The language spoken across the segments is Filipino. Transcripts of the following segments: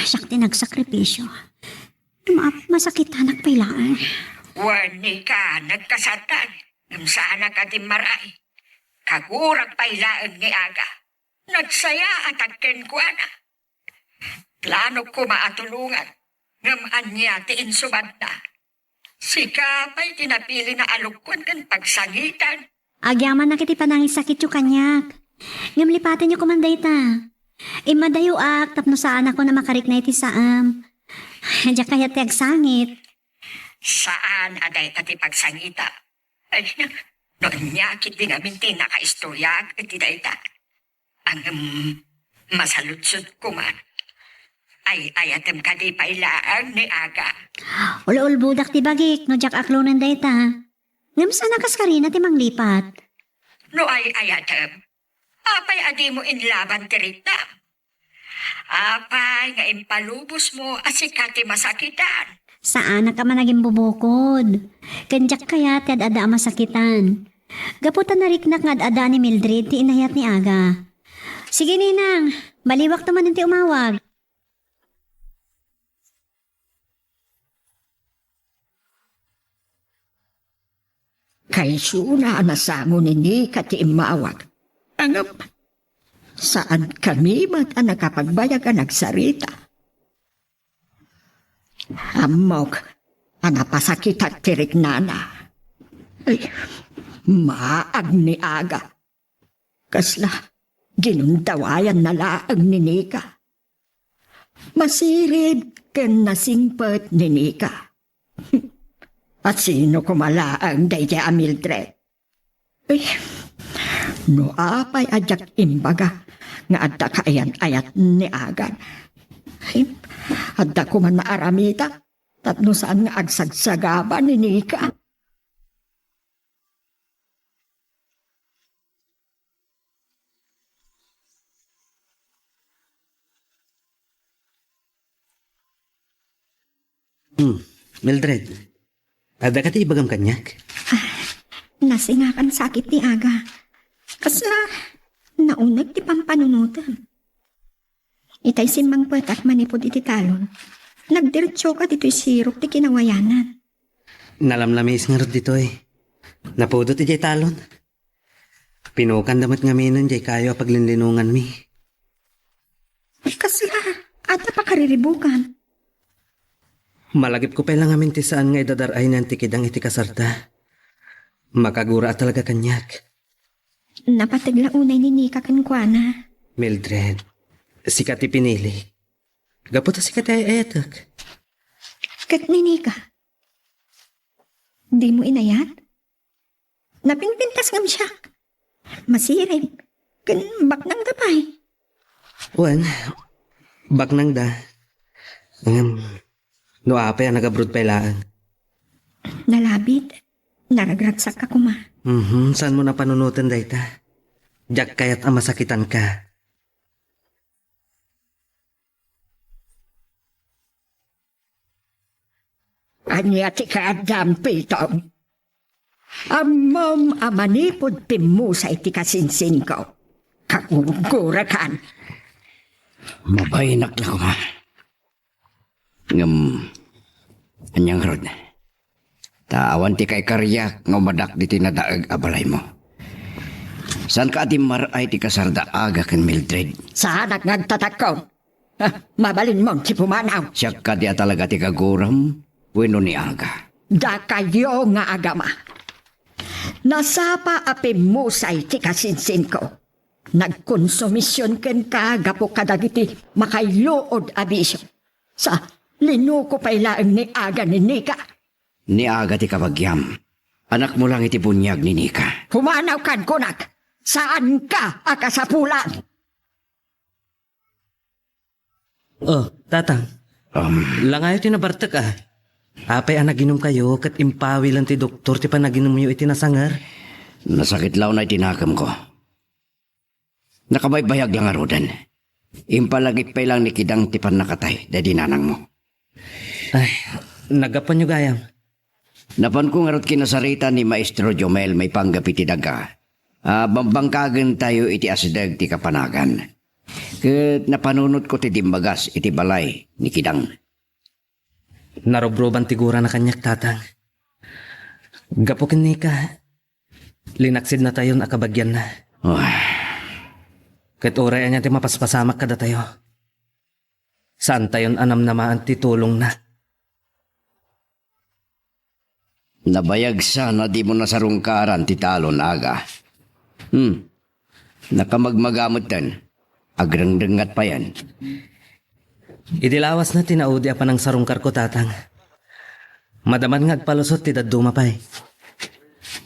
Siya tinagsakripisyo. Masakit anak pailaan. Wani ka, nagkasatan. Sana ka di maray. Kagurag pailaan ni aga. Nagsaya at agkenkwana. Plano ko maatulungan. Ngamaan niya tiin subanda. Si Kapay tinapili na alukwan kan pagsangitan. Agyaman na kiti panangis sakit yung kanyak. Ngamlipatin yung kumanday ta. Imadayo tapno saan ako na makarik na iti saam. Diya kaya ti agsangit. Saan aday tati pagsangita? Ay, noon niya kiti namin tinakaistorya iti dayta. Ang masalutsod ko man. Ay ayatem ka di pailaan ni aga. Ul budak ti bagik no jak aklo ng dayta. Ngam sana kas karina ti manglipat. No ay ayatem. Apay adi mo inlaban tirita. Apay nga impalubos mo asikati masakitan. Saan ka man naging bubukod? Kanjak kaya ti ada masakitan. Gaputan na riknak nga ada ni Mildred ti inayat ni aga. Sige ninang, baliwak naman ti umawag. Kay suna nasamo ni kati imawag. Angap, saan kami ba't nakapagbayag ka nagsarita? Amok, napasakit at tirik nana. Ay, maag ni aga. Kasla, ginundawayan na laang ni Nika. Masirib ken nasingpet ni Nika. At sino kumalaang dayja Mildred? Ay, no apay ajak imbaga nga adda kaayan-ayat ni agan. Ay, adda ko man naaramita tatno saan nga agsagsagaba ni Nika. Mildred, ada ka ti ibagam kanyak? Nasingakan sakit ni aga. Kasla, naunag ti pampanunutan. Itay simang patak manipod iti talon. Nagdiretsyo ka dito'y sirop ti kinawayanan. Nalamlamis nga rod dito eh. Napudot iti talon. Pinukan damat nga minon jay kayo paglinlinungan mi. Kasla, ata pa kariribukan. Malagip ko pa lang amin ti saan nga idadaray ng tikidang iti kasarta. Makagura talaga kanyak. Napatigla unay ni Nika kankwana. Mildred, sikat ti pinili. Gaputa sikat ay etak. Kat ni Nika. Di mo inayat? Napingpintas ngam siya. Masirib. Kan baknang tapay. Wan, baknang da. No apay ang nagabrod pailaan. Nalabit. Naragragsak ka kuma. Saan mo na panunutan dayta? Diyak kaya't ang masakitan ka. Anya ti kaadam pitong. Amom amanipod pimusay ti kasinsin ko. Kakugurakan. Mabayinak na ko ma. Anyang rod. Taawan ti kay karyak nga madak di tinadaag abalay mo. San ka ati maray ti kasarda aga ken Mildred? Saan at nagtatakon? Mabalin mong ti pumanaw. Siya ka di talaga ti kaguram, wino ni aga. Da kayo nga agama. Nasapa api musay ti kasinsin ko. Nagkonsumisyon ken kagapo kadagiti makailuod abisyo. Sa linuko pailaang ni aga ni Nika. Ni aga ti kabagyam. Anak mo lang iti bunyag ni Nika. Humanaw kan kunak. Saan ka akasapulan? Oh, tatang. Langayo tinabartak ah. Apay ang naginom kayo kat impawi lang ti doktor ti pa naginom mo iti nasangar. Nasakit law na itinakam ko. Nakabaybayag lang arudan. Impalagip pa lang ni kidang tipan nakatay dadi nanang mo. Ay, nagapan nyo gayam. Napan ko ngarot kinasarita ni Maestro Jomel may panggapiti daga. Bambangkagan tayo iti asdag ti kapanagan. Ket napanunot ko ti dimbagas iti balay ni Kidang. Narobroban tigura na kanyak tatang. Gapukin ni ka, linaksid na tayo nakabagyan na. Oh, Kat oray niya ti mapaspasamak kada tayo. Saan tayon anam namaan ti tulong na? nabayag sana di mo nasarungkaran ti talon aga. Nakamagmagamot tan. Agrangdangat pa yan. Idilawas na tinaudi pa ng sarungkar ko tatang. Madaman ngagpalusot ti daduma pa'y.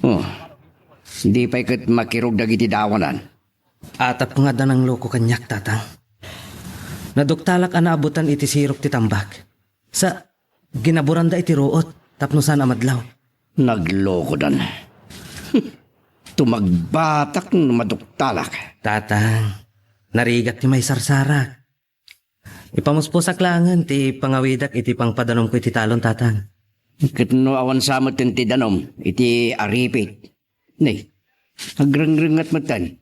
Oh, hindi pa ikat makirog dagiti dawanan. Atap ko nga danang loko kanyak tatang. Naduktalak ana abutan iti sirok ti tambak. Sa ginaburanda iti ruot tapnusan amadlaw. Nagloko dan. Tumagbatak ng maduktalak. Tatang, narigat ti may sarsarak. Ipamuspusak langan ti pangawidak iti pangpadanom ko iti talon tatang. Kitno awan samot ti danom, iti aripit. Nay, agrangrangat matan.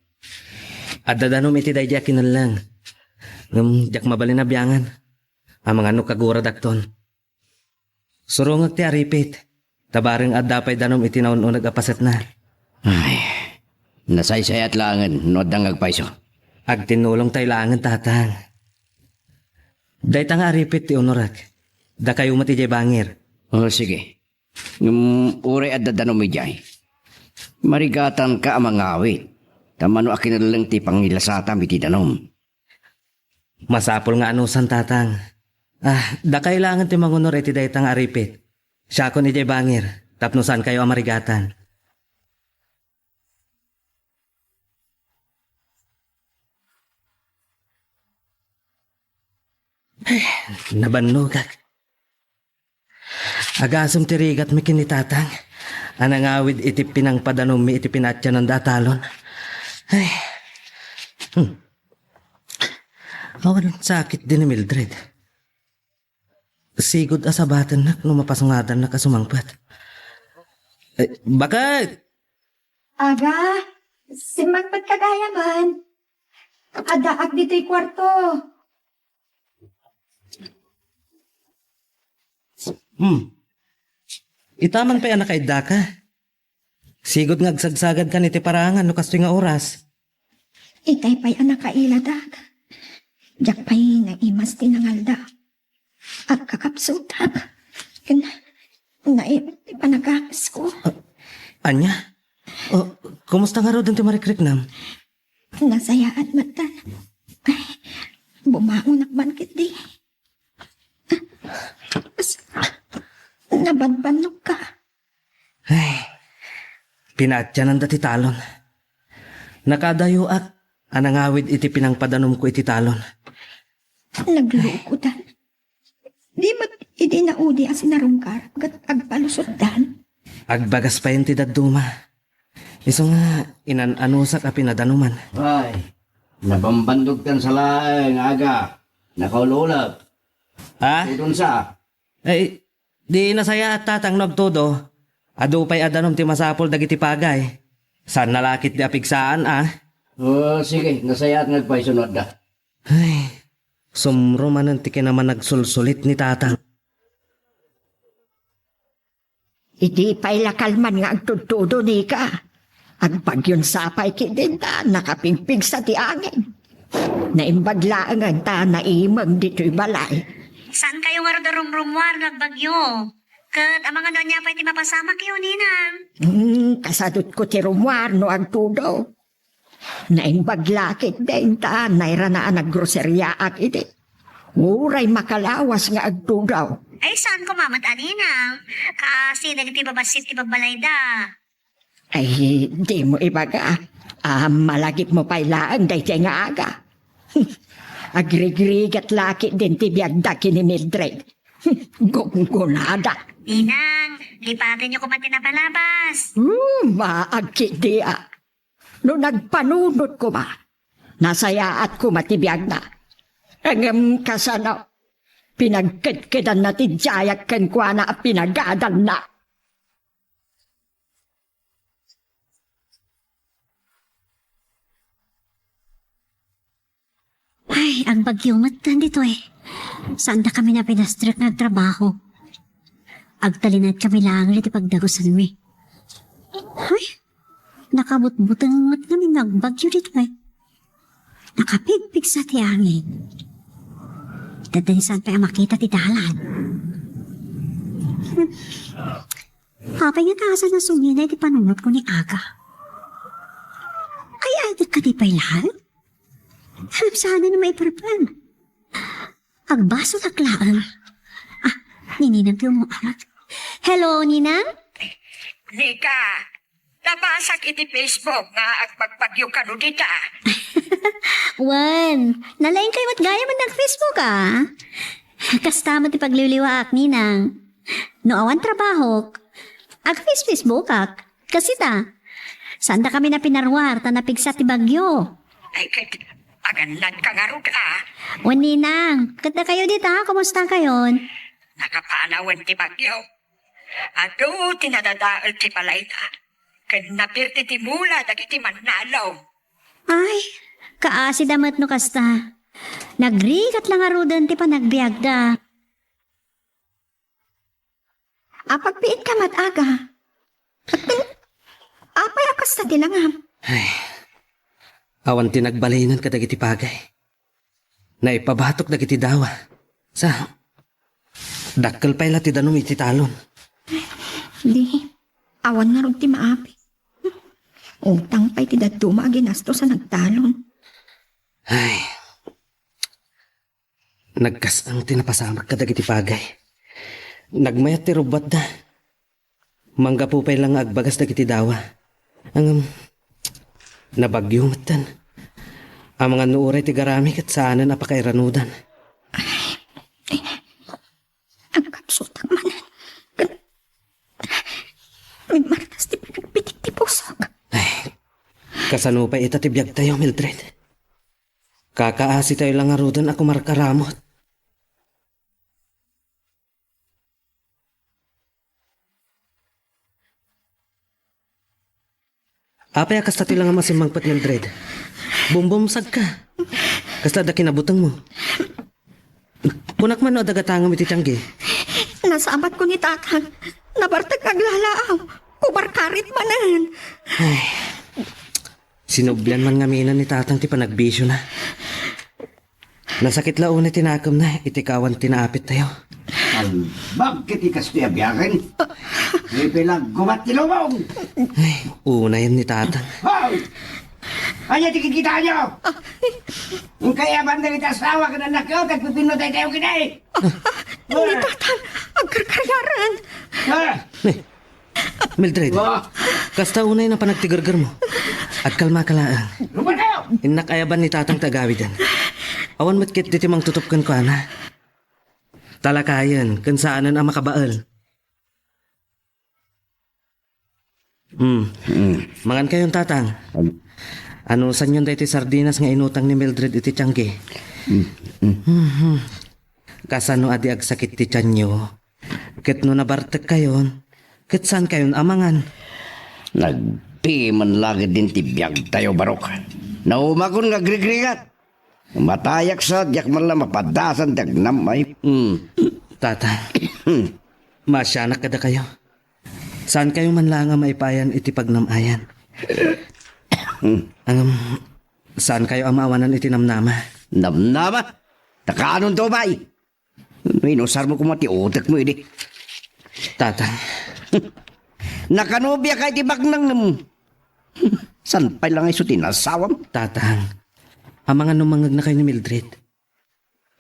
At dadanom iti dayja kinalang. Jak mabalin na biyangan. Ang mga nukagura dakton. Surungag ti aripit. Tabaring at dapay danom iti naununag apaset na. Ay, nasaysayat langan, no dangag paiso. Ag tinulong tayo langan tatang. Dahit ang aripit ti unurak. Da kayo mati jay bangir. Oh, sige. Yung uray at dadanom mi jay. Marigatan ka ang mga awit. Tamano akinalang ti pangilasata mi ti danom. Masapol nga anusan tatang. Da kailangan ti mangunor iti dahit ang aripit. Siya ko ni jay bangir. Tapnusan kayo ang marigatan. Nabanugag. Agasam tirigat mi kinitatang. Anangawid iti pinang padanom mi iti pinatya ng datalon. Ay. Awan sakit din ni Mildred. Sigod asabatan na kung mapasungadan na kasumangpat. Bakit? Aga, simangpat kagayaman. Adaak dito'y kwarto. Itaman pa yan nakaida ka. Sigod ngagsagsagad ka niti parangan no kastoy nga oras. Itay pa'y anak kailadag. Diyak pa'y naimas tinangalda. At kakapsutak. Naimit ti panagakas ko. Anya? Kumusta nga ro din ti marikriknam? Nasaya at matan. Ay, bumaon nakbankit di. Nabanbanok ka. Ay, pinatya ng dati talon. Nakadayo at anangawid iti pinangpadanom ko iti talon. Naglukudan. Di ba't idi naudi ang sinarungkar gat agpalusot dan? Agbagas pa yun ti daduma. Iso nga inananusak a pinadanuman. Ay, nabambandog tan sa laeng aga. Nakaululab. Ha? Tudon sa. Ay, di nasaya at tatang nagtodo. Adupay adanom ti masapol dagiti pagay. San nalakit di apigsaan Oh, sige, nasaya at nagpaisunod da. Ay, sumro man ti naman nagsulsulit ni tatang. Iti pa'y lakalman nga ang tutudo ni ka. Agbagyon sapay kidinta, nakapingpig sa ti angin. Naimbaglaan ang ta naimag dito'y balay. Saan kayo nga ro rumrumwar nagbagyo? Kat ang mga donya pa iti mapasamak yun, ninang. Kasadot ko ti rumwar no ang tudo. Naimbaglakit din ta, nairanaan ang groserya ak iti. Uray makalawas nga agtudaw. Ay, saan ko mamat, ninang? Kasi nagiti babasit ti babalay da. Ay, di mo ibaga. Malagip mo pailaan day nga aga. Agrigrigat laki din ti biyagdaki ni Mildred. Gunada. Ninang, lipatin niyo kumati na palabas. Maagkit diya. No nagpanunod ko ba, nasayaat ko matibiyag na. Ang kasano, pinagkitkidan na ti jayak ken kwa na pinagadan na. ang bagyo matan dito eh. Saan na kami na pinastrek na trabaho? Agtalinat kami lang iti pagdagusan mi. Ay, nakabutbutangat kami nagbagyo dito eh. Nakapigpig sa tiyangin. Dadanisan pa ang makita ti dalan. Hapay nga kaasa na sungina iti panunot ko ni Aga. Ay, adik ka di pa'y lahat? Hanap sana na may parpan. Agbaso laklaan. Ah, nininang kayo mo anak. Hello, Ninang? Nika, nabasak iti Facebook nga agpagpagyo ka no dita. Wan, nalain kayo at gaya man nag-Facebook ah. Kastama ti pagliliwaak, Ninang. No awan trabaho, ag-Facebook ak. Kasi ta, saan da kami na pinarwar ta napigsa ti bagyo. Ay, kit, aganlan ka nga rod Wan, Ninang, kada kayo dito ha, kumusta kayon? Nakapanawan ti bagyo. Ado, tinadadaal ti palay na. Kad napirti ti mula, dagiti manalaw. Ay, kaasi damat no kasta. Nagrigat lang arudan ti panagbiag da. Apagpiit ka mat aga. Apay akas sa tilangam. Ay, awan tinagbalinan ka dagiti pagay. Naipabatok dagiti dawa. Sa, dakkel pa'y lati danom iti talon. Di, awan nga ron ti maapi. Utang pa'y ti daduma ginasto sa nagtalon. Ay, nagkasang tinapasamak ka dagiti pagay. Nagmayat ti rubat da. Mangga po pa'y lang agbagas dagiti dawa. Ang nabagyong matan. Ang mga nuuray ti garamik at saanan apakairanudan. Ang kapsutak manan. May martas ti pinagpitik ti pusok. Ay, kasano pa itatibiyag tayo, Mildred. Kakaasi tayo lang arudan ako markaramot. Apay akas tati lang ang masimangpat, Mildred. Bumbumsag ka. Kasla da kinabutang mo. Punak man o dagatangam iti tiyanggi. Nasabat ko ni tatang. Nabartag aglalaaw. Kubarkarit manan. Sinublan man ngaminan ni tatang ti panagbisyo na. Nasakit laon na tinakam na, itikawan tinaapit tayo. Bakit ikas ti abiyakin? May pilang gumat ti lumong. Ay, una yan ni tatang. Hoy! Anya ti kikita nyo? Ang kaya banda kita asawa ka na nakyo, kagpipinutay tayo kinay. Ni tatang, agkarkaryaran. Ha? Mildred, kasta unay na panagtigargar mo. At kalma ka laang. Lupa tayo! Inakayaban ni tatang tagawidan. Awan matkit diti mang tutupkan ko, ana. Talakayan, kansaanan ang makabaal. Mangan kayong tatang. Ano san yun dati sardinas nga inutang ni Mildred iti tiyangge? Kasano adi ag sakit ti tiyanyo? Ket no nabartek kayon, ket saan kayon amangan? Nagpiman lagi din ti biyag tayo barok. Naumakon nga grigrigat. Matayak sa diyak man lang mapadasan diyak namay. Tatang, masyanak kada kayo. Saan kayo man lang ang maipayan iti pagnamayan? Saan kayo ang maawanan iti namnama? Namnama? Nakaanon to ba? Inusar mo kumati utak mo ini. Tatang, Nakanobya kay ti baknang. San pa lang ay sutin asawam? tatang, ang mga numangag na kayo ni Mildred.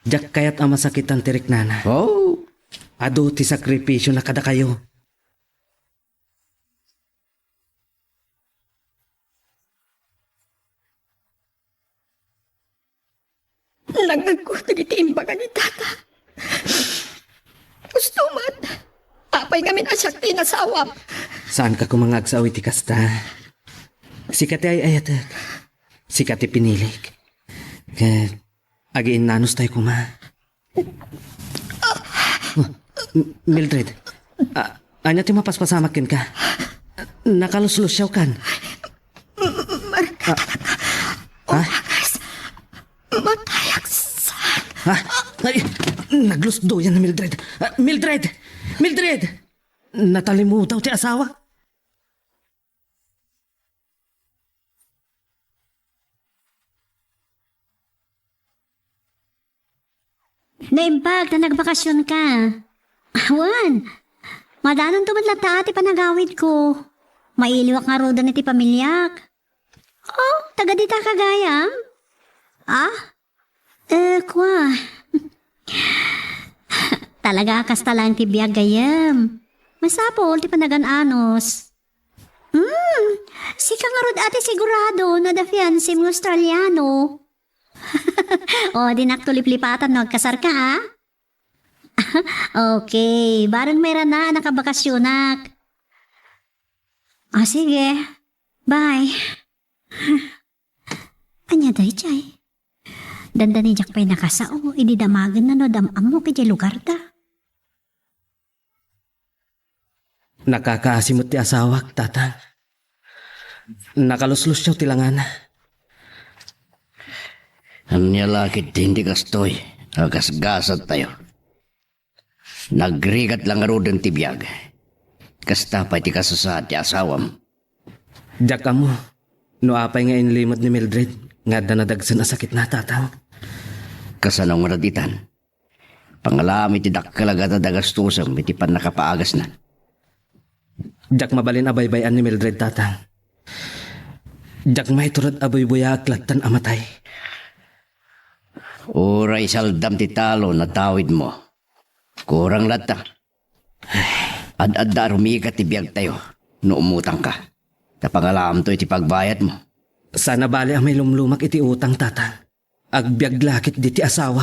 Diyak kaya't ang masakit ang tirik nana. Oh, Ado ti sakripisyo na kada kayo. Nagagkuto ni timbaga ni tata. Gusto mat. Apay kami na siya tinasawam. Saan ka kumangag sa awiti kasta? Sikati ay ayatek. Sikati pinilik. Agiin nanos tayo kuma. Mildred, anya ti mapaspasamakin ka? Nakaluslusyaw kan? Ha? Matayak Naglusdo yan na Mildred. Mildred! Mildred! Natalimutan ti asawa. Naimbag na nagbakasyon ka. Awan, madanon tumadlata ati panagawid ko. Mailiwak nga roda ni ti pamilyak. Oh, taga dita kagayam? Ah? Kwa. Talaga kasta lang ti biyag gayam. Masapol ti panagan-anos. Si nga rod ati sigurado na da fiancé ng Australiano. O, di naktulip-lipatan nagkasar ka, ha? Okay, barang mayroon na nakabakasyonak. O, sige. Bye. Anya day, chay. Danda ni Jack pa'y nakasao, ididamagan na no damam mo kaya lugar ta. Nakakaasimot ti asawak, tatang. Nakaluslus siya tilangan. Anya lakit hindi kastoy. Agasgasat tayo. Nagrigat lang arudan ti biyag. Kasta pa ti kasasad ti asawam. Jack mo, no apay nga inlimot ni Mildred, nga danadagsan na sakit na tatang. Kasanong maraditan. Pangalami ti dakkalaga ta dagastusam iti pan nakapaagas na. Jack mabalin abaybayan ni Mildred tatang. Jack may turad abaybuya aklatan amatay. Oray saldam ti talo na tawid mo. Kurang lata. Ad-ad rumikat ti biyag tayo. No umutang ka. Napangalam to iti pagbayad mo. Sana bali ang may lumlumak iti utang tatang. Agbyag lakit di ti asawa.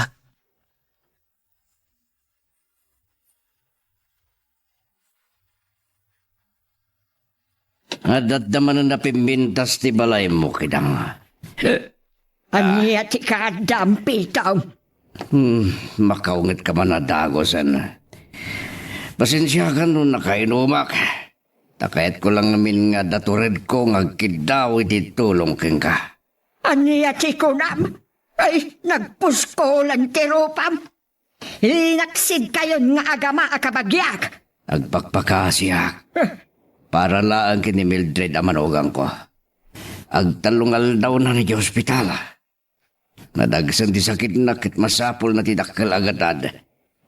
Ad-ad naman na napimbintas ti balay mo kidang. Anya ti kadampi taw. Makaungit ka man na dagosan. Pasensya ka nun nakainumak. Takayat ko lang namin nga datured ko nga kidaw iti tulong king ka. Anya ti kunam. Ay, nagpusko lang ti rupam. Linaksid kayo nga agama akabagyak. Agpakpakasiyak. Para lang kini Mildred amanugang ko. Agtalungal daw na ni ospital. Nadagsan ti sakit na kit masapol na ti dakkel agatad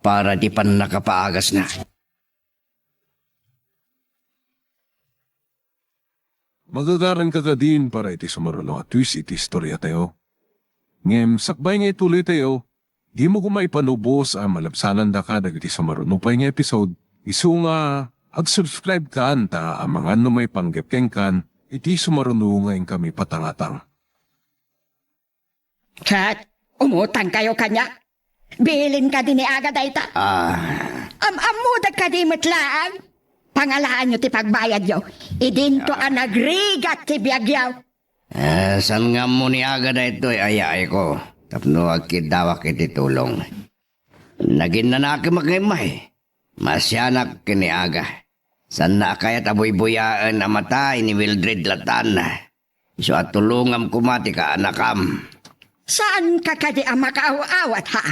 para di pan nakapaagas na. Magagaran ka din para iti sumaruno at twist iti istorya tayo. Ngem, sakbay nga ituloy tayo, di mo kumaipanubos ang malabsanan da ka dagiti sumaruno pa nga episode. Isu nga, ag-subscribe ka anta ang mga may panggapkeng kan, iti sumaruno ngayon kami patangatang. Chat, umutang kayo kanya. Bilin ka din ni aga dayta. Amudag ka di matlaang. Pangalaan nyo ti pagbayad yo. Idinto ang nagrigat ti biyagyaw. San nga mo ni aga na ito ayay ko. Tapno agkidawak iti tulong. Naging nanaki makimay. Masyanak kini aga. San na kayat aboy-buyaan na matay ni Mildred Latan. So at tulungam kumati ka anakam. Saan ka kadi ang makaaw-awat ha?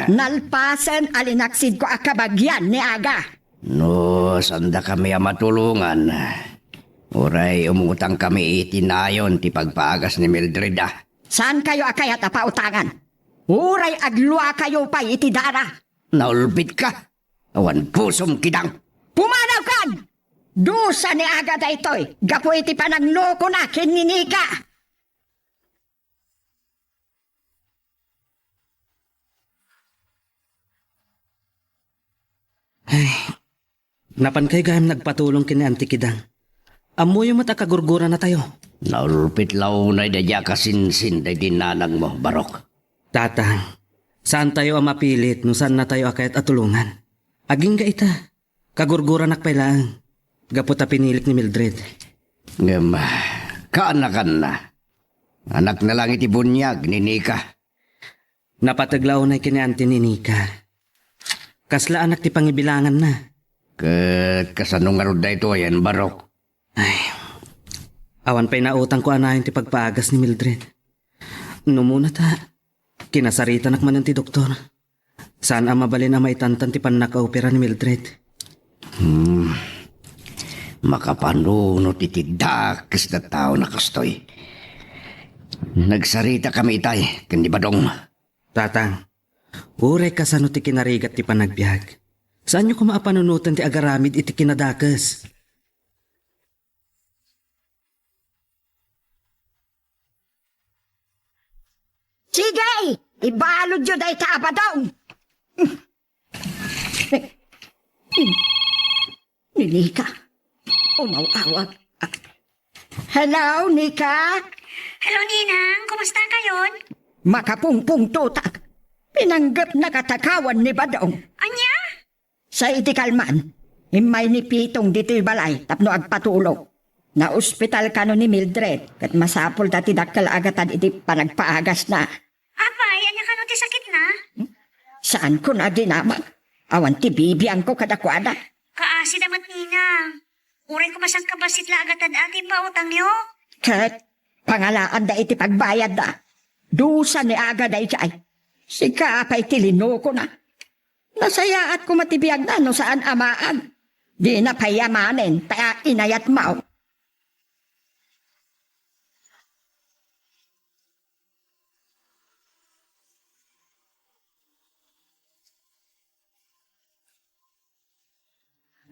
Nalpasan alinaksid ko akabagyan ni aga. No, sanda kami matulungan. Uray, umutang kami itinayon ti pagpaagas ni Mildred ah. Saan kayo akayat apautangan? Uray agluwa kayo pa itidara. Naulpit ka. Awan pusom kidang. Pumanaw kan! Dusa ni aga da ito'y. Gapo iti panangloko na kininika. Napan kay gayam nagpatulong kini Auntie Kidang. Amo yung matakagurgura na tayo. Naulpit launay da dya kasinsin da dinanag mo, Barok. Tatang, saan tayo ang mapilit no saan na tayo akayat atulungan? Aging ka ita, kagurgura nakpay lang. Gaputa pinilik ni Mildred. Ngem, kaanakan na. Anak na lang iti bunyag ni Nika. Napataglaw na kini Auntie ni Nika. Kasla anak ti pangibilangan na. Ket kasanong nga da ito ayan, Barok. Ay, awan pa'y nautang ko anayon ti pagpaagas ni Mildred. Numuna ta, kinasarita nakmanan ti doktor. Saan ang mabalin ang maitantan ti panakaopera ni Mildred? Makapanuno titidakas na tao na kastoy. Nagsarita kami itay, kundi badong. Tatang, uray ka sa no ti kinarigat ti panagbiag. Saan nyo kumaapanunutan ti agaramid iti kinadakas? Sige! Ibalod yun ay kabadong! Ni Nika. Umawawag. Hello, Nika? Hello, Ninang. Kumusta kayon? Makapungpung tutak. Pinanggap na katakawan ni Badong. Anya? Sa itikalman, himay ni Pitong dito'y balay tapno agpatulog. Na ospital ka no ni Mildred kat masapol dati dakkel agatan iti panagpaagas na. Apay, anya ka no ti sakit na? Saan ko na ginamag? Awan ti bibiyang ko kadakwada. Kaasi damat, Ninang. Uray kumasang kabasit la agatan ati pa utang nyo. Kat pangalaan da iti pagbayad da. Dusa ni aga da iti ay. Sika apay tilino ko na. Nasayaat ko matibiyag na no saan amaan. Di na payamanin, kaya inayat mao.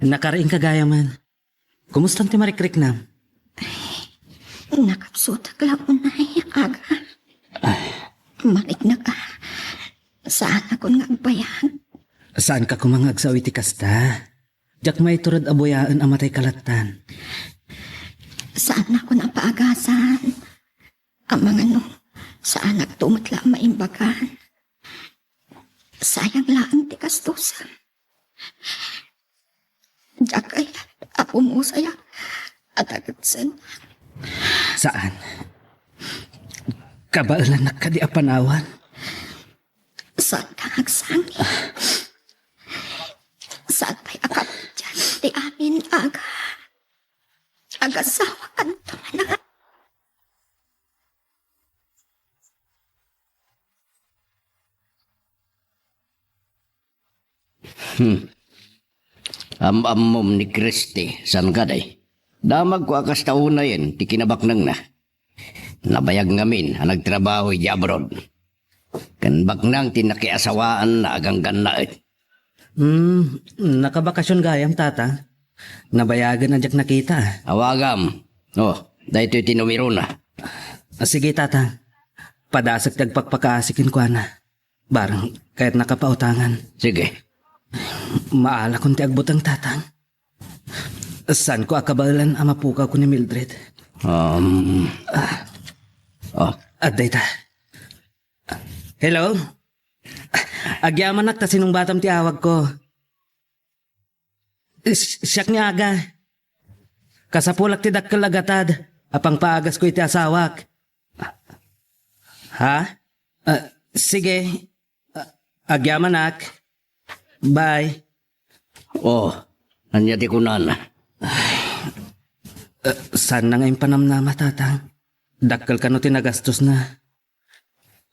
Nakaraing kagaya man. Kumusta ti marikrik na? Nakapsutak lang unay, aga. Marik na ka. Saan ako nga agbayag? Saan ka kumangag sa iti kasta? Diyak may turad aboyaan ang matay kalatan. Saan ako napaagasan? Ang mga no, saan nagtumatla maimbagan? Sayang lang ti kastusan. Diyak ay ako mo saya at agatsan. Saan? Kabaalan na kadi apanawan. Saan ka agsangi? Saan pa'y akap dyan di amin aga? Agasawa kanto na. Amom ni Christy, san ka day? Damag ko akas tauna yan, ti kinabaknang na. Nabayag ngamin, ang nagtrabaho di abroad. Kan baknang tinakiasawaan na aganggan na eh. Nakabakasyon gayam tata. Nabayagan na diyak nakita. Awagam. Oh, dahil ito'y tinumiro na. Sige tata. Padasag tagpagpakaasikin ko na. Barang kahit nakapautangan. Sige. Maala kong ti agbutang tatang. Saan ko akabalan ang mapukaw ko ni Mildred? Aday ta. Hello? Agyaman nak ta sinong batam ti awag ko. Siyak niya aga. Kasapulak ti dakkel agatad. Apang paagas ko iti asawak. Ha? Sige. Agyaman nak. Bye. Oh, nanyati ko na. Saan na ngayon panamnama, tatang? Dakkel ka no tinagastos na.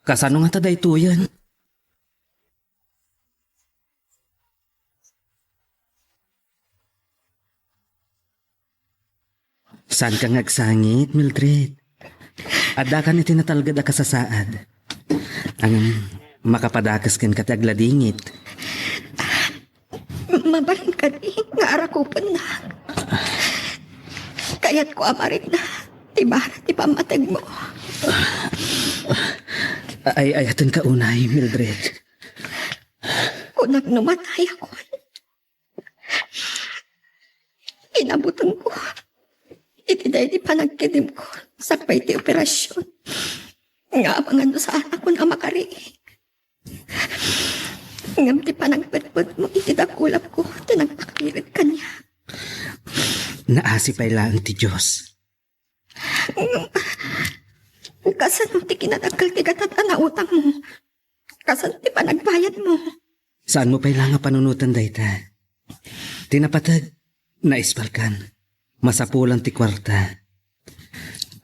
Kasano nga taday tuyan? Saan ka ngagsangit, Mildred? Adda ka ni tinatalgad a kasasaad. Ang makapadakas ken kati agladingit. Mabarin ka di, nga arakupan na. Kaya't ko amarit na, tibara ti pamatag mo. Ay ayatan ka unay, Mildred. Kung nagnumatay ako, inabutan ko. Itiday di panagkidim ko sa paiti operasyon. Nga abangan mo sa anak ko na makariig. Ngam ti panagpatpad mo itidakulap ko, tinagpakirit ka niya. Naasipay lang ti Diyos. Kasan ti kinadakal ti katata na utang mo. Kasan ti panagbayad mo. Saan mo pa'y lang nga panunutan dayta? Tinapatag, naispalkan. Masapulan ti kwarta.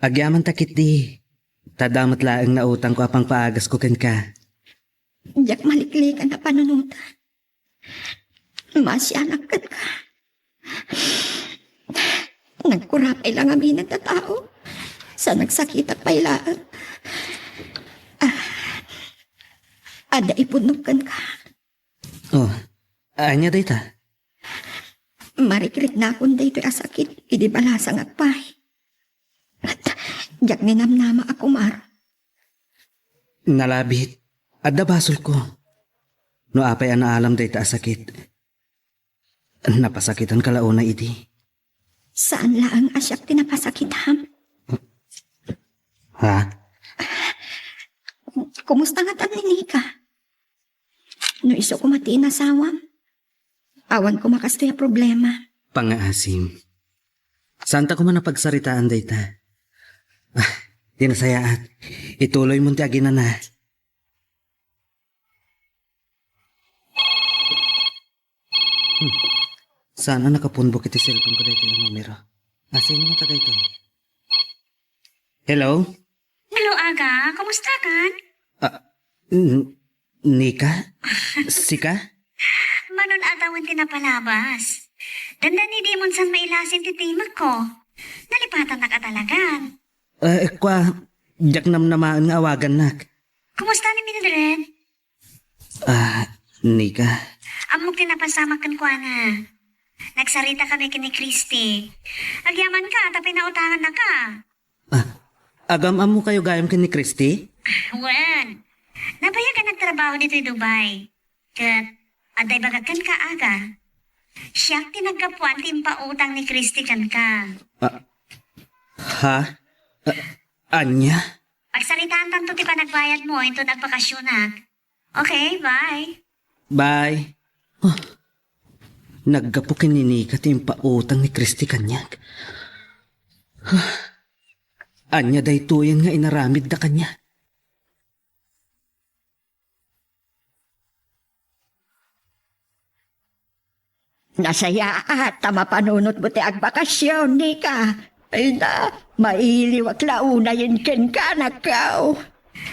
Agyaman takit di. Tadamat laang na utang ko apang paagas ko ken ka. Diyak maliklikan na panunutan. Masyanak ka. Nagkurapay lang amin ng tao. Sa nagsakit at pailaan. Ada ipunukan ka. Oh, anya dayta. Marikrik na akong dayto asakit. Idibalasang agpay. At diyak ninamnama ako mar. Nalabit. Adda basol ko. No apay ang naalam dayta asakit. Napasakitan kalauna iti. Saan laang asyak tinapasakitham? Ha? Kumusta nga tanini ka? No iso ko matiin asawam. Awan ko makastoy a problema. Pangaasim. Santa ko man napagsaritaan dayta. Tinasayaat. Ituloy mo ti agina na. Sana nakapunbok iti cellphone ko dito yung numero. Sino mo tagay ito? Hello? Hello, Aga. Kumusta ka? Nika? Sika? Manon atawan tinapalabas. Dandan ni Dimon san mailasin titimag ko. Nalipatan na ka talagan. Diyak namaan nga awagan nak. Kumusta ni Mildred? Nika. Amok tinapasama kan kwa na. Nagsarita kami kini Christy. Agyaman ka, tapi nautangan na ka. Agam mo kayo gayam ni Christy? Wen, nabayagan nagtrabaho dito sa Dubai. Kat, aday bagakan ka aga. Siyak tinagapuan timpautang ni Christy kan ka. Ha? Anya? Pagsaritaan tanto ti pa nagbayad mo, ito nagbakasyonak. Okay, bye. Bye. Naggapukin ni Nika timpautang ni Christy kanyag. Anya day tuyan nga inaramid da kanya. Nasaya at mapanunot mo ti agbakasyon, Nika. Ay na, mailiw at launa yun ken ka nakaw.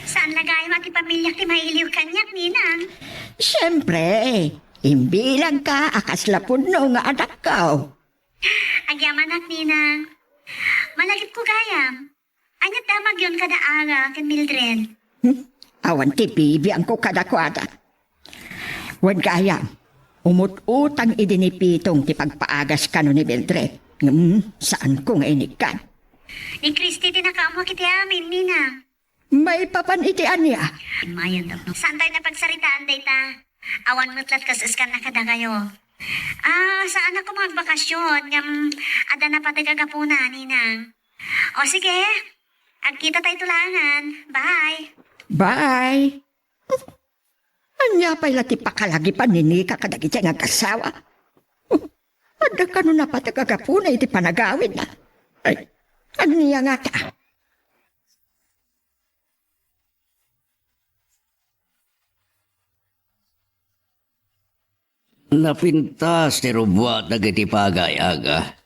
Saan lagay mo ti pamilya ti mailiw kanyak, Ninang? Siyempre, imbilang ka akaslapon no nga anak ka. Agyaman at Ninang. Malagip ko gayam. Anyat damag yun kada aga ken Mildred. Awan ti bibi ang ko kadakwada. Wan kaya, umut-utang idinipitong ti pagpaagas ka no ni Mildred. Saan ko nga inikan? Ni Christy tinakaamo kiti amin, Ninang. May papanitian niya. Mayan daw. Saan tayo napagsaritaan, data? Awan mutlat kasaskan na kada kayo. Saan ako magbakasyon? Ada na pati kagapuna, Ninang. O sige, agkita tayo tulangan. Bye. Bye. Anya pa'y lati pakalagi pa ni Nika kadagi siya nga kasawa. Ada ka nun na pati kagapuna iti panagawin na. Ay, anya nga ta. Napintas ni Rubuat na giti pagay aga.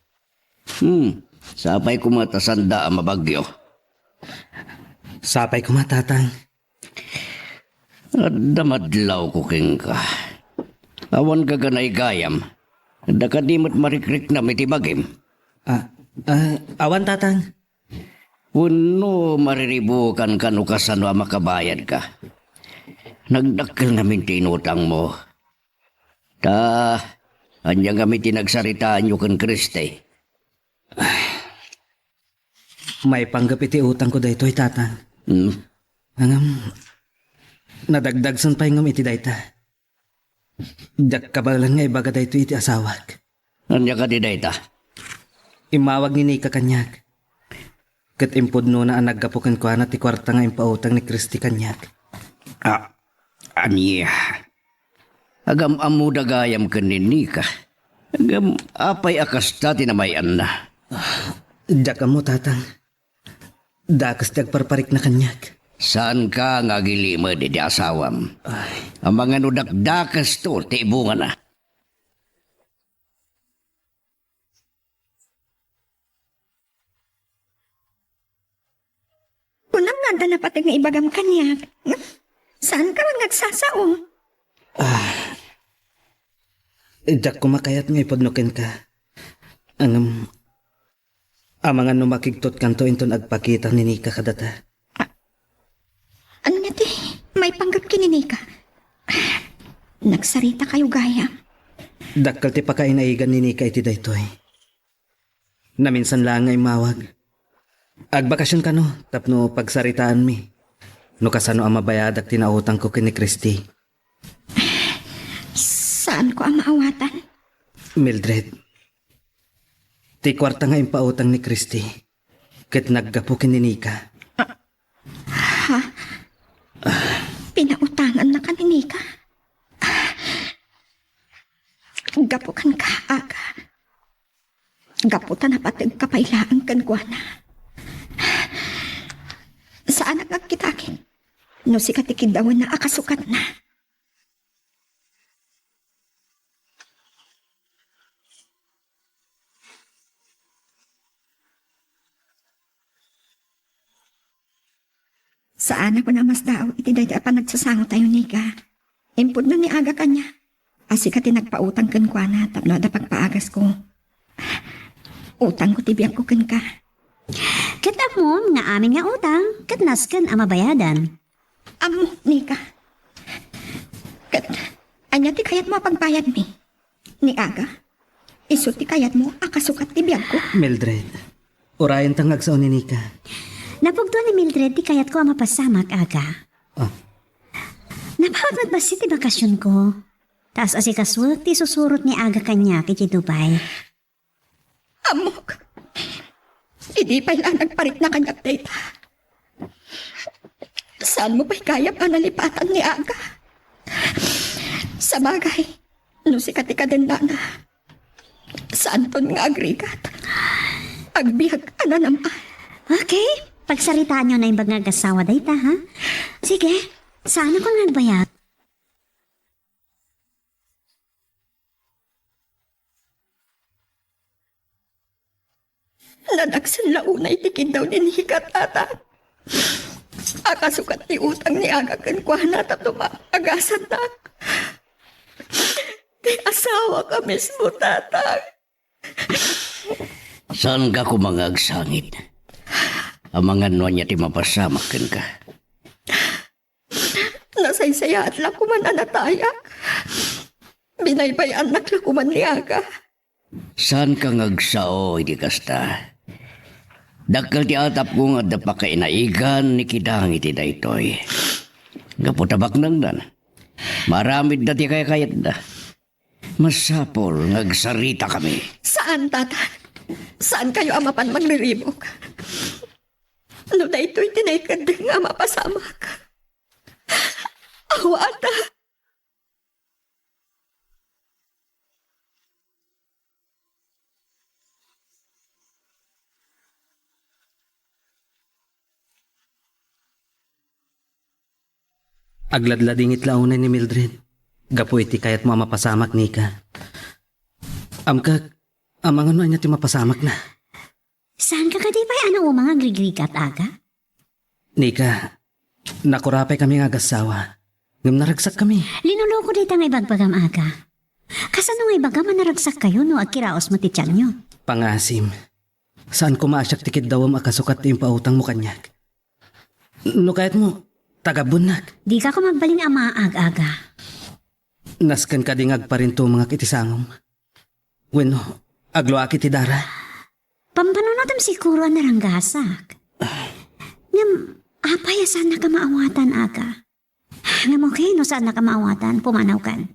Sapay kumatasanda ang mabagyo. Sapay ko matatang. At damadlaw ko king ka. Awan ka ganay gayam. Da ka di mo't marikrik na mitibagim. Awan tatang. Puno mariribukan ka no kasano makabayad ka. Nagdakkel namin tinutang mo. Anyang kami tinagsaritaan nyo kan Kriste. May panggap iti utang ko daytoy tatang. Nadagdag san paingam iti dayta. Jak kabalan nga ibaga dayto iti asawag. Anya ka di dayta? Imawag ni Nika kanyag. Kat impod no na ang naggapukan ko na ti kwarta nga impautang ni Christy kanyag. Anya. Agam amuda gayam kanini ka. Agam apay akas dati na mayan na. Jak mo tatang. Dakas tiag parparik na kanyag. Saan ka nga gilima di asawam? Ang mga nudakdakas to, tiibungan na. Unang nga na pati nga ibagam kanyak. Saan ka man nagsasaong? Jak kumakayat nga ipodnoken ka. Ang mga numakigtot kanto inton agpakita ni Nika kadata. Ano niya ti? May panggap kininika. Nagsarita kayo gaya. Dakkal ti pakainaigan ni Nika iti daytoy. Naminsan lang ngay mawag. Agbakasyon ka no, tapno pagsaritaan mi. No kasano ang mabayadak tinautang ko kini Christy. Saan ko ang maawatan? Mildred, ti kwarta nga impautang ni Christy. Ket naggapo kini Nika. Pinautangan na kaninika. Gapukan ka, aga. Gaputan na patag kapailaan kan kuana. Saan ang agkitakin? No si katikidawan na akasukat na. Saan ako na mas daw, iti dayta pa nagsasango tayo nika. Impod na ni aga kanya. Asi ka tinagpautang kan kwa na, tapno da pagpaagas ko. Utang ko tibiyang ko kan ka. Kat mo, nga amin nga utang, kat nasken ang mabayadan. Amo, nika. Kat, anya ti kayat mo pagbayad mi. Ni aga. Iso ti kayat mo, akasukat tibiyang ko. Mildred, orayan tangag sa ni Nika. Napugto ni Mildred, di kayat ko ang mapasamak, aga. Ah, Napawag magbasi ti bakasyon ko. Taas asikaswag ti susurot ni aga kanya kiti Dubai. Amok. Hindi pa ilang nagparit na kanyang data. Saan mo pa'y kaya pa nalipatan ni aga? Sa bagay, no si katika din na saan ton nga agrigat? Agbihag ka na naman. Okay, pagsaritaan nyo na yung bagagasawa dayta, ha? Sige, saan ako nagbayad? Nanaksan launay tikin daw ni hikat ata. Akasukat ni utang ni aga kan kuhana tapno maagasan na. Di asawa ka mismo, tatang. Saan ka kumangagsangit? Ang mga nuwan niya ti mapasamakin ka. Nasaysaya at lakuman anataya. Binaybayan na lakuman ni aga. Saan ka ngagsao, hindi kasta? Dakal ti atap ko nga dapa kainaigan ni kidang iti daytoy. Gaputabak nang dan. Maramid na ti kayat na. Masapol, ngagsarita kami. Saan, tatang? Saan kayo amapan magliribok? Ano na ito'y tinaykad nga mapasamak? Awata! agladlading itlaunan ni Mildred. Gapo iti kayat mo ang mapasamak, Nika. Amkag, amangan mo niya ti mapasamak na. Saan ka kadipay ano o mga grigrigat, aga? Nika, nakurapay kami nga agasawa. Ngam naragsak kami. Linuloko dito nga ibagbagam, aga. Kasano nga ibagaman naragsak kayo no agkiraos mo ti tiyan nyo? Pangasim. Saan ko maasyak tikid daw ang akasukat yung pautang mo kanyak? No kahit mo, tagabunak. Di ka ko magbalin ama aga. Naskan ka dingag pa rin to mga kitisangom. Bueno, agloa kiti dara. Pampanonotam siguro ang naranggasak. Ngam, apay saan na ka maawatan, aga? Ngam okay, no saan na ka maawatan, pumanaw kan.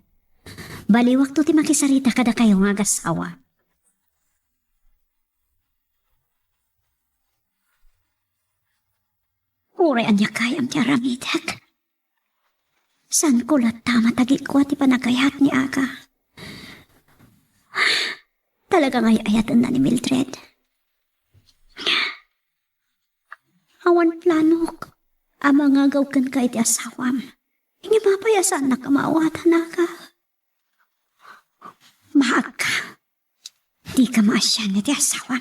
Baliwak to ti makisarita kada kayo nga agasawa. Ure anya kayam ti aramitek. San ko tama tagi ko ti panagayat ni aga. Talagang ayatan na ni Mildred. Awan planok. Ama nga gawkan ka iti asawam. Hindi mapayasan na kamawatan na ka. Mahag ka. Di ka maasyan iti asawam.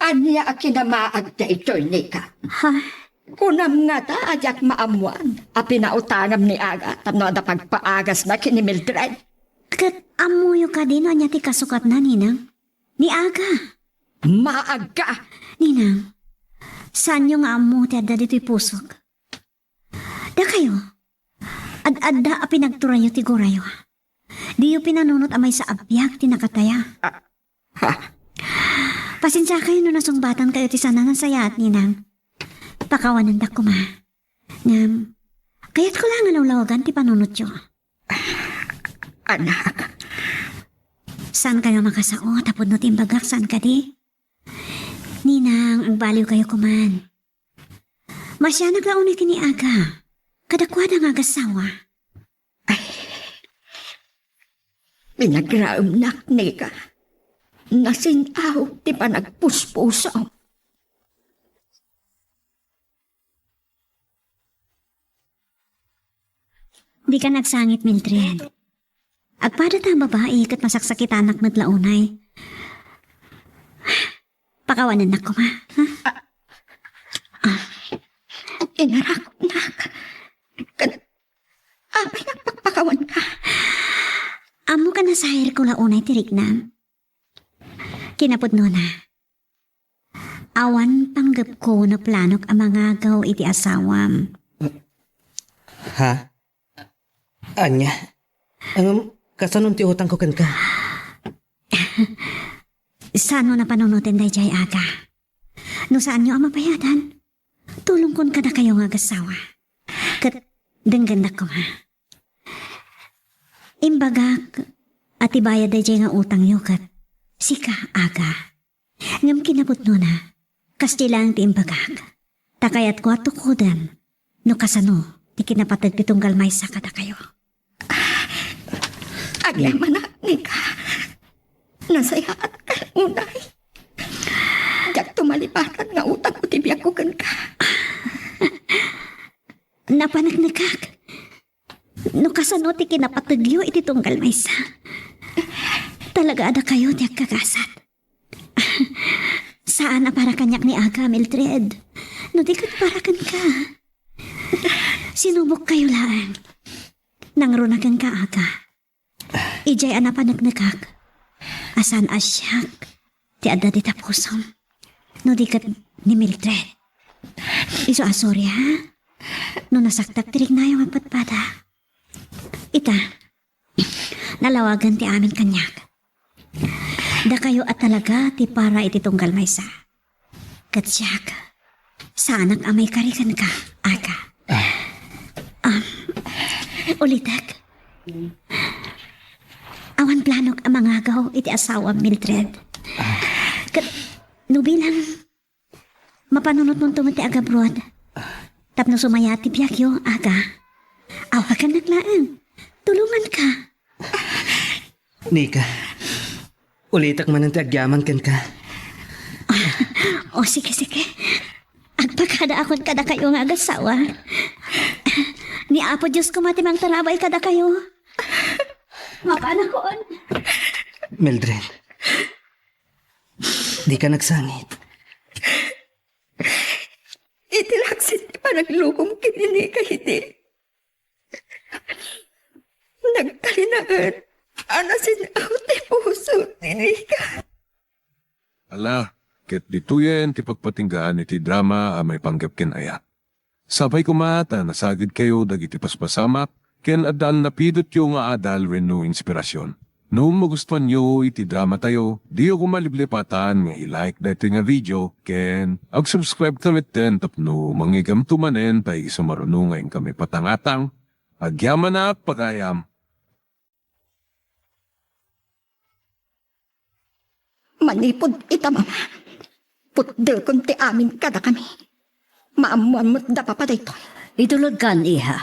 Anya akinamaag da ito'y Nika. Ha? Kunam nga ta, ajak maamuan. A pinautangam ni Aga, tapno da pagpaagas na kini Mildred. Kat amuyo ka din o niya ti kasukat na, Ninang. Ni Aga. Maaga! Ninang, saan yung amo ti adda dito'y pusok? Da kayo, ad-adda a pinagturayo ti gurayo. Di yung pinanunot amay sa abyak ti nakataya. Pasensya kayo no nasungbatan kayo ti sana ng sayat, Ninang. Pakawanan da ko ma. Ngam, kaya't ko lang alaw-lawagan ti panunot yo. Anak, Saan kayo makasao? Tapod no timbagak, saan ka di? Ninang, ang baliw kayo kuman. Masya naglaunay kini Aga. Kadakwada nga agasawa. pinagraumnak ni ka. Nasinaw, ti pa nagpuspuso. Di ka nagsangit, Mildred. Agpada ta ang babae kat masaksakit anak madlaunay. Pakawanan na ko, ma. Ha? Inarak na. Abay nagpagpakawan ka. Amo ka na sa hair ko launay tirik na. Kinapod no na. Awan panggap ko na planok ang mga gaw iti asawam. Ha? Anya? Ang kasanon ti utang ko kan ka? Saan mo na panunutin day jay Aga? No saan nyo ang mapayadan? Tulong kon ka na kayo nga gasawa. Kat denggan na ko ha. Imbagak at ibayad day jay nga utang nyo kat sika Aga. Ngam kinabot no na. Kastilang ti imbagak. Takayat ko at tukudan. No kasano ti kinapatag pitong galmay sa kada kayo. Agyaman na ni ka. Nasaya at unay. Diyak tumalipatan nga utang ko tibiyag ko kan ka. Napanagnagak. No kasano ti kinapatagyo iti tunggal maysa. Talaga ada kayo ti kagasat. Saan na para kanyak ni Aga, Mildred? No di kat para kan ka. Sinubok kayo lang. Nangrunagan ka Aga. Ijay anapanagnagak. Asan asyak. Ti adda di tapusom. No di kat ni Mildred. Iso asori ha? No nasaktak tirig na yung agpatpada. Ita, nalawagan ti amin kanyak. Da kayo at talaga ti para iti tunggal maysa. Katsyak, sa anak amay karikan ka, Aga. Ulitak. Awan planok ang mga agaw iti asawa Mildred. Kat, nubilang mapanunot mong tumati Aga broad. Tapno sumaya ti biyagyo, Aga. Awa ka naglaan. Tulungan ka. Nika, ulitak man ang tiagyaman kan ka. O sige. Agpakada akon kada kayo nga agasawa. Ni Apo Diyos ko matimang tarabay kada kayo. Mapanakon. Mildred, di ka nagsangit. Itilaksin ti pa naglukong kinini ka hindi. Nagtalinagan. Anasin ako ti puso ni ka. Ala, ket dituyen ti pagpatinggaan iti drama a may panggap ken aya. Sabay kumata nasagid kayo dagiti paspasamak ken adal napidot yo nga adal renno inspirasyon. No magustuhan nyo iti drama tayo, di ako maliblipatan nga i-like dito nga video ken ag-subscribe kami ten tapno mangigam tumanen pa isumaruno ngayon kami patangatang agyaman na pagayam. Manipod ita mama. Putdel kon ti amin kada kami. Maamuan mo't da papaday to. Itulod kan, iha.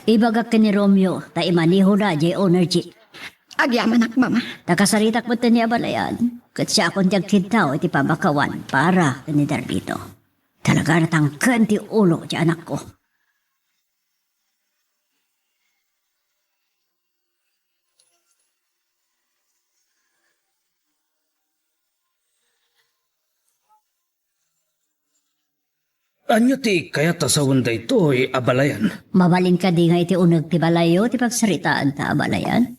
Ibagak ka ni Romeo, ta imaniho na jay energy. Agyaman ak mama. Takasaritak mo niya balayan. Kat siya akong tiyag kintaw iti pamakawan para ni Darbito. Talaga natangkan ti ulo ti anak ko. Anya ti kaya tasawan da ito abalayan. Mabalin ka di nga iti unag ti balayo, ti pagsaritaan ta abalayan.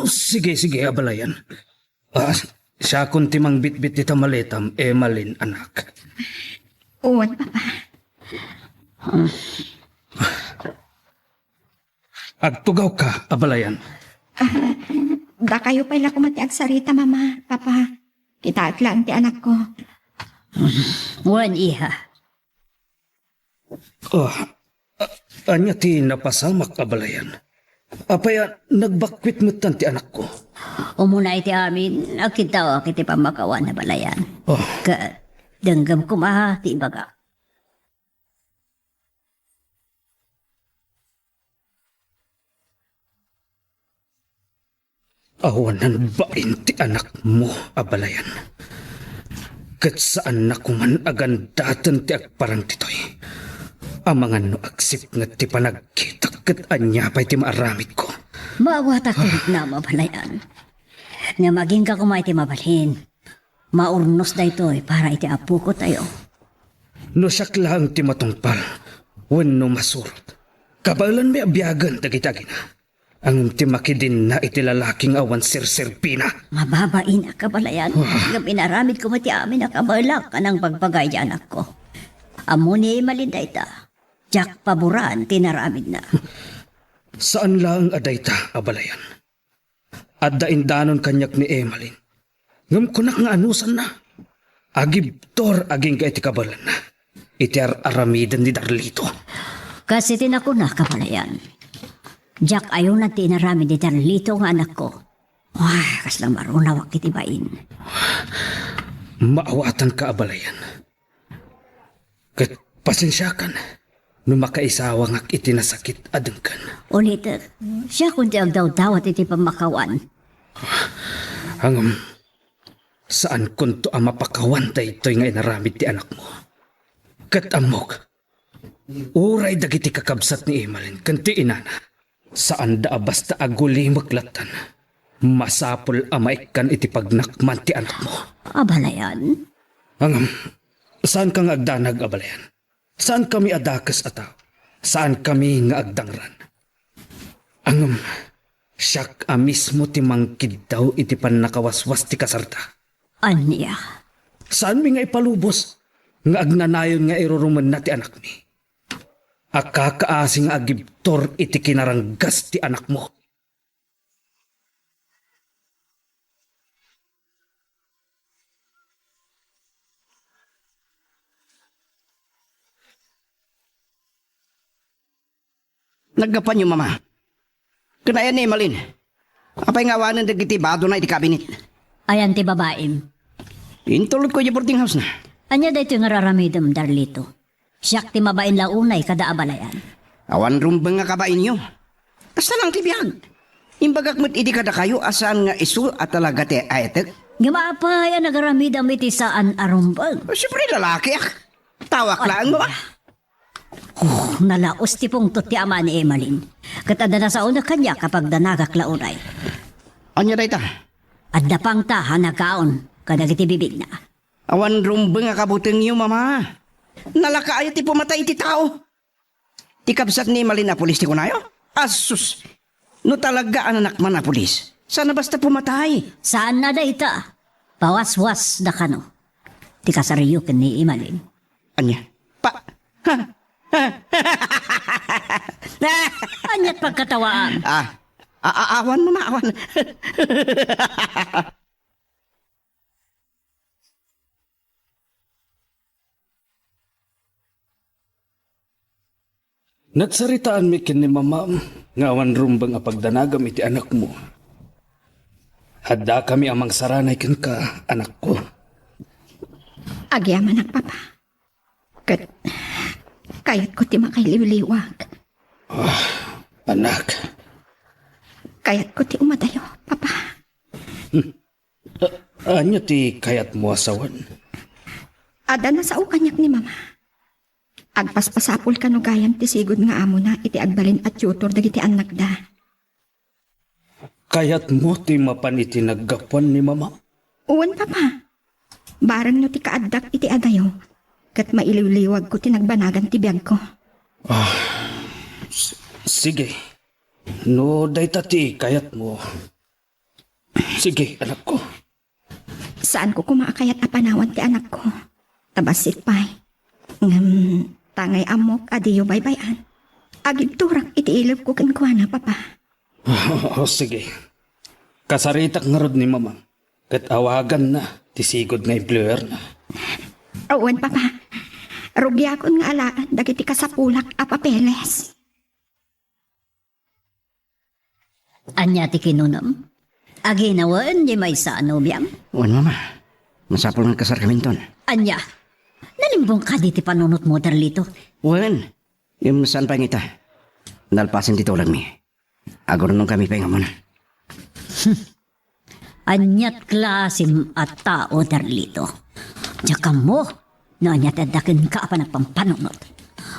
Sige, abalayan. Siya kun timang bitbit ita maletam, Malin, anak. Uwan, Papa. Agtugaw ka, abalayan. Da kayo pala kumati agsarita, Mama, Papa. Kita at lang ti anak ko. Wan iha. Anya ti napasamak, abalayan. Apaya nagbakwit mo ti anak ko. Umuna iti amin, akitaw akiti pamakawan na balayan. Oh, Ka, danggam kumaha, ti baga. awanan bain ti anak mo, abalayan. Kat saan na kuman agandatan ti agparang titoy. Amangan no agsip nga ti panagkita kat anya pa'y ti maaramid ko. Maawata kulit na mabalayan. Nga maging ka kumay ti mabalhin. Maurnos na ito para iti apo ko tayo. No siyak lang ti matungpal, wenno masurot. Kabalan may abiyagan dagitagin. Ang ti makidin na iti lalaking awan sir-serpina. Mababain na kabalayan. Nga pinaramid ko mati amin na kabalak kanang pagpagay di anak ko. Amo ni malinda ita. Jack paboran tinaramid na. Saan lang adayta, abalayan? Adda indanon kanyak ni Emalin. Ngam kunak nga anusan na. Agibtor aging ka iti kabalan na. Iti aramidan ni Darlito. Kasi tinako na kabalayan. Jack ayaw na tinaramid ni Darlito nga anak ko. Wah, kaslang marunawak kitibain. Maawatan ka, abalayan. Kat pasensya kan. No makaisawa ngak iti nasakit adengkan. Ulit, siya kundi agdaw-dawat iti pamakawan. Hangam, saan kunto ang mapakawan tayo ito'y nga inaramid ti anak mo? Kat amok, uray dagiti kakabsat ni Emalin, kanti inana. Saan da basta aguli maglatan, masapol amaikan iti pagnakman ti anak mo. Abalayan? Hangam, saan kang agdanag, abalayan? Saan kami adakas ataw? Saan kami nga agdangran? Angam, siyak mismo ti mangkid daw iti panakawaswas ti kasarta. Anya? Saan mi nga ipalubos? Nga agnanayon nga iruruman na ti anak mi. Akakaasing agibtor iti kinaranggas ti anak mo. Naggapan yung mama. Kanayan ni Malin. Apay nga wanan dagiti bado na iti kabinet. Ayan ti babaim. Intulot ko yung boarding house na. Anya dito nga raramidam, Darlito. Siyak ti mabain launay kada abalayan. Awan rumbang nga kabain nyo. Basta lang ti biyag. Imbagak mo't idi kada kayo asan nga isu at talaga ti aetek. Gamaapay ang nagaramidam iti saan arumbang. Siyempre lalaki ak. Tawak lang mo ba? Nalaos ti pong ti ama ni Emalin. Katada na sa una kanya kapag danagak launay. Anya day ta? At napang taha nagkaon kadagiti bibig na. Awan rumbang nga kabuteng nyo mama. Nalakaayat ti pumatay ti tao. Ti kabsat ni Malin na pulis ti kunayo? Asus! No talaga ang anak man na pulis. Sana basta pumatay. Saan na dayta? Pawaswas na kano. Ti kasariyo ken ni Emalin. Anya? Anyat pagkatawaan. Awan mama, awan. Nagsaritaan mi kin ni mama nga awan rumbang apagdanagam iti anak mo. Hadda kami amang saranay ken ka, anak ko. Agyaman ang Papa. Kat, kayat ko ti makailiwliwag. Anak, Kayat ko ti umadayo, Papa. anyo ti kayat mo asawan? Ada na sa ukanyak ni Mama. Agpaspasapol ka no gayan ti sigod nga amo na iti agbalin at tutor dagiti anak da. Kayat mo ti mapan iti naggapuan ni mama? Uwan, Papa. Barang no ti kaaddak iti adayo. kat mailiwliwag ko tinagbanagan ti biyag ko. Sige. No, day tati, kayat mo. Sige, anak ko. Saan ko kumakayat apanawan ti anak ko? Tabasit pa'y. Tangay amok adiyo baybayan. Agid turak iti ilog ko kankwana, papa. Sige. Kasaritak nga rod ni mama. Kat awagan na, tisigod nga employer na. Awan, papa. Rugyakon nga alaan, dagiti kasapulak a papeles. Anya ti kinunam? Aginawan di may sa anubiyang? Wan, mama. Masapol ng kasar kami ton. Anya, nalimbong ka di ti panunot mo, Darlito. Wan, yung saan pa ngita? Nalpasin dito lang mi. Agor nung kami pa nga muna. Anyat klasim at tao, Darlito. Tsaka mo, no anyat adakin ka pa nagpampanunot.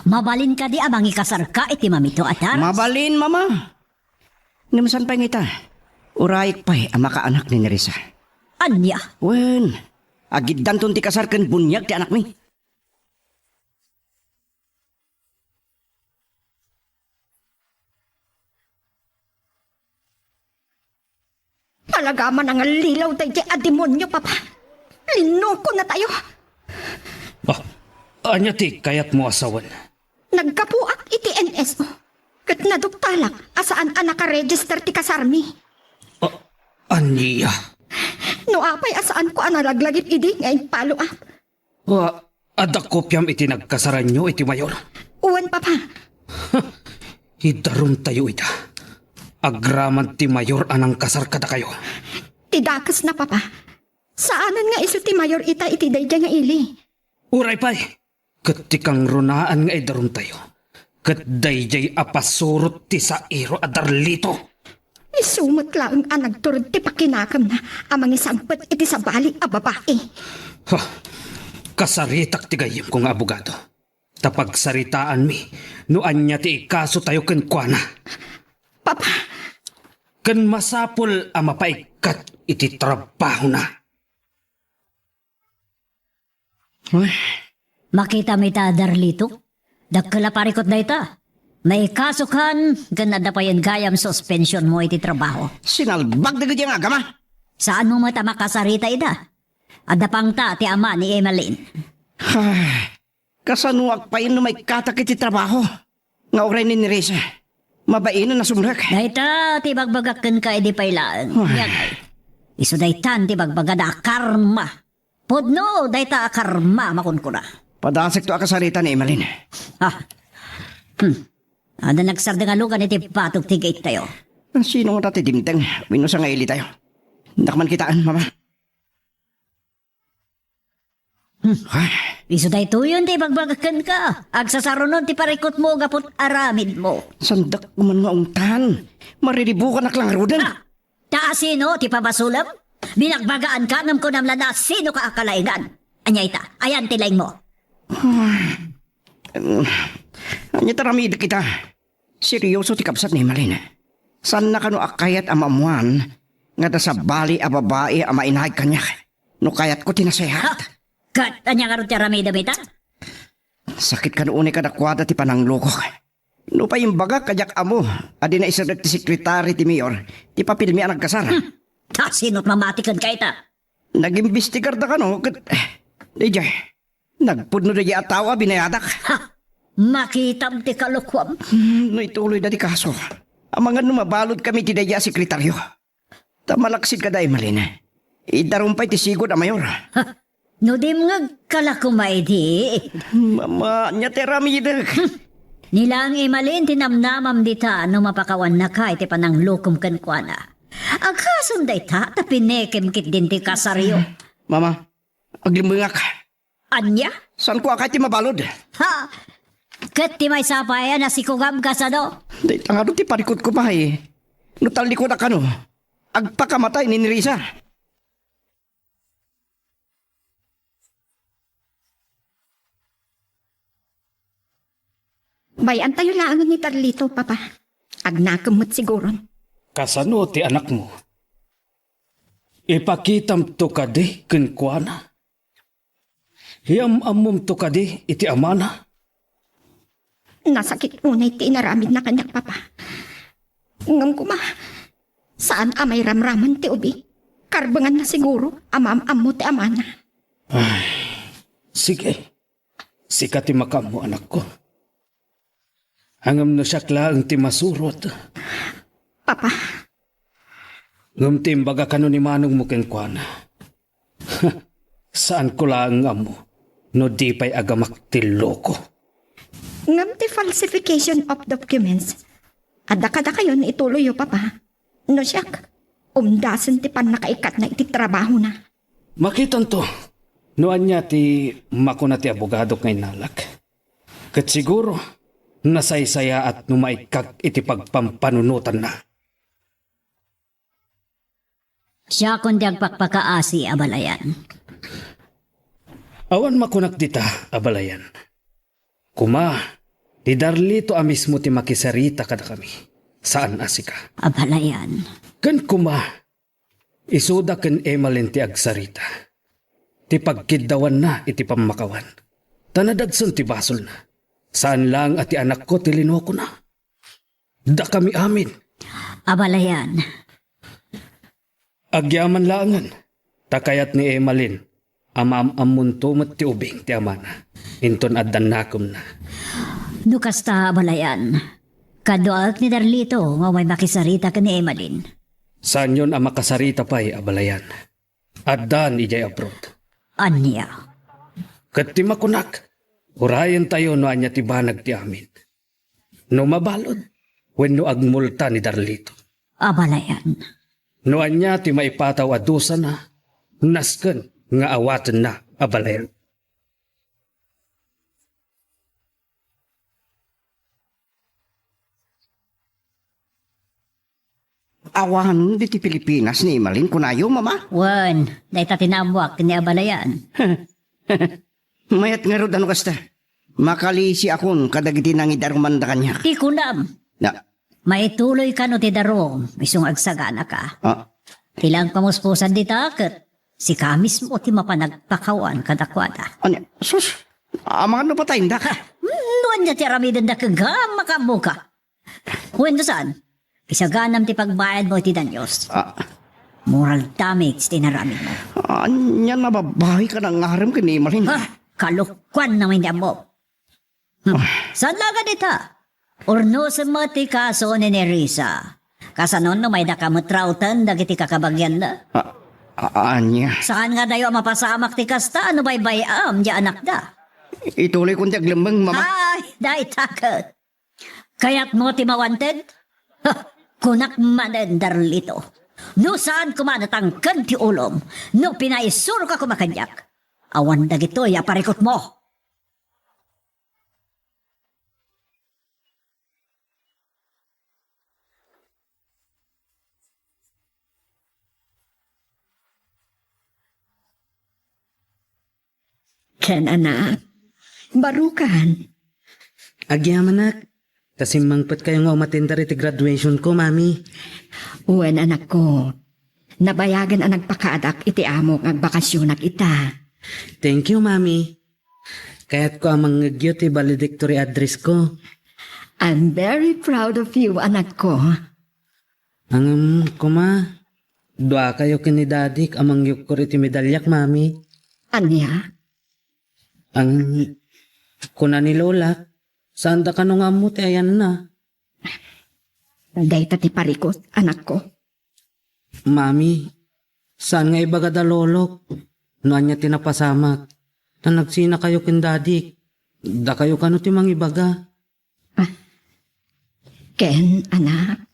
Mabalin ka di amang ikasar ka iti mamito at aras. Mabalin, mama. Namasan pa ngita? Urayik pa'y ang makaanak ni Nerissa. Anya, Wan, agid danton ti kasar ken bunyag ti anak mi. Palagaman ang lilaw tayo a demonyo, papa. Linoko na tayo. Anya ti, kayat mo asawan. Nagkapuak iti NSO. Kat naduktalak, asaan naka-register ti kasarmi. Anya? No apay asaan ko analaglagip idi ngayon follow up. Adak kopyam iti nagkasaran nyo, iti mayor. Uwan, papa. Hidarum tayo ita. Agraman ti mayor anang kasar kada kayo. Tidakas na, papa. Saanan nga iso ti mayor ita iti dayja nga ili. Uray pa'y. Katikang runaan nga idarum tayo. Kat dayjay apasurot ti sa iro at Darlito. Isumot lang ang nagturod ti pakinakam na amang isangpet iti sa bali a babae. Kasaritak ti gayem kong abogado. Tapag saritaan mi, no anya ti ikaso tayo kenkwana. Papa, Ken masapol ang mapaikat iti trabaho na. makita mi ta, Darlito. Dakala parikot na ita. May kasukan, ganada pa yan gayam suspension mo iti trabaho. Sinalbag na ganyang agama. Saan mo mata makasarita ida? Ada pang ta ti ama ni Emeline. Kasanuak pa yun na may katak iti trabaho. Nga oray ni Nerissa. Mabainan na sumrak. Dayta ti bagbagaken ka edi pailaan. Yagay. Isu daytan ti bagbagada karma. Podno dayta karma makunkuna. Padasek to akasarita ni Emeline. Ada nagsarda nga lugan iti patok ti gate tayo. Sino nga tati dimteng? Winusa nga ili tayo. Nakman kitaan, mama. Isu dayto yun ti bagbagaken ka. Agsasarunon ti parikot mo gapot aramid mo. Sandak man nga ungtan. Mariribukan ak lang rudan. Ta sino ti pabasulam? Binagbagaan ka nam ko namla na sino ka akalaingan. Anya ita, ayan ti laing mo. Anya taramid kita. Seryoso ti kapsat ni Emeline. San na kano akayat amamuan nga da sa bali a babae a mainahay kanya. No kayat ko tinasehat. Kat, anya karot ti aramid amita? Sakit ka noon ka dakwada ti panangloko. No pa yung baga kajak amo. Adi na isa ti sekretary ti mayor. Ti papilmi ang nagkasara. Ta sino't mamatikan ka ita? Nag-imbestigar da ka no. Diyay. Nagpudno da di atawa binayadak. Ha! Makitam ti kalukwam. No ituloy da di kaso. Ang mga numabalod kami ti daya sekretaryo. Tamalaksid ka da Emeline. Idarumpay ti sigod a mayor. No dim nga kalakumay di. Mama, nya teramidag. Nilang imalin tinamnamam dita no mapakawan na ka iti panang lukum kankwana. Agkasunday ta tapinekem kit din ti kasaryo. Mama, aglimbingak. Anya? Saan ko akay ti mabalod? Ha? Kat ti may sapaya na sikugam ka sa do. Day tangado ti parikot ko pa eh. Nutal di ko na kano. Agpakamatay ni Nerissa. Bayan tayo lang ni Darlito, papa. Agnakamot siguro. Kasano ti anak mo? Ipakitam to ka di kenkwana. Hiyam-amom to kadi iti amana. Nasakit unay ti inaramid na kanyak papa. Ngam kuma, saan amay ramraman ti ubi? Karbangan na siguro, amam-am mo ti amana. Sige. Sikat ti makam mo anak ko. Hangam na siya klaang ti masurot. Papa, Ngam ti imbaga kano ni manong mo kenkwana. Saan ko lang amo? No di pa'y agamak ti loko. ngam ti falsification of documents. Adda-kada kayo na ituloy yo, papa. No siyak, umdasan ti pan nakaikat na iti trabaho na. Makitan to. Noan niya ti makuna ti abogado kay nalak. Kat siguro, nasaysaya at numaikak iti pagpampanunutan na. Siya kundi ang pakpakaasi abalayan. Awan makunak dita, abalayan. Kuma, di Darlito mismo ti makisarita kada kami. Saan asika? Abalayan. Kan kuma, isuda ken Emalin ti agsarita. Ti pagkiddawan na iti pamakawan. Tanadagson ti basol na. Saan lang at ti anak ko ti linoko na. Da kami amin. Abalayan. Agyaman laangan. Takayat ni Emalin. Amam-amun tumot ti ubing ti amana. Inton addan nakom na. Nukasta abalayan. Kaduak ni Darlito nga may makisarita ka ni Emalin. Saan yun ang makasarita pa'y abalayan? Addan ijay abroad. Anya. Kat ti makunak. Urayan tayo no anya ti banag ti amin. No mabalod. Wenno agmulta ni Darlito. Abalayan. No anya ti maipataw adusa na. Nasken nga awatan na abalayan. Awan di ti Pilipinas ni Emalin kunayo, mama. Wan, daita tinabuak ni abalayan. Mayat nga ro ano kasta. Makalisi akon kadagiti nang idaruman da kanya. Ikunam. Na, Maituloy ka no ti daro. Isong agsagana ka. ah, Tilang pamuspusan di takot. Si kamis mo ti mapanagpakawan kadakwada. ano, sus, mga ano pa tayo, ka? Noon niya ti ramidan da kagam makamuka. Wendo saan? Isaganam ti pagbayad mo ti danyos. Ah, Moral damage ti naramid mo. anya nababahay ka ng ngaram ka ni Emalin. Ha? Kalukwan naman niya mo. Saan laga dita? Urno sa mati kaso ni Nerissa. Kasanon no may nakamutrautan dagiti kakabagyan na. Anya, Saan nga dayo mapasamak ti kasta? Ano ba'y bayam di anak da? ituloy kong tiyaglamang, mama. Ay, dahi takot. Kaya't mo ti mawanted? Ha, kunak manen Darlito. No saan kumanatangkan ti ulom? No pinaisuro ka kumakanyak? Awan dagito ya parikot mo. Ken anak, barukan. Agyaman nak. Tasimmangpat kayo nga umatindar iti graduation ko, mami. Uwan anak ko, nabayagan ang nagpakaadak iti amok ang bakasyonak ita. Thank you, mami. Kaya't ko amang nagyo ti valedictory address ko. I'm very proud of you, anak ko. Ang kuma, dua kayo kini dadik amang yuk ko iti medalyak, mami. Anya, Ang kuna ni Lola, saan da ka nung amo ti ayan na. dayta ti parikot, anak ko. Mami, saan nga ibaga da lolok? Noan niya tinapasamak. Na nagsina kayo kin dadik. Da kayo kano ti mang ibaga. Ken, anak,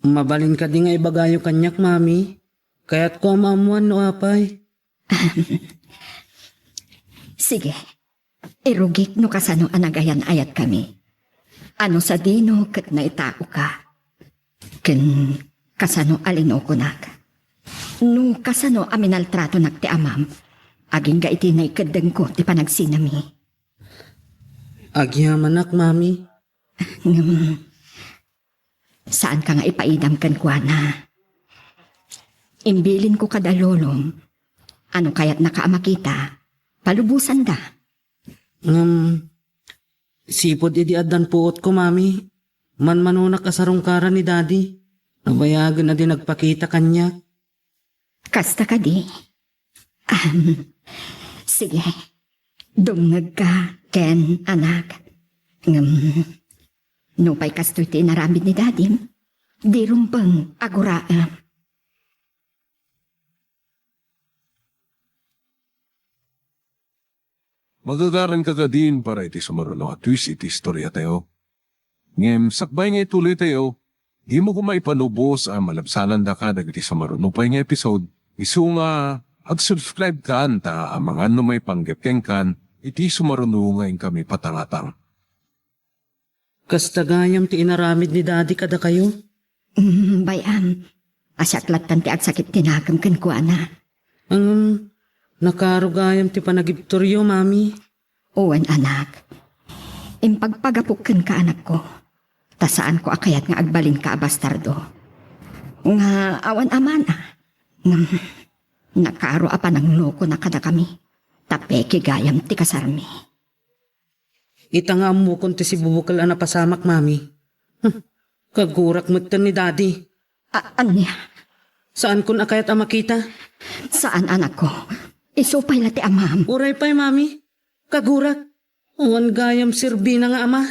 Mabalin ka di nga ibagayo kanyak, mami. Kaya't ko amamuan no apay. sige. Irugik no kasano anagayan ayat kami. Ano sa dino kat naitao ka. Ken kasano alino ko nak. No kasano aminaltrato nak ti amam. Aging ga iti naikadeng ko ti panagsinami. Agyamanak, mami. Saan ka nga ipaidam kan kuana? Imbilin ko kada lolong. Ano kaya't nakaamakita? Palubusan da. Sipod idi adan puot ko, mami. Manmanunak asarong ni daddy. Nabayagan na din nagpakita kanya. Kasta ka di. Sige. Dungag ka, Ken, anak. Nupay kasto'y tinaramid ni daddy. Di rumpang aguraan. Magagaran ka ka din para iti sumaruno at twist iti istorya tayo. Ngem, sakbay nga ituloy tayo, di mo kumaipanubos ang malabsanan da ka dagiti sumaruno pa nga episode. Isu nga, ag-subscribe ka ta ang mga may panggapkeng kan, iti sumaruno nga kami patangatang. Kastagayam ti inaramid ni daddy kada kayo. Bayam, asaklat tanti ag sakit tinagam kan ko ana. Nakarugayam ti panagibtoryo, mami. Uwan anak, impagpagapukan ka anak ko. Tasaan ko akayat nga agbalin ka abastardo. Nga awan amana. Nakaro apa ng loko na kada kami. Tapeke gayam ti kasarmi. Ita nga mo kung ti si bubukal na pasamak, mami. Kagurak mo ni daddy. Anya, Saan kun akayat ang makita? saan anak ko? Isupay lati amam. Uray pa'y, mami. Kagurak. Uwan gayam sirbi na nga ama.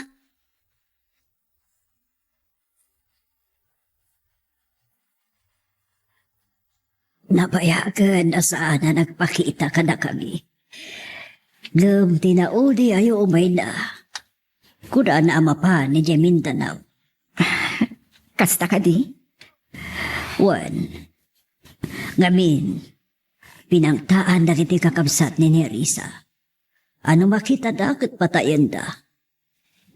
Nabayagan na saan na nagpakita ka na kami. Ngam tinauli ayo umay na. Kuda na ama pa ni Mindanao. Kasta ka di? Wan. Ngamin, pinangtaan na kiti kakabsat ni Nerissa. Ano makita dakat patayan da?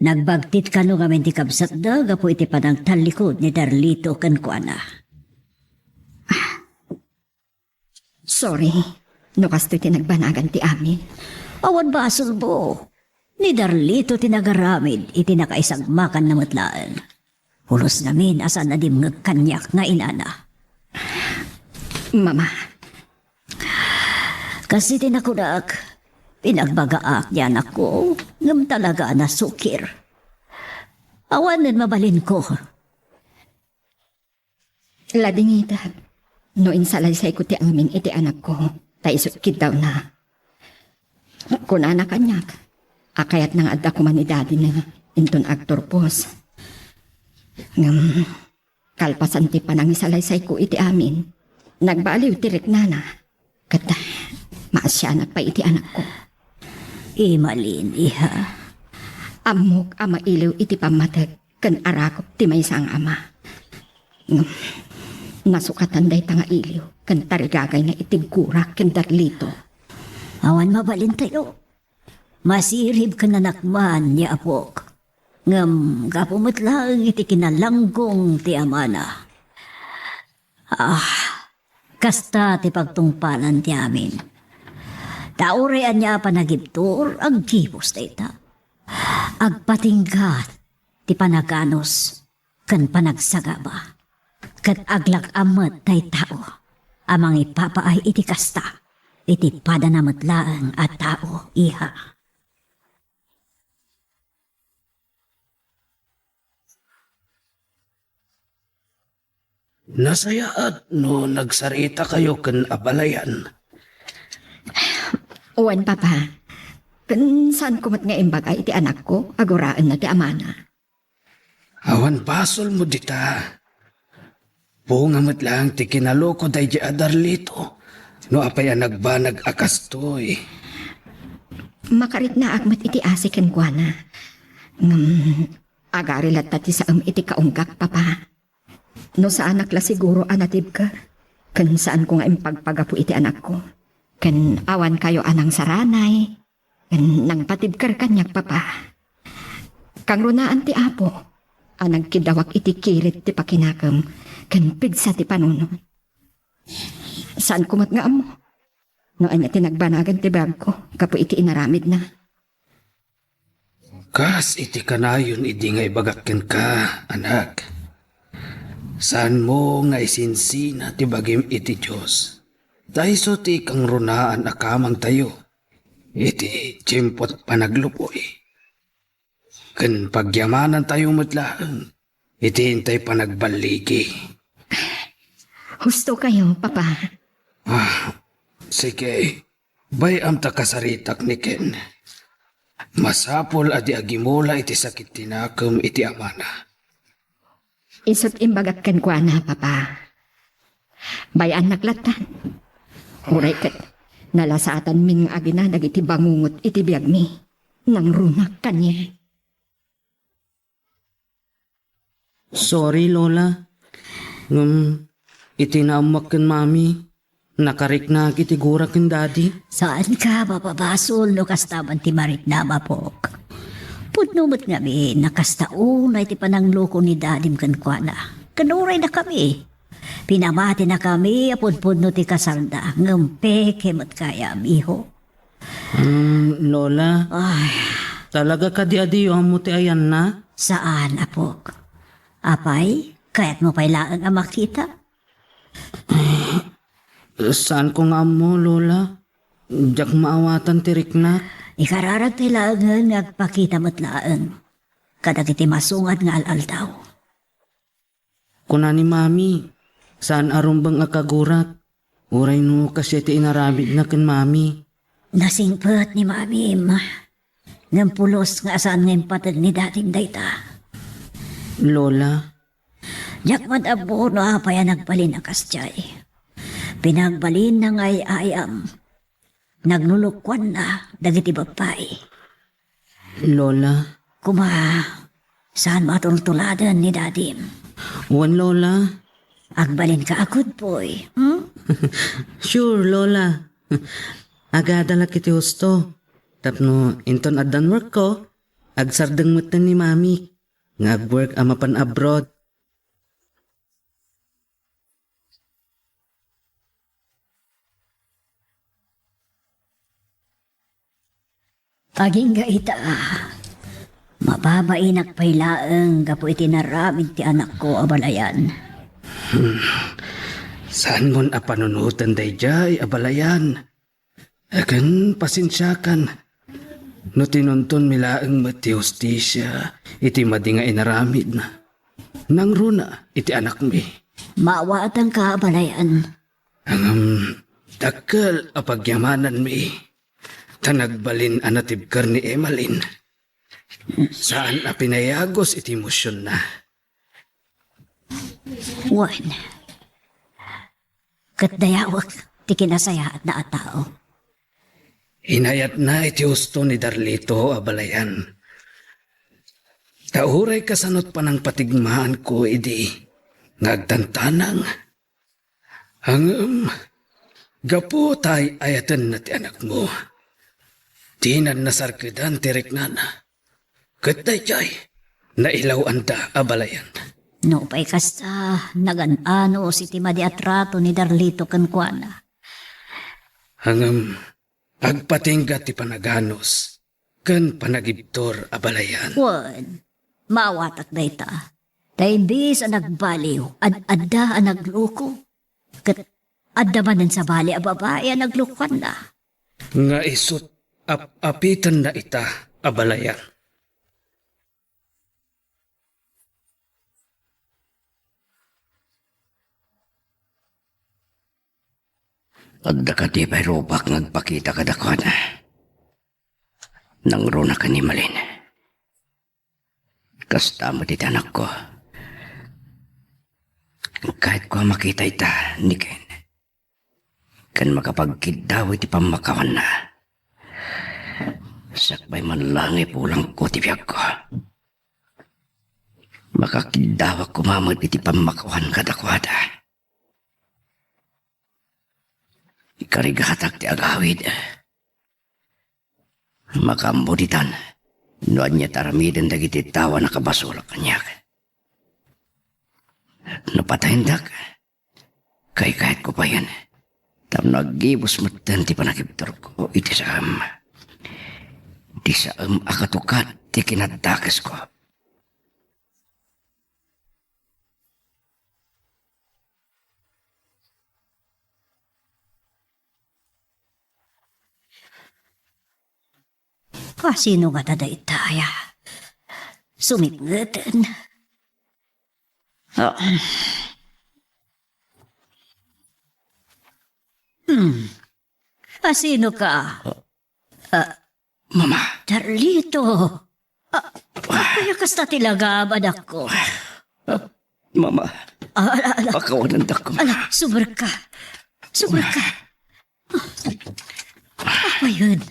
Nagbagtit ka no ngamin ti kabsat da, gapo iti panang talikod ni Darlito kan kuana. Sorry, no kasto'y tinagbanagan ti amin. Awan ba asulbo? Ni Darlito tinagaramid iti nakaisagmakan na matlaan. Hulos namin asan na dimngag kanyak nga inana. Mama, Kasi tinakudak, pinagbagaak yan ako, ngam talaga na sukir. Awanan mabalin ko. ladingita. No insalaysay ko ti amin iti anak ko. Taisukid daw na. Kunana kanyak. Akayat nang adda ko man ni daddy na inton aktor pos. Ngam, kalpasan ti panang isalaysay ko iti amin. Nagbaliw ti reknana. Kata, maasyanak pa iti anak ko. Imalin, iha. Amok ama iliw iti pamatag. Kan arakop ti may sang ama. Ngam, nasukatan day tanga iliw. Kan tarigagay na itigura kan Darlito. Awan mabalin tayo. Masirib ka na nakman ni Apok. Ngam, kapumot lang iti kinalanggong ti amana. Kasta ti pagtungpalan ti amin. Taurean niya panagibtor, agkipos ta ita. Agpatingkat, ti panaganos, kan panagsagaba. Kat aglak amat tay tao, amang ipapaay iti kasta, iti padanamatlaang at tao, iha. Nasayaat no nagsarita kayo kan abalayan. Uwan, papa. Kan saan kumat nga imbaga iti anak ko, aguraan na ti amana. Awan basol mo dita. Pungamot lang ti kinaloko day di Darlito. No apay nagbanag akastoy. Makarit na agmat iti asiken kwa na. Agarilat tati sa iti kaunggak, papa. No sa anak la siguro anatib ka. Kan saan ko nga impagpagapu iti anak ko. Kan awan kayo anang saranay. Kan nang patibkar kanyak, papa. Kang runaan ti apo. Anang kidawak iti kirit ti pakinakam. Kan pigsa ti panuno. Saan kumat nga amo? No anya tinagbanagan ti bag ko. Kapo iti inaramid na. Kas iti kanayon idi nga ibagakken ka, anak. Saan mo nga isinsina ti bagim iti Diyos? Dahil so ti kang runaan akamang tayo. iti timpot panaglupoy. Kan pagyamanan tayo matlaan, iti hintay panagbaligi. Husto kayo, Papa. Sige, bayam ta kasaritak ni Ken. Masapol adi agimola iti sakit tinakam iti amana. Isot imbagak ken kwa na, Papa. Bayan naklatan. Uray ket, nalasatan min nga agina dagiti bangungot iti biyag mi. Nang runak kanya. Sorry, Lola. Itinaamak ken mami. Nakarik na kiti gura ken daddy. Saan ka mapabasol no kastaman ti marit na mapok? Pudnumot nga mi, nakastaunay ti panangloko ni dadim kan kwa na. Kanuray na kami. Pinamati na kami, apod-pudno ti kasalda. Ngampe, kemot kaya, miho. Lola, Ay, talaga ka di-adi mo ti ayan na? saan, apok? Apay, kaya't mo pailaan ang makita? Saan ko nga mo, Lola? Diyak maawatan ti riknak. Ikararag kailangan ngagpakita mo't laan. Kadagiti masungat nga alaldaw. Kuna ni mami, saan arumbang akagurat? Uray no kasi ti inarabid na ken mami. Nasingpet ni Mami Ima. Ngam pulos nga saan nga impatag ni dating dayta. Lola, Diyak madabo no apaya nagbalin ang kastyay. Pinagbalin na ngay ayam. Nagnulukwan na dagiti babae. Lola, Kuma, saan matultuladan ni dadim? wan Lola. Agbalin ka agud boy. Hmm? Sure, Lola. Agadala kiti husto. Tapno, inton adan work ko, agsardeng mutan ni mami. Nga agwork amapan abroad. Aging gaita. Mababain pailaeng gapo iti naramid ti anak ko abalayan. Saan mon apanunutan dayjay abalayan? Akan pasensyakan. No tinunton milaeng mati hustisya, iti madi nga inaramid na. Nang runa, iti anak mi. Mawatang ka abalayan. Ang dakkel apagyamanan mi. Tanagbalin anatibkar ni Emalin. Saan a pinayagos iti emosyon na. One. Katdayawak ti kinasaya at na tao. Hinayat na iti husto ni Darlito abalayan. Tauray kasanot pa ng patigmaan ko idi ngagtantanang. Ang gapo tay ayatan na ti anak mo. Tinan na sarkidan tirik nana. Katay jay, nailaw anda abalayan. No pa'y kasta naganano si Timadi at rato ni Darlito kankwana. Hangam agpatingga ti panaganos ken panagibtor abalayan. One. Mawatak dayta. Taimbis ang nagbaliw, adda ang nagloko. Kat adda manan sa bali a babae ang naglukan na. Nga isut apitan na ita abalayan. Adda ka di ba'y robak nagpakita ka dakwan. Nang runa ka ni Malin. Kasta mo dit anak ko. Kahit ko makita ita ni Ken. Kan makapagkidaw iti pamakawan na. Sakbay man lang ipulang ko ti biyag ko. Makakidaw ako mamad iti pamakawan kadakwada. Ikarigatak ti agawid. Makambuditan. Noan niya taramidan dagiti tawa na kabasulak kanyak. Napatahindak. Kay kahit ko pa yan. Tam nagibos matan ti panakiptor ko iti saam. Di saam akatukat ti kinatakas ko. Sino nga taday taya? Sumipngatan. Oh. Sino ka? Mama, Darlito. Kaya kasta tilagabad ako. mama, Ala, pakawanan ko. ala, subar ka. Subar ka. Apa yun?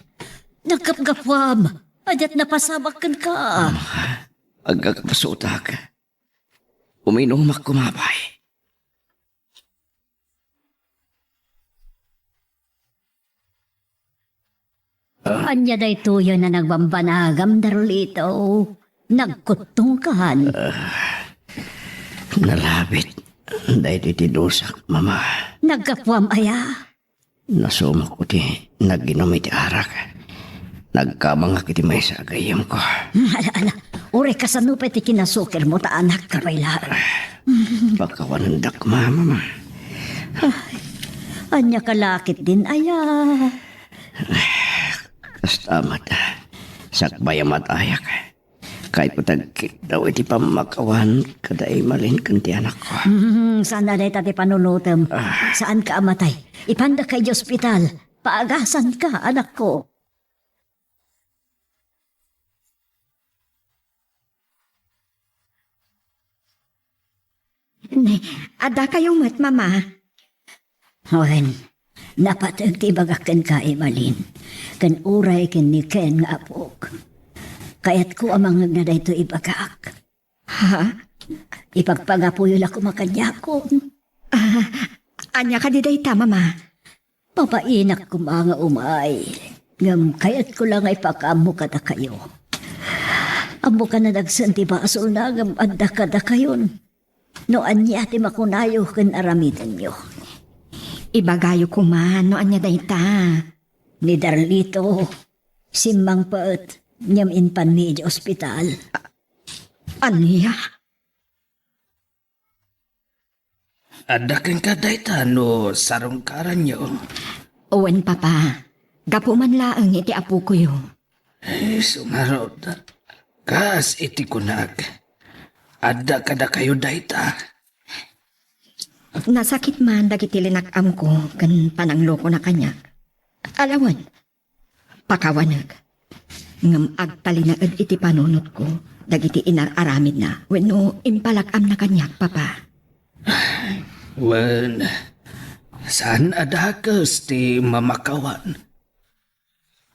Nagkapgapwam. Adat napasabakan ka. Agagpasuta ka. Uminom ako kumabay. Anya day tuyo na nagbambanagam, Darlito. Nagkutungan. Nalabit. Dahil titidusak, mama. Nagkapwam aya. Nasumak ko ti naginom iti arak. Nagkamang akiti may sagayam ko. Ala, ure ka sa nupay ti kinasukir mo ta anak ka pailaan. Pakawanan mama. Anya kalakit din aya. Kastamat. Sakbayamat ayak. Kahit patagkit daw iti pamakawan kaday malin kanti anak ko. Saan na day tati panulutem? Saan ka amatay? Ipanda kay ospital. Paagasan ka, anak ko. Ada kayong mat, mama. Hohen, napatagtibagakan ka, Emalin. Kan uray ken ni Ken nga apok. Kayat ko amang nagnaday to ibagak. Ha? Ipagpagapuyo la ko makanyakon. Anya ka diday ta, mama. Papainak ko mga umay. Ngam kayat ko lang ay pakamu kada kayo. Amo ka na nagsanti basol na ngam adda kada kayon. No anya ti makunayo ken aramitan nyo. Ibagayo ko man, no anya day ta. Ni Darlito, simmang paet, nyam inpan mi di ospital. Anya? Ada kang kadayta no sarungkaran nyo. Owen, papa. Gapo man laang iti apo ko yo. Sumarot. Kas iti kunag. Ada kada kayo dayta. Nasakit man dagiti linakam ko kan panangloko na kanya. Alawan, pakawanag. Ngam agtalinaad iti panunot ko, dagiti inararamid na, wenno impalakam na kanyak, papa. Wen, saan adakas ti mamakawan?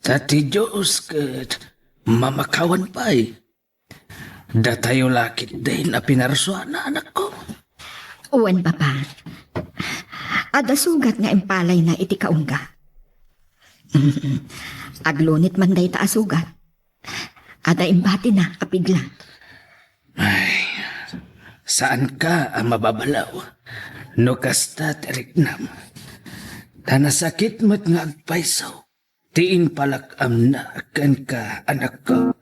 Tati Diyos kat mamakawan pa'y. Datayo lakit din na pinarsuan na anak ko. Uwan, papa. Ada sugat nga impalay na iti kaungga. Aglunit man day ta sugat. Ada imbati na kapigla. Saan ka ang mababalaw? No kasta teriknam. Tanasakit mo't nga agpaisaw. Tiin palakam na akan ka anak ko.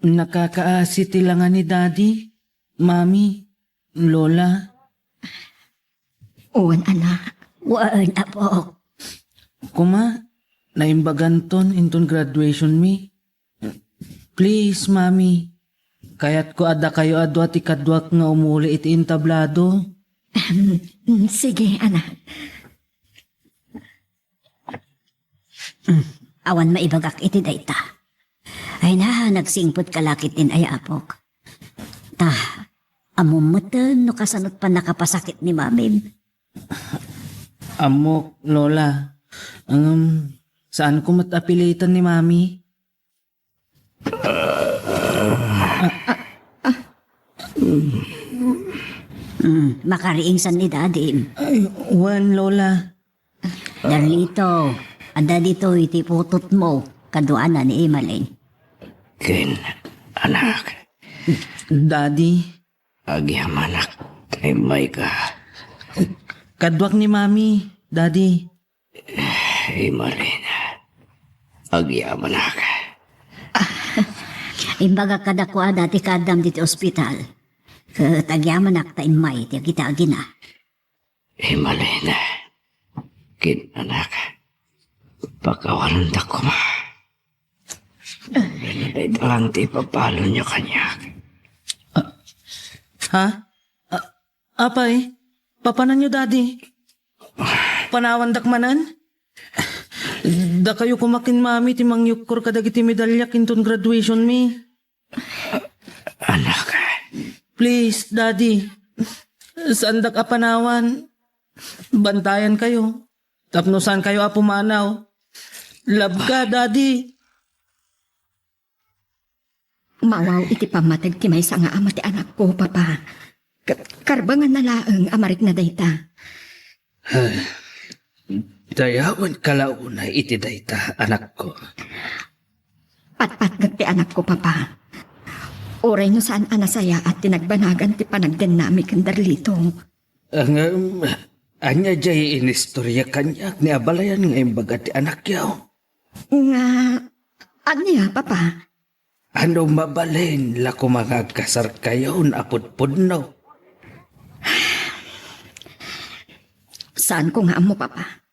Nakakaasi tilangan ni Daddy, Mami, Lola. Uwan, anak. Waan apo. Kuma, naimbagan ton inton graduation mi. Please, Mami. Kayat ko ada kayo adwa ti kadwak nga umuli iti intablado. Sige, anak. Awan maibagak iti dayta. Ay na, nagsingpot kalakit din ay apok. Ta, amumutan no kasanot pa nakapasakit ni mamim. Amok, Lola. Saan ko matapilitan ni Mami? Makariingsan ni Daddy. Ay, Juan, Lola. Darlito, anda dito iti putot mo. Kaduana ni Emalin. Ken, anak. Daddy, Agyam anak. Kay may ka. kadwak ni Mami, Daddy. Malin. Agyam anak. Imbaga kada ko dati kadam dito ospital. Tagyaman aktain may ti kita agina. Malina. Kin anak. Pagkawalan da ko ma. Ito lang ti papalo niyo kanya. Ha? Apay, papanan nyo daddy. Panawandak manan? Da kayo kumakin mami ti mangyukor kadagiti medalya kinton graduation mi. Anak. Please, daddy. Saan da ka panawan? Bantayan kayo. Tapno saan kayo apumanaw? Love ka, daddy. Mawaw iti pamatag ti may nga ama ti anak ko, papa. Karbangan na laeng amarik na dayta. Dayawan kalauna iti dayta, anak ko. Patpat ti anak ko, papa. Oray no saan anasaya at tinagbanagan ti panagden nami kandarlito. Ang anya jay inistorya kanyak ni abalayan nga imbaga ti anak yaw. Nga, anya, papa? Ano mabalin la kumangagkasar kayo na apudpudno? Saan ko nga mo, papa?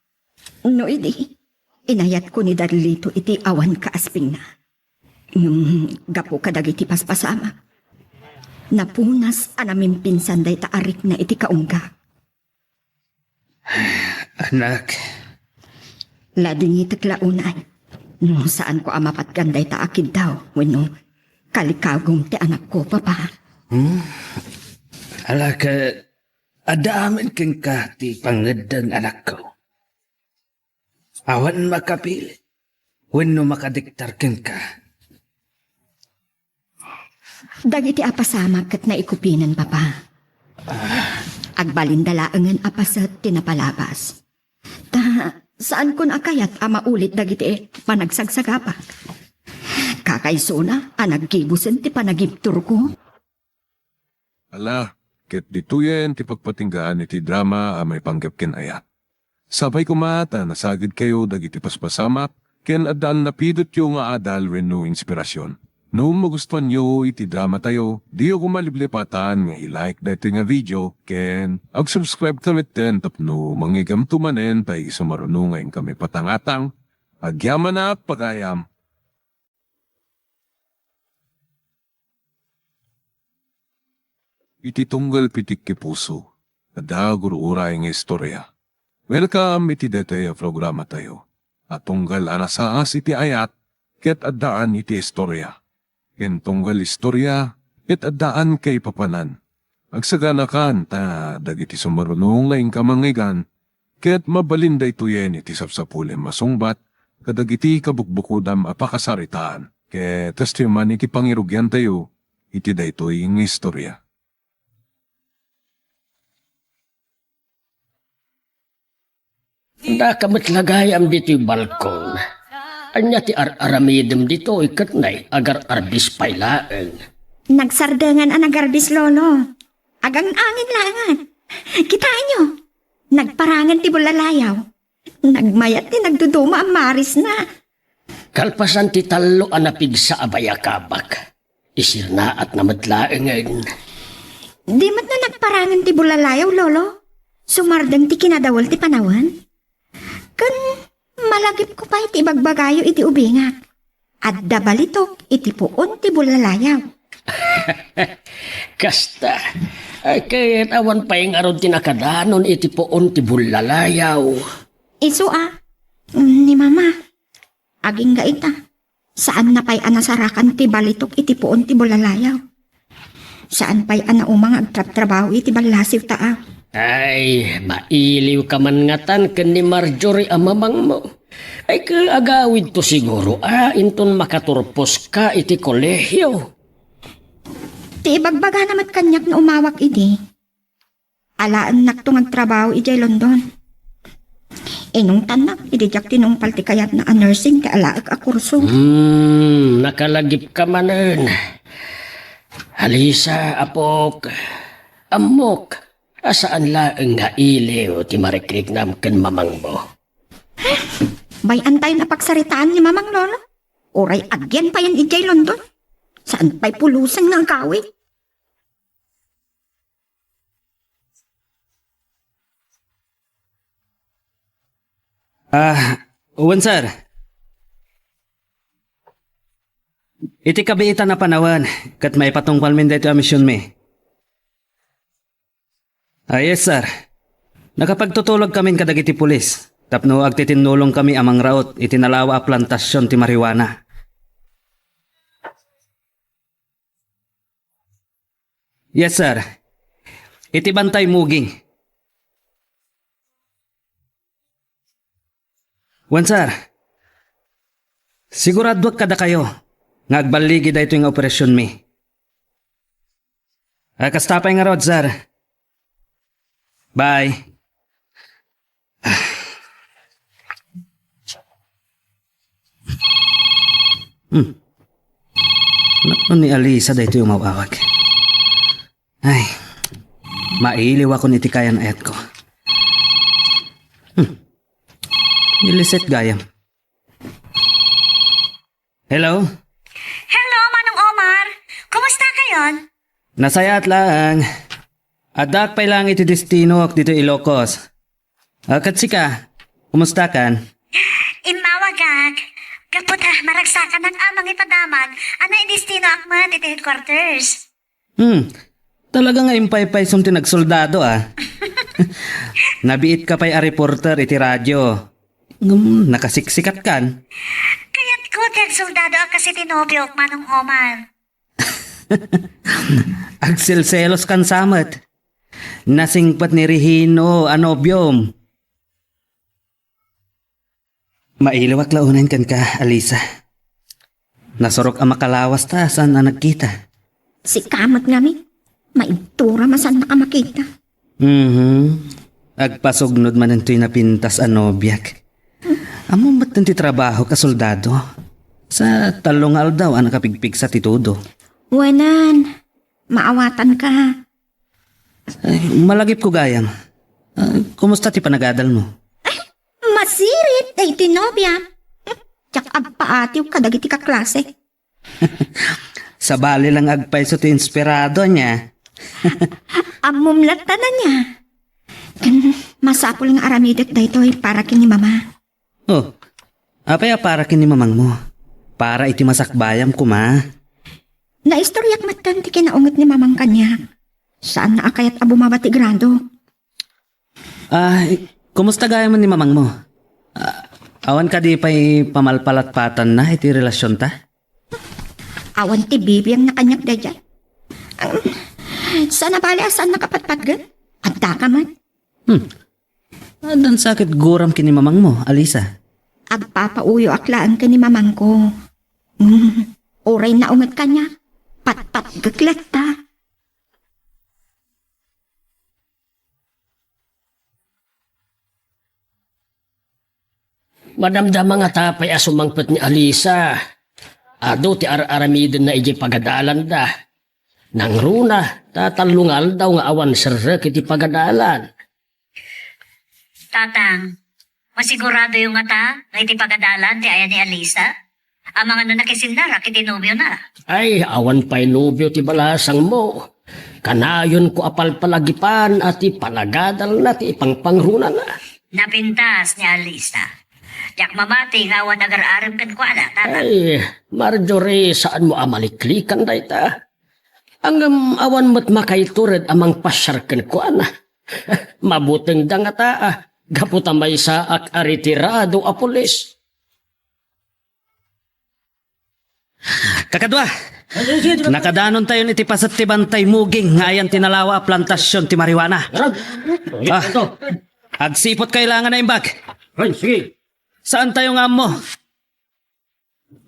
No, idi. Inayat ko ni Darlito iti awan kaasping na. Gapo kadag iti paspasama. Napunas anamin pinsan day taarik na iti kaungga. Anak, Lading iti klaunay. No, saan ko amapat ganday taakid daw. Wano, kalikagong ti anak ko, papa. alaka, adaman kang ka ti pangadan anak ko. Awan makapili, wano makadiktar kang ka. Dagiti apasama kat na ikupinan, papa. Agbalindalaangan apasat tinapalabas. Saan kun akayat maulit dagiti panagsagsagapa? Kakaysuna, anagkibusen ti panagibtur ko. Ala, ket dituyen ti pagpatinggaan iti drama may panggap ken ayat. Sabay kumata nasagid kayo dagiti paspasamak ken adal napidot yung nga adal wenno inspirasyon. No magustuhan nyo iti drama tayo, di ako maliblipatan nga i-like dati nga video, ken ag-subscribe tamit ten tapno mangigam tumanen tay sumaruno ngayon kami patangatang, agyaman na pagayam. Iti tunggal pitik ki puso, kada guruuray nga istorya. Welcome iti dete programa tayo, at tunggal anasaas iti ayat, ket addaan iti istorya. Ken tunggal istorya, it addaan kay papanan. Agsaganakan ta dagiti sumarunong laing kamangigan, ket mabalinday tuyen iti sapsapulem masungbat, kadagiti kabukbukudam apakasaritaan, ket testimony ki pangirugyan tayo, iti daytoy ng istorya. Nakamatlagayam dito'y balkon. Anya ti aramidem dito ikatnay agar arbis pailaan. Nagsardengan ang nagarbis, lolo. Agang angin langan. Kitain nyo. Nagparangan ti bulalayaw. Nagmayat ti nagduduma ang maris na. Kalpasan ti talo anapig sa abayakabak. Isirna at namatlaengan. Di mat na nagparangan ti bulalayaw, lolo. Sumardeng ti kinadawal ti panawan. Kan malagip ko pa iti bagbagayo iti ubingak. At dabalitok iti puon ti bulalayaw. Kasta, kaya't awan pa yung aron tinakadanon iti poon ti bulalayaw. Isu ni mama. Aging gaita. Saan na pa'y anasarakan ti balitok iti puon ti bulalayaw? Saan pa'y anaumang agtrap-trabaho iti balasiw taa? Ay, mailiw ka man ngatan ken ni Marjorie amamang mo. Ay kaagawid to siguro, inton makaturpos ka iti kolehyo. Ti ibagbaga namat kanyak na umawak iti. Alaan naktong agtrabaho iti London. Inong tanak, idijak tinungpal ti kayat na nursing ti alaak a kurso. Nakalagip ka manen. Halisa, apok, amok. Asaan laeng nga iliw ti marikrik nam ken mamang mo? Bay antay na pagsaritaan ni mamang lolo. Oray agyan pa yan ijay London. Saan pa'y pulusan ng kawit? Uwan sir. Iti kabiitan na panawan, kat may patungpal min dito a misyon mi. Yes sir. Nakapagtutulog kami kadagiti pulis. Tapno agtitinulong kami amang raot itinalawa a plantasyon ti marijuana. Yes sir. Iti bantay muging. Wan sir. Sigurado kada kayo. Nga agbaligi da ito yung operasyon mi. Kastapay nga rod sir. Bye. Ano ni Alisa da ito yung mawawag? Ay, mailiw ako ni tikayan ayat ko. Niliset gayam. Hello? Hello, Manong Omar. Kumusta kayon? Nasayat lang. Adak pa lang iti destino ak dito Ilocos. Katsika, kumusta kan? Imawagag. Kaput maragsakan ng amang ipadaman, ana indistino akma dito headquarters. Talaga nga impay-pay sum tinagsoldado Nabiit ka pa'y a reporter iti radyo. Nakasiksikat kan. Kaya't ko soldado ang kasi tinobyo, Manong Omar. Agselselos kan samet. Nasingpat ni Regino anobyom. Mailawak launan kan ka, Alisa. Nasurok ang makalawas ta saan na nagkita. Si kamat nga mi. Maigtura masan nakamakita. Agpasugnod man ang tuy napintas anobyak. Amo ba't nanti trabaho ka soldado? Sa talongal daw ang nakapigpig sa titudo. Wanan, maawatan ka. Ay, malagip ko gayam. Kumusta ti panagadal mo? Masirit ay tinobya. Tsak agpaatiw kadagiti ka klase. Sa bali lang agpay so ti inspirado niya. Amumlata na niya. Masapul nga aramidet dayto para kini mama. Oh, apay para kini mamang mo. Para iti masakbayam ko ma. Naistoryak matan ti kinaungot ni mamang kanya. Saan na akayat abumabati grado? Kumusta gaya man ni mamang mo? Awan ka di pa'y pamalpalatpatan na iti relasyon ta? Awan ti bibi ang nakanyak dayay. Sana bali asan nakapatpat gan? Adda ka man. Adan sakit guram kini mamang mo, Alisa. Agpapauyo aklaan ka ni mamang ko. Oray na ungat ka niya. Pat-pat gaglat ta. Madamdam nga tapay asumangpet ni Alisa. Ado ti aramidin na iji pagadalan da. Nang runa, tatalungal daw nga awan serrek iti pagadalan. Tatang, masigurado yung mata nga iti pagadalan ti aya ni Alisa? Ang mga nanakisindarak iti nobyo na. Ay, awan pa'y nubyo ti balasang mo. Kanayon ko apal palagipan at ipalagadal na ti ipangpangruna na. Napintas ni Alisa. Yak mamati nga awan agar-aram kan kwa na, tatang. Ay, Marjorie, saan mo amaliklikan da ita? Ang awan mo't makaiturid amang pasyarkan kwa na. Mabuting da nga taa. Gaputamay sa ak aritirado a pulis. Kakadwa! Nakadanon tayo ni ti pasat ti bantay muging nga ayan tinalawa a plantasyon ti marijuana. Agsipot kailangan na imbag. Ay, sige. Saan tayo nga mo?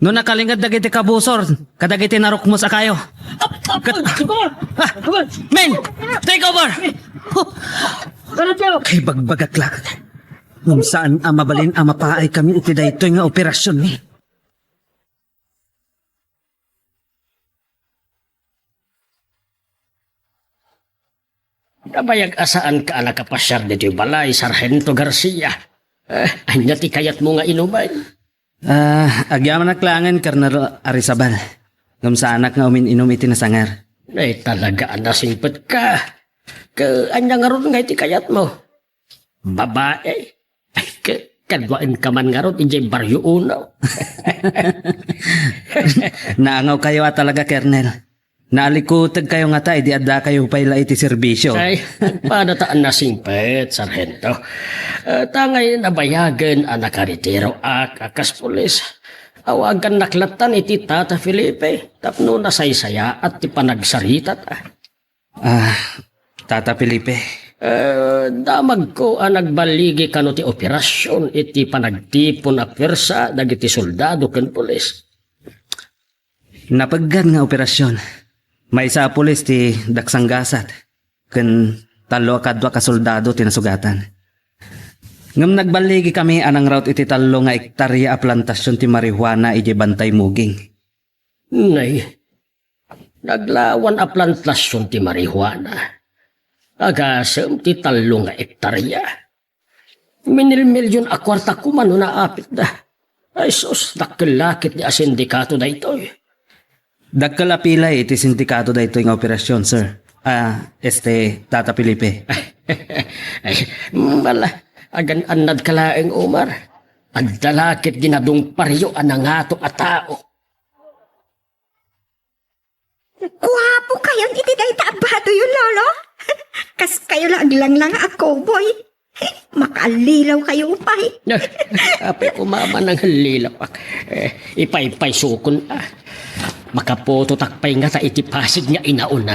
No nakalingad dagiti kabusor, kadagiti narukmo sa kayo. Men! Take over! Kay bagbagak lang. Kung saan ang mabalin ang mapaay kami iti dayto nga operasyon ni. Kabayag asaan ka ala kapasyar dito yung balay, Sargento Garcia. Anya ti kayat mo nga inubay. Agyaman na klangan, Colonel Arizabal. Ngam sa anak nga umin-inom iti nasangar. Ay talaga anasingpet ka. Anya nga ron nga iti kayat mo. Babae. Ay, kadwain ka man nga ron, ijay baryo uno. Naangaw kayo talaga, Kernel. Naalikutag kayo nga tayo, di adda kayo pala iti serbisyo. Ay, panataan na singpet, Sargento. Tangay nabayagan ang nakaritiro akas pulis. Awagan naklatan iti Tata Felipe. Tapno nasaysaya at ti panagsaritat. Tata Felipe. Damag ko ang nagbaligi kano ti operasyon iti panagtipon a pwersa dagiti soldado ken pulis. Napaggan nga operasyon. May isa pulis ti daksanggasat. Ken talo kadwa ka soldado tinasugatan. Ngam nagbaligi kami anang route iti talo nga ektarya a plantasyon ti marihuana iti bantay muging. Nay, naglawan a plantasyon ti marihuana. Agasem ti talo nga ektarya. Minil-milyon a kwarta kumano na apit da. Ay sus, dakkelakit ni a sindikato da ito'y. Dagkalapila iti sindikato da ito yung operasyon, sir. Tata Felipe. Ay, bala, agan anad kalaeng Umar. Ang dalakit ginadong paryo anangato a tao. Guwapo kayo, iti day taabado yun, lolo. Kas kayo lang ako, boy. Makalilaw kayo, upay. Apay kumama ng halilapak. Ipay-pay sukon makapoto takpay nga ta iti pasig nga inauna.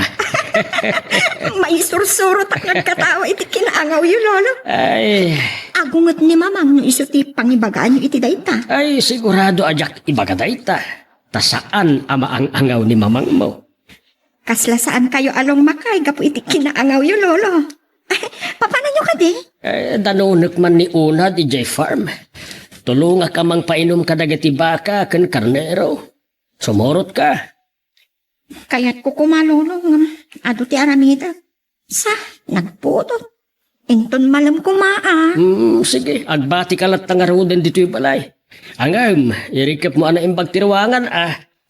May sursuro tak nagkatawa iti kinaangaw yun, lolo. Ay, Agungot ni mamang no iso ti pangibagaan iti dayta. ay sigurado ajak ibagaday ta. Ta saan ama ang angaw ni mamang mo? Kasla saan kayo along makay, gapo iti kinaangaw yun, lolo. Papanan nyo ka di? Danunek man ni una di J Farm. Tulunga ka mang painom ka dagiti baka ken karnero. Sumurot ka. Kaya't ko kumalulong, ado ti aramida. Sa, nagputol. Inton malam kumaa. Sige, agbati ka lang tangaruden dito'y balay. Angam, irikap mo ana imbag tiruangan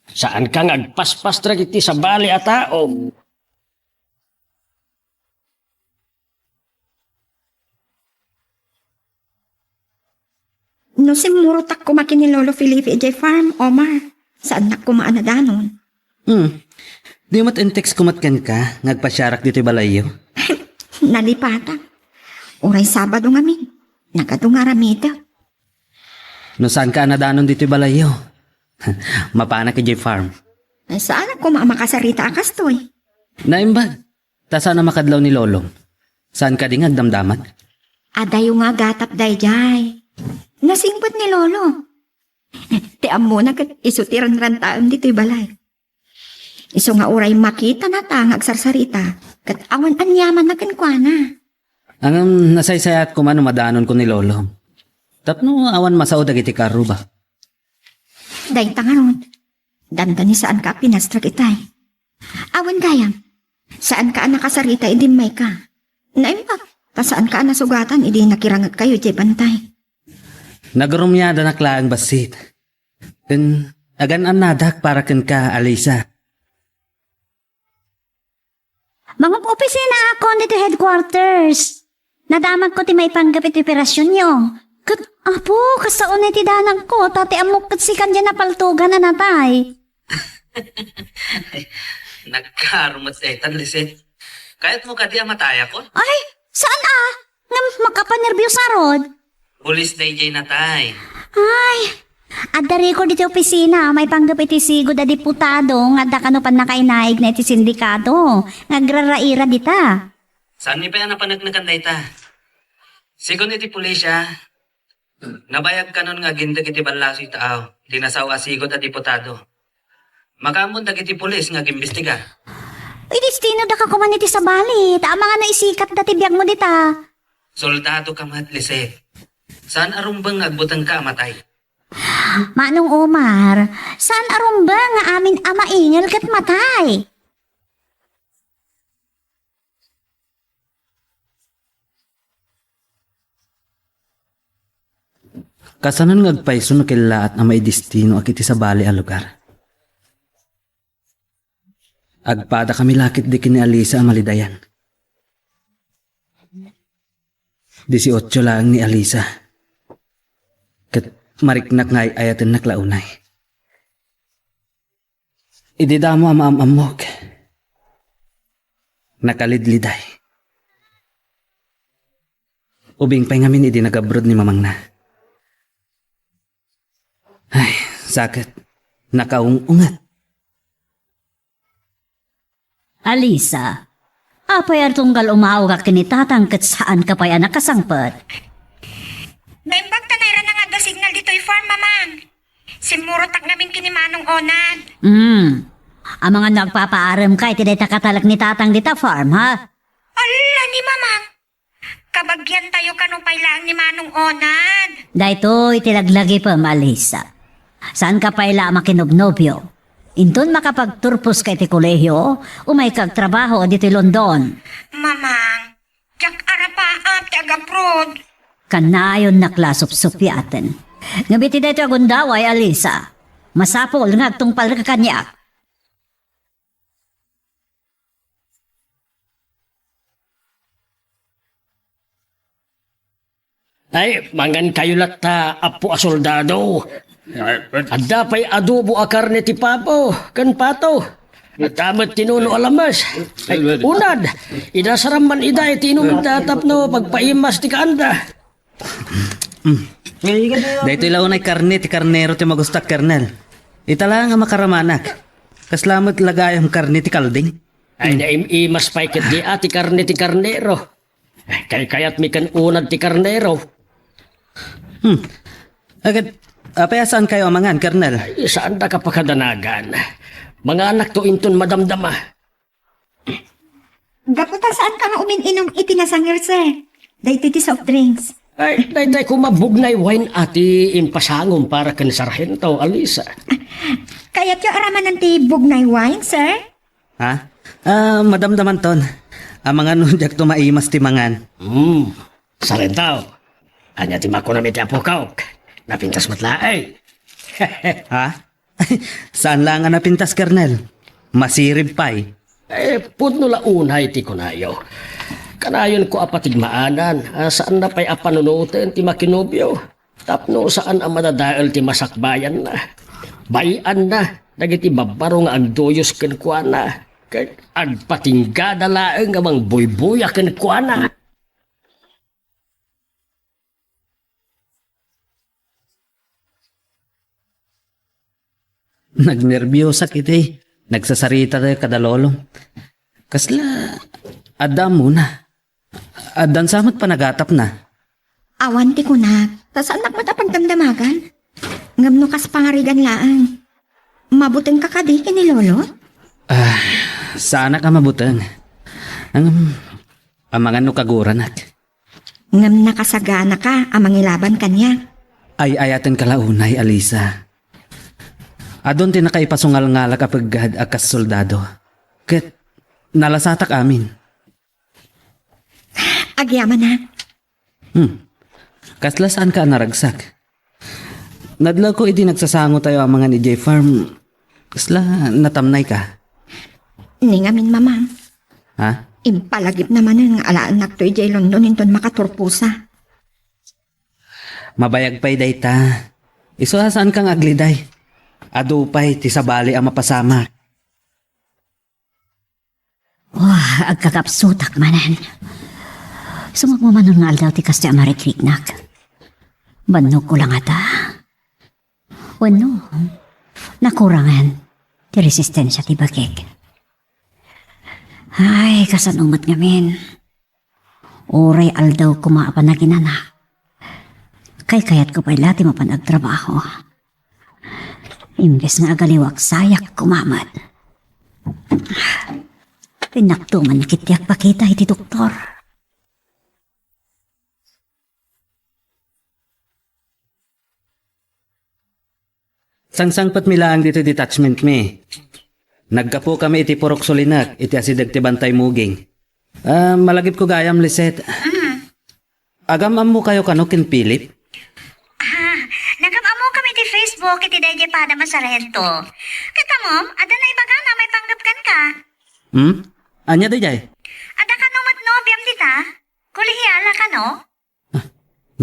Saan kang agpaspas tragiti sa bali at taom? No simurutak kumakin ni Lolo Felipe J. Farm, Omar. Saan na kumaan na danon? Di mat intex kumatkan ka, ngagpasyarak dito'y balayo. Nalipata. Uray Sabado ngamin. Nagadungaramita. No saan ka nadanon dito'y balayo? Mapana kay J Farm. Ay saan ako makasarita akas to'y? Naimbag, ta sana makadlaw ni Lolong. Saan ka di ngagdamdaman? Adayo nga gatap dayjay. Nasingbot ni Lolo. Ti amo na kat isutiran rantaan dito'y balay. Iso nga uray makita na ta ngagsarsarita. Kat awan anyaman na kankwana. Ang nasaysayat ko man madanon ko ni Lolong. Tapno awan masao dagiti karo ba? Day tangaron. Dandan ni saan ka pinastrak itay. Awan gayam. Saan ka nakasarita idimay ka. Naimbag. Ta saan ka nasugatan idi nakirangat kayo jay bantay. Nagrumyada na klaang basit. Ken agan anadak para ken ka, Alisa. Mga opisina ako dito headquarters. Nadamag ko ti may panggapit operasyon nyo. Kat, apo, kasaon ti danang ko, tati amok kat si kanya napaltugan na natay. Nagkarumot sa itan, Liset. Kahit mo ka di amataya ko? Ay, saan Nga makapanervyos na rod? Pulis DJ na tay. Ay, adari ko dito opisina, may panggapit ti sigo da diputado, nga da kano pan nakainaig na iti sindikato, ngagraraira dita. Saan mi pa yan napanagnagan na ita? Sigon iti pulisya, nabayag ka nun nga gindag iti banlaso itaaw, dinasaw asigod at diputado. Makamon dag iti pulis nga gimbestiga. Uy, destino da ka kuman iti sa bali, ta mga naisikat da tibiyag mo dita. Soldado ka matliset. Saan arumbang agbutang ka amatay? Manong Omar, saan arumba nga amin ama ingal kat matay? Kasanan ngagpaiso no kilaat na may destino akiti sa bali a lugar. Agpada kami lakit di kini Alisa ang malidayan. 18 lang ni Alisa. mariknak nga ayatin naklaunay. Idi damo amamok. Nakalidliday. Ubing pa'y ngamin idi nag-abroad ni mamang na. Ay, sakit. Nakaungat. Alisa, apay ang tunggal umaw ka kinitatang kat saan ka pa'y anak kasangpat. Naimbag tanayra na nga da signal dito'y farm, mamang. Simurotak namin kinimanong onad. Ang mga nagpapaaram kay tiday takatalak ni tatang dita farm, ha? Ala ni mamang. Kabagyan tayo kanupay lang ni manong onad. Dahito itilaglagi pa, Alisa. Saan ka pa'y lama kinobnobyo? Inton makapagturpos kay ti kolehiyo, umay kag trabaho dito London. Mamang, jak arapaap ti agaprod. Kanayon na klasop-supyaten. Ngabiti dito agundaway, Alisa. Masapol nga tungpal ka kanyak. Ay, mangan kayo lata, apo a soldado. At dapay adobo a karne ti papo, kan pato. At amat tinuno alamas. Ay, unad, inasaram man iday tinumid datap no pagpaimas ti kaanda. Dahito ilaunay karne ti karnero ti magustak kernel. Itala nga makaramanak. Kaslamot lagayang karne ti kalding. Ay, naimimas pa'y ket di ati karne ti karnero. Ay, kayat mi kan unad ti karnero. Agad, apayasaan kayo amangan, kernel? Ay, saan da ka pakadanagan? Mga anak to inton madamdama. Gaputa saan ka nga umininom itinasangir, sir? Dahito ti soft drinks. Ay, dayday kumabugnay wine ati impasangom para kan sarhento, Alisa. Kaya't yung araman ng ti bugnay wine, sir? Ha? Madamdaman ton. Ang mga nunjak tumaimas ti mangan. Sarhento. Anya ti mako na may tiapukaw. Napintas matlaay. Ha? Saan lang nga napintas, kernel? Masirib pa'y. Pudno la unay ti kunayo. Kanayon ko apatigmaanan. Saan na pa'y apanunutin ti makinubyo? Tapno saan ang madadaal ti masakbayan na? Bayan na. Dagiti babaro nga agdoyos kenkwana. Kay agpatinggada laeng nga mang buybuya kenkwana. Nagnerbiyosa kiti. Nagsasarita tayo kadalolong. Kasla, adam muna. Adan samot pa nagatap na. Awan ti kunak. Tas anak matapagdamdamagan. Ngamno kas pangarigan laang. Mabuteng ka kadi ni lolo? Sana ka mabutang. Ang mga nukaguran at. Ngam nakasagana ka, amangilaban kanya. Ay ayaten kalaunay, Alisa. Adon ti nakaipasungal nga kapagad akas soldado. Ket nalasatak amin. Agyaman na. Kasla saan ka naragsak? Nadlaw ko idi nagsasango tayo ang mga ni J Farm. Kasla natamnay ka. Ningamin mamang. Ha? Impalagip naman ang alaan naktoy jay London inton makaturpusa. Mabayag pa'y dayta. Isuhasan kang agliday. Adupay ti sabali ang mapasama. Wah, agkakapsutak manan. Sumagmamanon nga aldaw ti kasti amarikliknak. Banog ko lang ata. Wano, nakurangan ti resistensya ti bakik. Ay, kasanumat ngamin. Oray aldaw kumaapan na ginana. Kay kayat ko pa'y lati mapanagtrabaho. Imbes nga agaliwak sayak kumamat. Pinaktuman nakitiyak pakita iti doktor. Sangsangpat milaang dito detachment mi. Nagkapo kami iti purok solinak, iti asidag ti bantay muging. Malagip ko gayam liset. Agamam mo kayo kano kin Philip? Nagkamamo kami ti Facebook iti dayjay pada masarento. Kita mo, ada na ibaga na may panggapkan ka. Anya di jay? Ada ka no matnobyam dita? Kulihiyala ka no?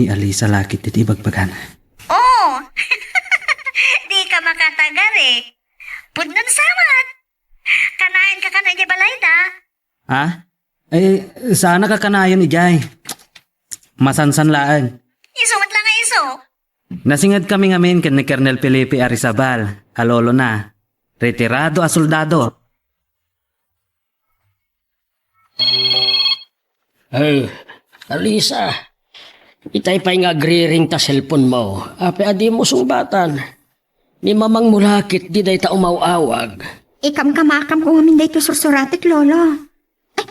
Ni Alisa lakit iti bagbagan. Oh, Pudnon samat. Kanain ka na niya balay da. Ha? Sana kakanayon ijay. Masansan laan. Isumat lang nga iso. Nasingad kami ngamin kan ni Colonel Felipe Arizabal. Alolo na. Retirado a soldado. Alisa, itay pa'y nga agri-ring ta cellphone mo. Ape adi mo sumbatan. Ni mamang mulakit di day ta umawawag. Ikam kamakam ko amin dito sursuratik, lolo. Ay,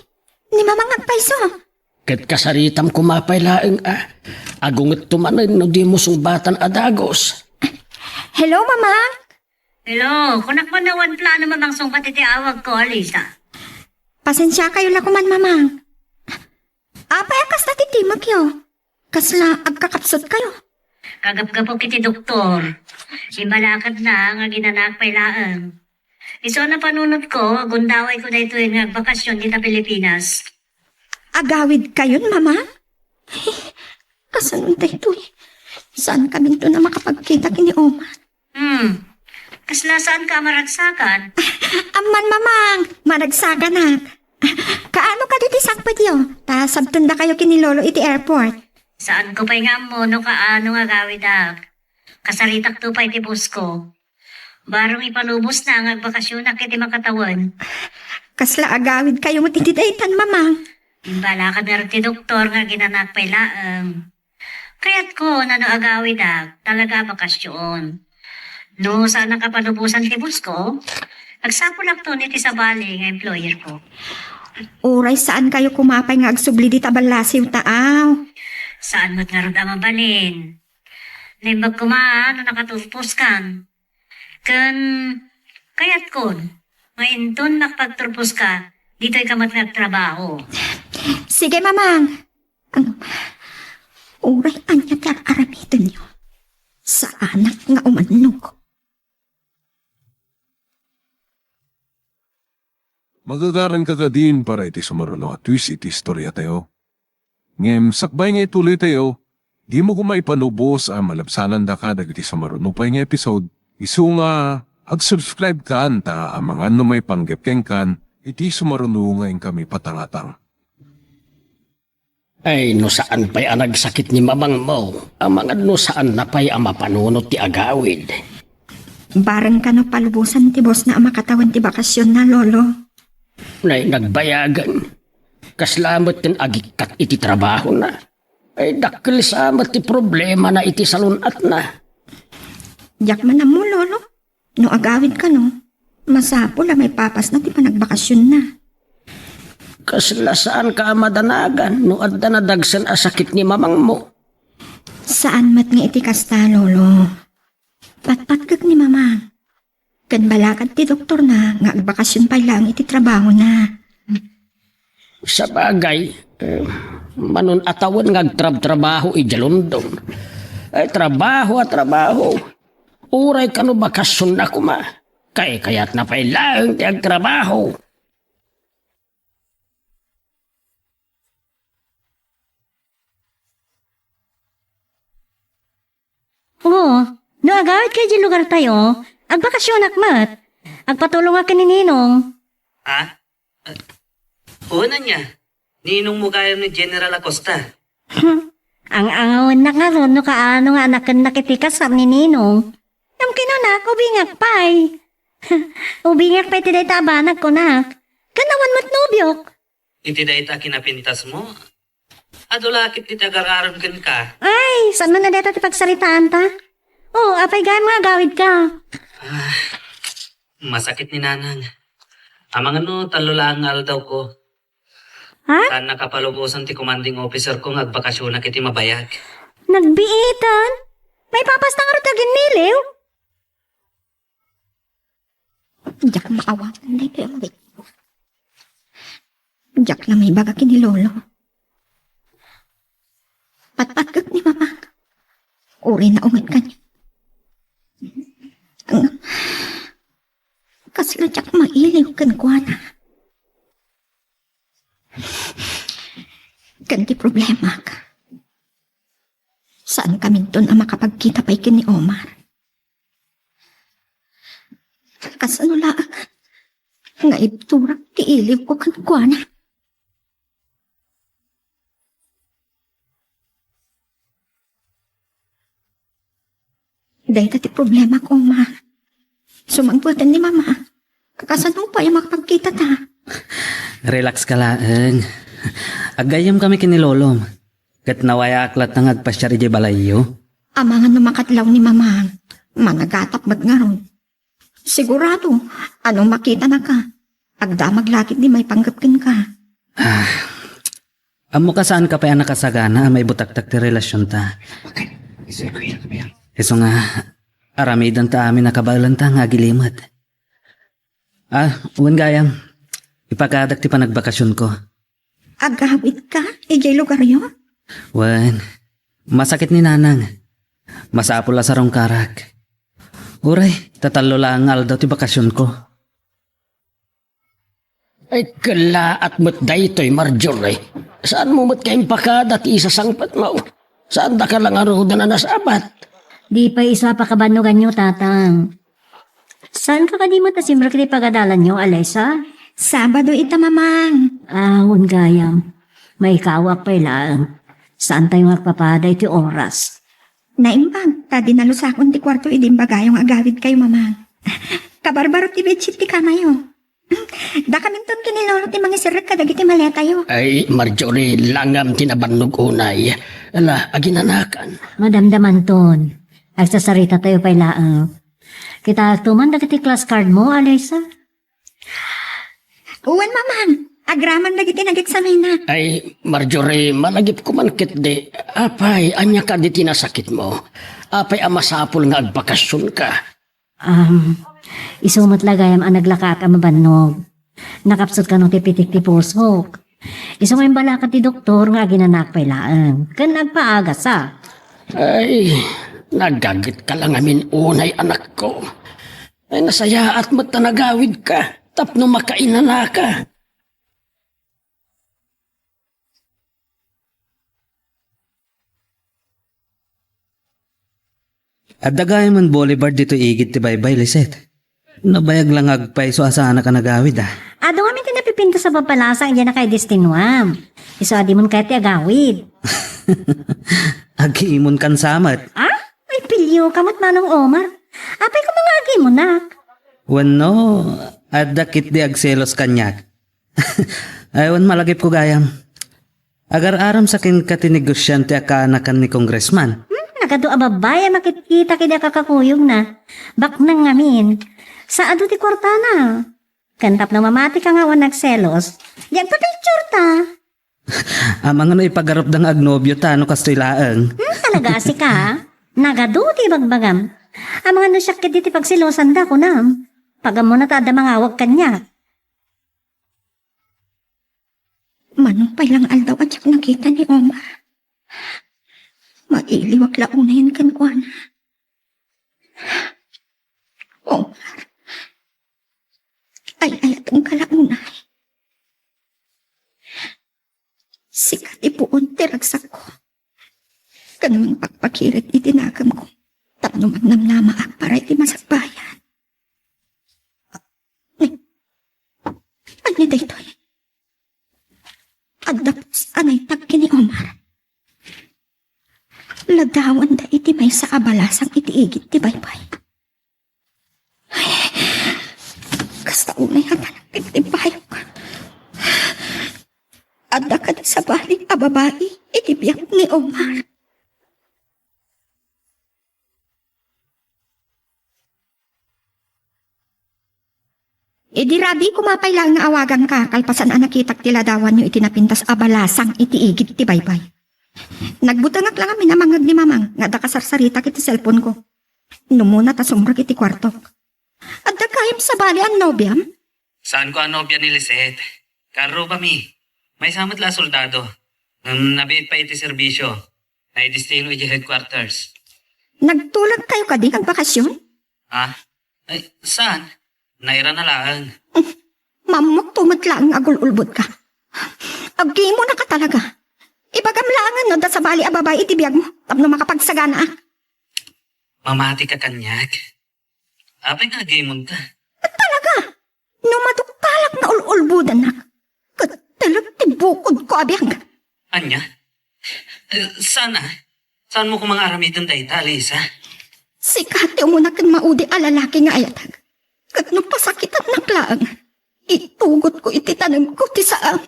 ni mamang agpaiso. Ket kasaritam kumapay laeng agunget tumanen no di mo sumbatan adagos. Hello, mamang. Hello, kunak mo na one plano mamang sungkat iti awag ko, Alisa. Pasensya kayo la kuman, mamang. Apay akas na titimak yo. Kasla agkakapsot kayo. Kagap-gapok iti doktor. Imbalakad na nga ginanak pay laeng. Iso na panunod ko, agundaway ko dahito yung nagbakasyon dito Pilipinas. Agawid kayon, mama? Kasanong dito eh. Saan kami to na makapagkita kini Omar? Kasla saan ka maragsakan? Aman, mamang. Maragsaga na. Kaano ka diti sakpad yo? Ta sabtunda kayo kini lolo iti airport. Saan ko pa'y nga mo no kaano nga gawid kasaritak to pa iti bus ko. Barong ipalubos na ang agbakasyon na kiti makatawan. Kasla agawid kayo mo titidaytan, mamang. Imbalakad na rin ti doktor nga ginanak pa'y laeng. Kaya't ko nano agawid talaga bakasyon. No saan nakapalubusan ti bus ko, agsapulak to niti sa bali nga employer ko. Uray, saan kayo kumapay nga agsubli di tabalasiw taaw? Saan mo't nga rin amabalin? Limbag ko man, nakatupos kan. Kaya't kon, ngayon nakapagtupos ka, dito'y kamat nagtrabaho. Sige, mamang. Uray, anya aramitan niyo. Sa anak nga umanok. Magagaran ka din para iti sumarulo at twis iti istorya tayo. Ngem, sakbay nga ituloy tayo, di mo kumaipanubos ang malabsanan da ka dagiti sumarulo pa nga episode. Isu nga, ag-subscribe ka anta ang mga may panggepkeng kan, iti sumarulo ngayon kami patangatang. Ay, no saan pa'y nagsakit ni mamang mo? Ang mga no saan na pa'y mapanunot ti agawid. Barang ka no palubusan ti boss na makatawan ti bakasyon na, lolo. Nay nagbayagan. Kaslamat tin agikat iti trabaho na. Ay dakkel samat ti problema na iti salunat na. Yak man mo, lolo. No agawid ka no. Masapo la may papas na ti panagbakasyon na. Kasla saan ka madanagan no adda na dagsan a sakit ni mamang mo. Saan mat nga iti kasta, lolo? Patpatkag ni mama. Kan balakad ti doktor na nga agbakasyon pa lang iti trabaho na. Sa bagay, manon atawan nga agtrab-trabaho ijalundong. Ay trabaho at trabaho. Uray ka no bakasyon na kuma. Kaya't na pa'y lang ti agtrabaho. Oo, no agawid kayo di lugar tayo, agbakasyon akmat. Agpatulong ka ni Ninong. Una niya. Ninong mo kayo ni General Acosta. Ang angawan na nga ron, no kaano nga anakan nakitikas ni Ninong. Ang kinunak, ubingak pa'y. Ubingak pa'y tiday tabanag ko nak. Kanawan mo't nubyok. Iti da ita kinapinitas mo. Adulakit ti tagararam ka. Ay, saan man na dito ti pagsaritaan ta? Oh, apay gaya mga gawid ka. Masakit ni nanang. Amang talulaang daw ko. Ha? Saan nakapalubusan ti commanding officer ko agbakasyon na kiti mabayag. Nagbiitan? May papas na nga rin tagin niliw? Diyak maawatan di kayo mabit. Diyak lang may baga kini lolo. Patpatkag ni mama. Uri na ungat ka niya. Kasla diyak mailiw kan kuwana. Ganti problema ka. Saan kami doon ang makapagkita pa'y kini Omar? Kasano laang nga ibturak ti iliw ko kan kuana. Dahil ti problema ko, ma. Sumangputan ni mama. Kakasano pa yung makapagkita ta? Relax ka laang. Agayam kami kinilolom. Kat nawaya aklat ng agpasyari di balayo. Amangan na makatlaw ni mama. Managatap magngaron. Sigurado, anong makita na ka? Agdamag lakit di may panggapkin ka. Amo ka saan ka pa yung nakasagana may butak-tak ti relasyon ta. Iso nga, aramidan ta amin nakabalan ta nga gilimad. Uwan gayam, ipagadak ti panagbakasyon ko. Agawit ka? Ijay lugar yun? Wan, masakit ni nanang. Masapula sa rong karak. Uray, tatalo lang aldaw ti bakasyon ko. Ay kala at mo't daytoy Marjorie. Saan mo mo't kayong pakadat isasangpat mo? Saan da ka lang aruda na nasabat? Di pa isa pa kabanugan nyo, tatang. Saan ka kadimot na simra kiti pagadalan nyo, Alesa? Sabado ita, mamang. Ahon gayam. May kawak pa lang. Saan tayo magpapaday ti oras? Naimbang, tadi nalusakon ti kwarto idimbagayong agawid kayo, mamang. Kabarbaro ti bedsheet ti kamayo. Da kaming ton kinilolo ti mga sirek kadagiti maleta yo. Ay Marjorie, langam tinabannog unay. Ala, aginanakan. Madamdaman ton. Agsasarita tayo pa ilaang. Kita tuman dagiti class card mo, Alesa? Uwan, mamang. Agraman dagiti nag-examine na. Ay Marjorie, malagip ko man kit de. Apay, anya ka di tinasakit mo. Apay amasapol nga agbakasyon ka. Isumot lagayam ang naglaka ka mabannog. Nakapsot ka nung tipitik ti pusok. Isumay balaka ti doktor nga ginanak pa ilaan. Kan nagpaaga sa. Ay, nagagit ka lang amin unay anak ko. Ay nasaya at mo't nagawid ka. Tapno makainana ka. At dagay man Boulevard dito igit ti baybay, Lisette. Nabayag lang agpay so asana ka nagawid Ado kami tinapipinta sa papalasang dyan na kay Destinuam. Iso adi mon kaya ti agawid. Agiimon kan samat. Ay pilyo kamot manong Omar. Apay ko mga agi mo nak. Wano, at dakit di agselos kanyak. Aywan malagip ko gayam. Agar-aram sa kin katinigosyante akaanakan ni Congressman. Nagado ababaya makikita kida kakakuyog na. Bak nang ngamin. Sa ado ti kwartana. Kantap na mamati ka nga wan nagselos. Yan pa picture ta. Amang ano ipagarap ng agnobyo ta no kastilaang. Talaga si ka. Nagado ti bagbagam. Ang mga nasyakit di ti pagsilosan da ko nam. Pagam mo na tada mga awag kanya. Manong pailang aldaw at yak nakita ni Omar. Mailiwag launayan kan kuana. Omar. Ay ayatong kalaunay. Sikat ipuon tiragsak ko. Kanamang pagpakirit itinagam ko. Tapno magnamnama para iti masakbayan. Ano daytoy? Adapos anay tagki ni Omar. Ladawan da iti may sa abalasang iti igit ti baybay. Ay, kasta unay hatanang piptibayok. Adda ka na sa baling ababai iti biyak ni Omar. Idi rabi kumapay lang nga awagan ka kalpasan ang nakitak tila dawan nyo itinapintas abalasang iti igit ti baybay. Nagbutangak lang kami na mangag ni mamang nga da kasarsarita kiti cellphone ko. Numuna ta sumrag iti kwartok. At da kayam sa bali ang nobyam? Saan ko ang nobya ni Lisette? Karo ba mi? May samat la soldado. Nabit pa iti serbisyo. Na idistino iti headquarters. Nagtulag kayo ka di kag bakasyon? Ay, saan? Naira na lang. Mamok tumatla ang agululbot ka. Aggi mo na ka talaga. Ibagamlaangan no da sa bali ababay iti biyag mo. Tapno makapagsagana. Mamati ka kanyak. Apay nga gamon ka. No maduktalak na ululbudan nak. Katalag tibukod ko abiyang. Anya? Sana? Saan mo kung mga aramidon dayta, Lisa? Sikati mo na kan maudi alalaki nga ayatag. Kat no pasakitan na klaang. Itugot ko ititanam ko ti saang.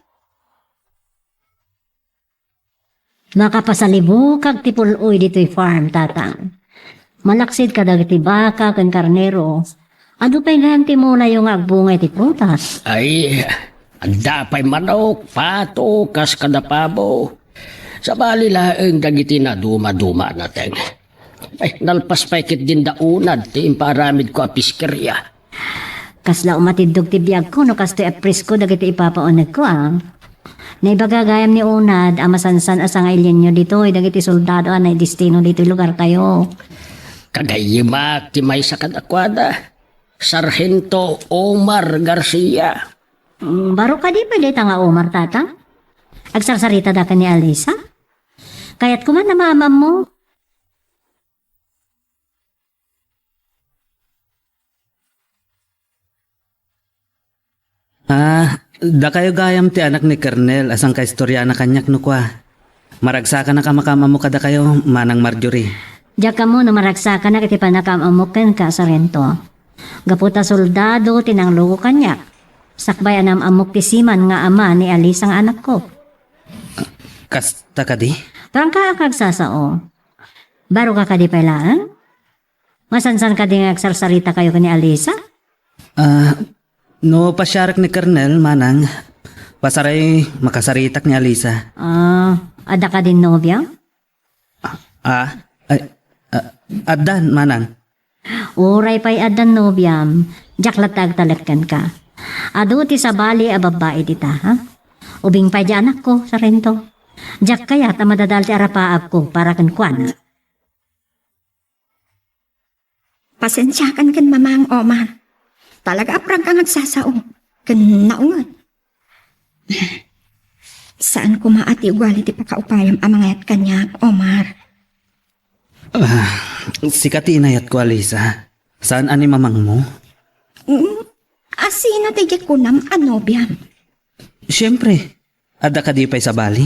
Nakapasalibukag ti puloy dito'y farm, tatang. Malaksid ka dagiti baka kan karnero. Ano pa'y gayam ti mula yung agbungay ti prutas? Ay, dapay manok, pato, kas kadapabo. Sa bali laeng dagiti na duma-duma natin. Ay, nalpas pa ikit din daunad, ti imparamid ko a piskerya. Kasla umatidog ti biyag ko, no kasto apris ko dagiti ipapaunag ko, Naibagagayam ni Unad, amasansan asang alien dito, dagiti soldado anay destino dito lugar kayo. Kagayimak ti may sa kadakwada. Sargento Omar Garcia. Baro ka di pwede nga Omar, tatang? Agsarsarita da ka ni Alisa? Kaya't kuman na mamam mo. Da kayo gayam ti anak ni Kernel asang kaistorya na kanyak no kwa. Maragsakan na kamakama mo kada kayo, Manang Marjorie. Diyak ka mo na maragsa ka na kiti panakamamukan ka sa rento. Gaputa soldado tinanglugo kanya. Sakbay anam amok ti Siman nga ama ni Alice ang anak ko. Kasta ka di? Parang ka kagsasao. Baro ka kadi pailaan? Masansan ka di nga agsarsarita kayo ni Alisa? No pasyarak ni Kernel, Manang. Pasaray makasaritak ni Alisa. Ada ka din nobya? Adan, Manang. Uray pa'y adan nobyam. Diyak latag talakkan ka. Ado ti sa bali a babae dita, ha? Ubing pa di anak ko sa rento. Diyak kaya ta madadal ti arapaab ko para kan kwan. Pasensyakan kan mamang Omar. Talaga aprang kang nagsasao. Kan naungan. Saan ko maati ugali ti pakaupayam amangayat kanya, Omar? Sikati inayat ko, Alisa. Saan ani mamang mo? Asino ti kunam anobyam? Siyempre, ada ka di pa'y sa bali.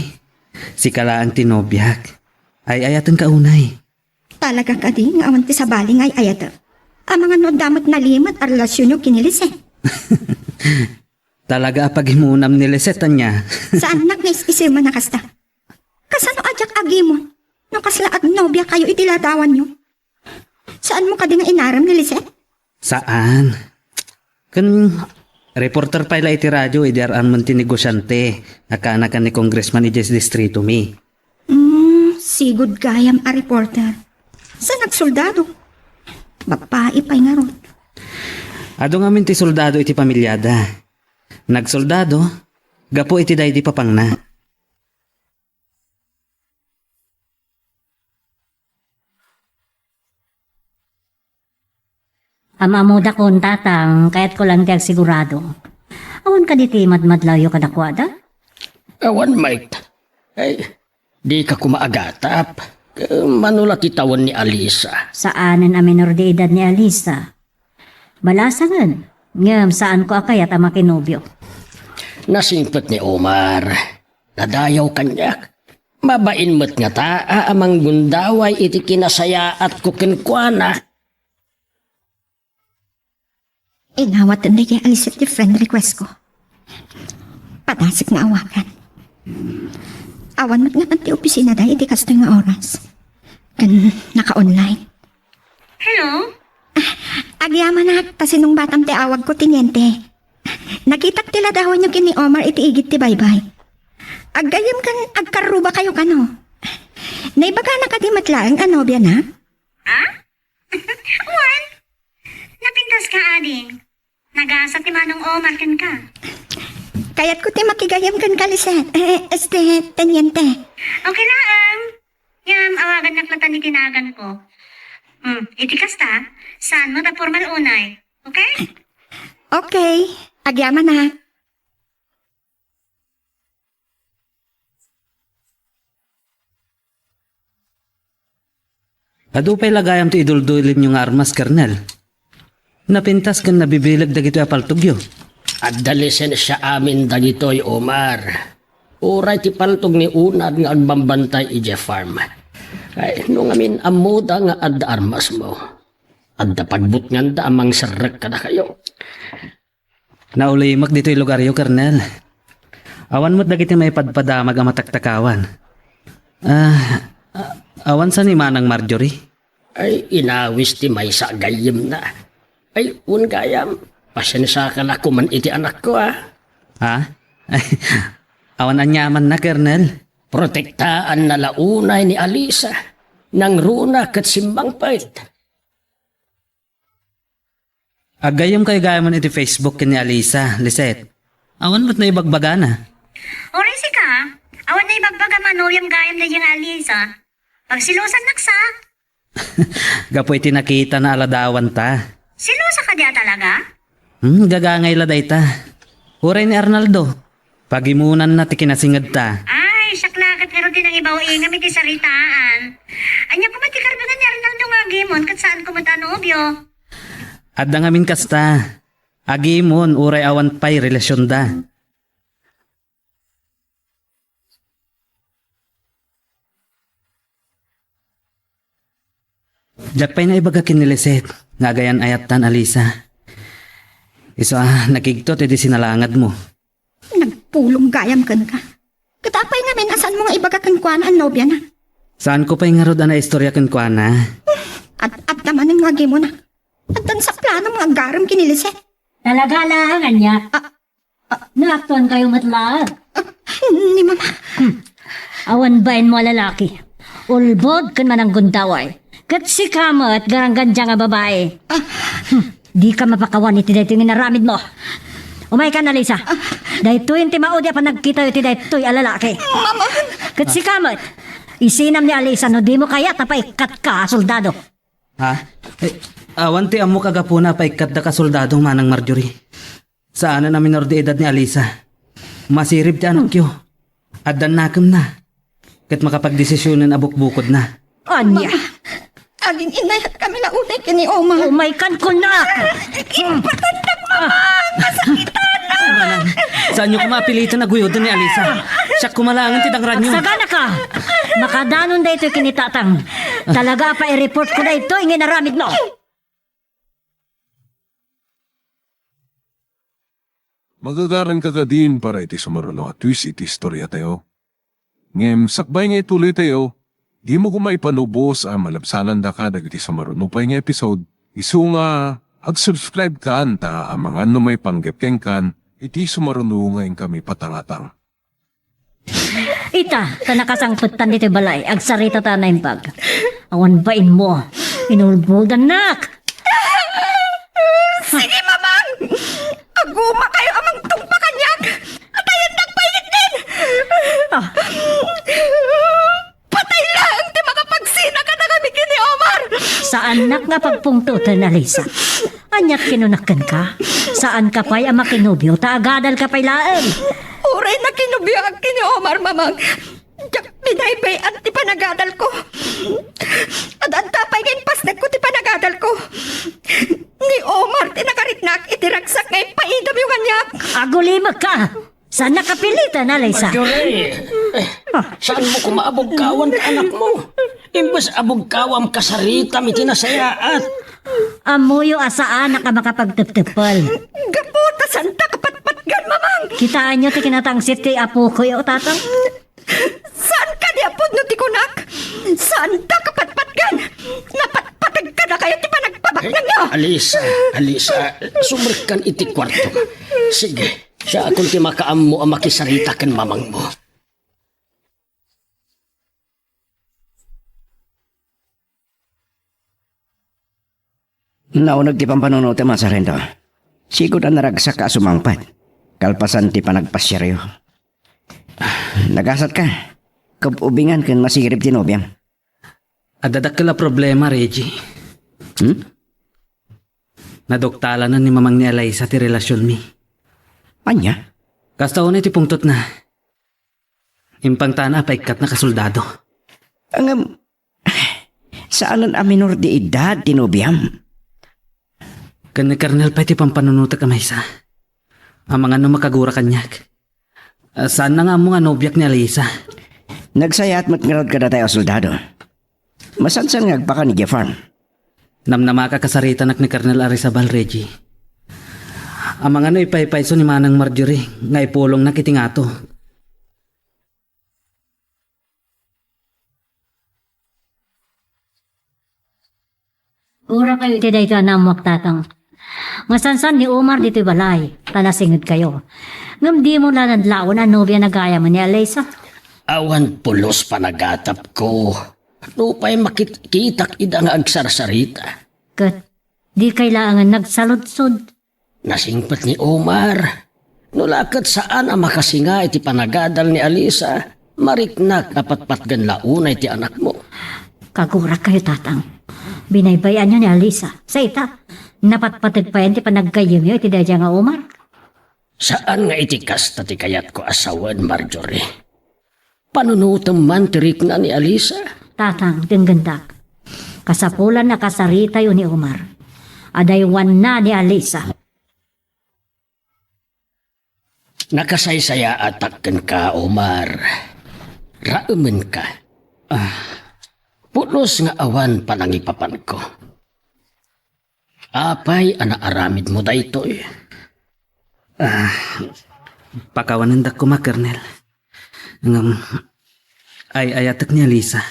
Si kalaang tinobyak. Ay ayatan ka unay. Talaga ka di nga awan ti sa baling ay ayata. Ang mga no damat na limat a relasyon nyo kinilis Talaga paghimunam ni Lisetan niya. Saan nag-isisir man nakasta? Kasano ajak agi mo? No kasla at nobya kayo itiladawan nyo? Saan mo ka di nga inaram ni Lisette? Saan? Kan reporter pa ila iti radyo idiaraan man ti negosyante. Nakanakan ni Congressman ni Jess Distrito mi. Sigud gayam a reporter. Saan nagsoldado? Bapae pa'y nga ron. Ado nga min ti soldado iti pamilyada. Nagsoldado, gapo iti day di papang na. Amamuda kon tatang, kaya't ko lang tiyag sigurado. Awan ka diti madmadlayo ka dakwada? Awan, Mike. Ay, di ka kumaagatap. Manulat itawan ni Alisa. Saanan a menor de edad ni Alisa? Balasangan. Ngam saan ko akayat ang makinobyo. Nasingpet ni Omar. Nadayaw kanyak. Mabain mo't nga taa amang gundaway iti kinasaya at kukinkwana. Inawat na kay Alice ti friend request ko. Patasik na awakan. Awan mat nga ti opisina dahi di kasto nga oras. Kan naka-online. Hello? Agyaman na tasinong batang ti awag ko tinyente. Nakitak tila dawan nyo kini Omar iti igit ti baybay. Aggayam kan agkaruba kayo kano. Naibaga na ka di matlaang anobya na? Ha? Juan? Napintas ka, ading. Nag-aasat ti Manong Omar kan ka. Kaya't ko ti makigayam kan kaliset. Tenyente. Okay lang. Yam, awagan na platan ni tinagan ko. Iti kasta, saan mo ta formal unay? Okay? Okay. Agyaman na. Ado pa'y lagayam ti iduldulim yung armas, Kernel. Napintas kan nabibilag dagito apaltugyo. At dalisen siya amin dagitoy, Omar. Uray ti paltog ni unad nga agbambantay ije farm. Ay, nung amin amuda nga ad armas mo. Adda pagbut nga da amang sarek kada kayo. Naulimak dito'y lugar yo, Kernel. Awan mo't dagiti may padpadamag ang mataktakawan. Awan sa ni Manang Marjorie. Ay, inawis ti may sa gayim na. Ay, gayam. Pasensya ka na kuman iti anak ko, ah. Ha? Awan anyaman na, Kernel. Protektaan na launay ni Alisa. Nang runa kat simbang pait. Agayom kayo gayamon iti Facebook ni Alisa, Lisette. Awan mo't na ibagbaga na. Orisi ka, awan na ibagbaga manuyam gayam na yung Alisa. Pagsilusan naksa. Gapoy tinakita na aladawan ta. Silusa ka diya talaga? Gagangay laday ta. Huray ni Arnaldo. Pagimunan na ti kinasingad ta. Ay, saklakat pero din ang ibaw ingam iti saritaan. Anya ko mati karbangan ni Arnaldo nga gimon kat saan ko matanobyo. Adda ngamin kasta. Agimon, uray awan pa'y relasyon da. Diyak pa'y na ibagakin ni Lisette. Ngagayan ayatan, Alisa. Iso nakigtot iti sinalangad mo. Nagpulong gayam kan ka. Katapay namin asan mo nga ibagakan kwa na ang nobya na. Saan ko pa'y nga rod na istorya kan kwa na? At naman ang lagi mo na. At dan sa plano mga garam kiniliset. Talaga lang, anya. Naaktuan kayo matlaag. Ni mama. Awan bain mo lalaki. Ulbod kan man ang gundaway. Kat si kamat garanggan nga babae. Di ka mapakawan iti dayto yung naramid mo. Umay ka na, Lisa. Dayto yung timaod pa nagkita iti dayto yung alalaki. Mama. Kat si kamat. Isinam ni Alisa no di mo kaya tapay kat ka, soldado. Ha? Awan ti amo kagapuna pa ikat da ka soldadong Manang Marjorie. Saan na minor de edad ni Alisa? Masirib ti anak yo. Addan nakam na. Kat makapagdesisyonan abuk-bukod na. Anya. Agin inayat kami na unay kini Oma. Umay kan ko na. Ipatandag mama. Masakitan na. Manang, saan nyo kumapilitan na guyod ni Alisa? Siya kumalangan ti dangran nyo. Sagana ka. Makadanon da ito kinitatang. Talaga pa i-report ko na ito ingin naramid mo. Magagaran ka din para iti sumarulo at twist iti istorya tayo. Ngem, sakbay nga ituloy tayo. Di mo kumaipanubos ang malabsanan da ka dagiti sumarulo pa nga episode. Isu nga, ag-subscribe ka anta ang mga may panggepkeng kan, iti sumarulo nga kami patangatang. Ita, tanakasangputan dito balay. Agsarita ta na impag. Awan bain mo. Inulbudan nak. Sige mamang. Aguma kayo amang tungpakanyak. At ayan nagpainit din. Patay lang. Di makapagsina ka na kami kini Omar. Sa anak nga pagpungtutan na Lisa. Anyat kinunakan ka. Saan ka pa'y ama kinubyo? Taagadal ka pa'y laeng. Uray na kinubiyak kini Omar mamang. Diyak pinaybay at ti panagadal ko. At ang tapay ngayon pasnag ko ti panagadal ko. Ni Omar tinakaritnak itiragsak ngayon paidam yung kanyak. Agulimag ka. Saan nakapilitan na Lisa? Marjorie, saan mo kumaabog-kawan ka anak mo? Imbes abog-kawam kasarita mi tinasayaat. Amuyo asaan na ka makapagteptepal. Gaputa santa kapatpatgan mamang. Kitaan nyo ti kinatangsit ti apo ko yung tatang. Saan ka di apod no ti kunak? Saan ta kapatpatgan? Napatpatag ka na kayo ti panagpabaknan nyo. Alisa, sumrikan iti kwarto. Sige, siya akong ti makaam mo ang makisarita kan mamang mo. Naunag ti pampanunuti mga sarento. Sigod na naragsak ka sumangpat. Kalpasan ti panagpasyaryo. Nagasat ka. Kabubingan kan masirip ti nobyam. Adadak kala problema, Reggie. Nadoktala na ni mamang ni Alisa ti relasyon mi. Anya? Kasta una ti pungtot na. Impang tana pa ikat na kasoldado. Ang saanan a minor di edad ti nobyam? Kan ni Kernel pa iti pampanunutak amaysa. Ang mga no makagura kanyak. Saan na nga mo nga nobyak ni Alisa? Nagsayat matngarod ka na tayo soldado. Masansan nga agpaka ni Farm. Namnama ka kasarita nak ni Colonel Arizabal, Reggie. Ang mga no ipaypayso ni Manang Marjorie, nga ipulong na kitingato. Ura kayo iti dayto anamok tatang. Masansan ni Omar dito'y balay, talasingod kayo. Ngam di mo lanadlaon ang nobya na gaya mo ni Alisa. Awan pulos panagatap ko. Lupay makikitak ida nga agsarsarita. Kat, di kailangan nagsaludsod. Nasingpat ni Omar. Nulakat saan ang makasinga iti panagadal ni Alisa. Mariknak apat patgan launa iti anak mo. Kagurak kayo tatang. Binaybayan niyo ni Alisa. Sa ita, napatpatid pa yan ti panagkayim niyo iti dadya nga Omar. Saan nga itikas ti kayat ko asawan, Marjorie? Panunutam man tirik na ni Alisa. Tatang, tinggandak. Kasapulan na kasarita yun ni Omar. Adaywan na ni Alisa. Nakasaysaya atakken ka, Omar. Raumen ka. Pulos nga awan panangipapan ko. Apay anaaramid mo daytoy. Pakawanan da ko ma, Colonel. Ay ayatak ni Alisa.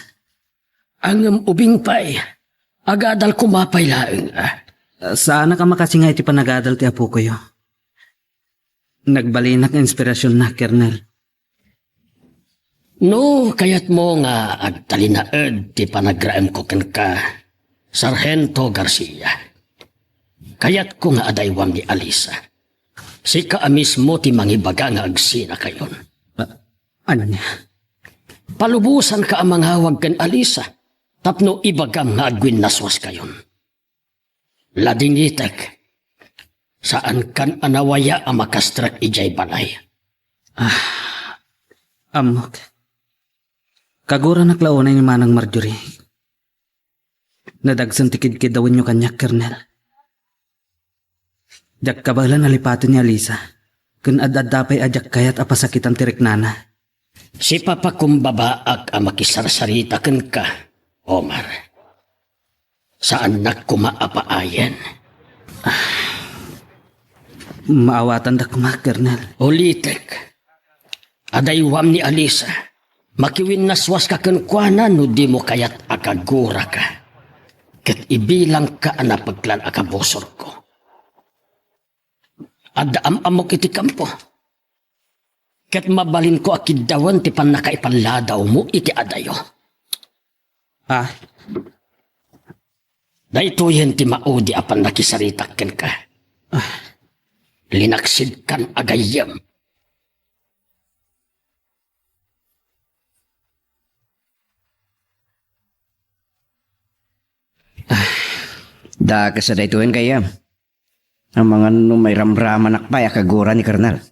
Ang ubing pay, agadal kumapay laeng Saan na ka makasinga iti panagadal ti apo ko yo? Nagbalinak ang inspirasyon na, Colonel. No, kayat mo nga agtalinaed ti panagraem ko ken ka, Sargento Garcia. Kayat ko nga adaywang ni Alisa. Si ka mismo ti mangibaga nga agsina kayon. Ano niya? Palubusan ka ang manghawag ken Alisa, tapno ibagam nga agwin naswas kayon. Ladingitek, saan kan anawaya ang makastrak ijay balay? Amok. Kagura naklaunay ni Manang Marjorie. Nadagsan tikid-kid daw nyo kanyak, Colonel. Jak kabala nalipatin ni Alisa. Kun ad-adapay ajak kayat apasakitan tirik nana. Si Papa kumbabaak ang makisarsarita ken ka, Omar. Saan nagkumaapaayan? Maawatan da kuma, Colonel. Ulitek, adaywam ni Alisa. Makiwin naswas ka kenkwana no di mo kayat akagura ka. Ket ibilang ka na paglan akabosor ko. Adaam amok iti kampo. Ket mabalin ko akidawan ti panakaipanladaw mo iti adayo. Daytoyen ti maudi apan nakisaritak ken ka. Linaksid kan agayam. Da kasadaytuin kaya. Ang mga may ramraman nakpay akagura ni Colonel.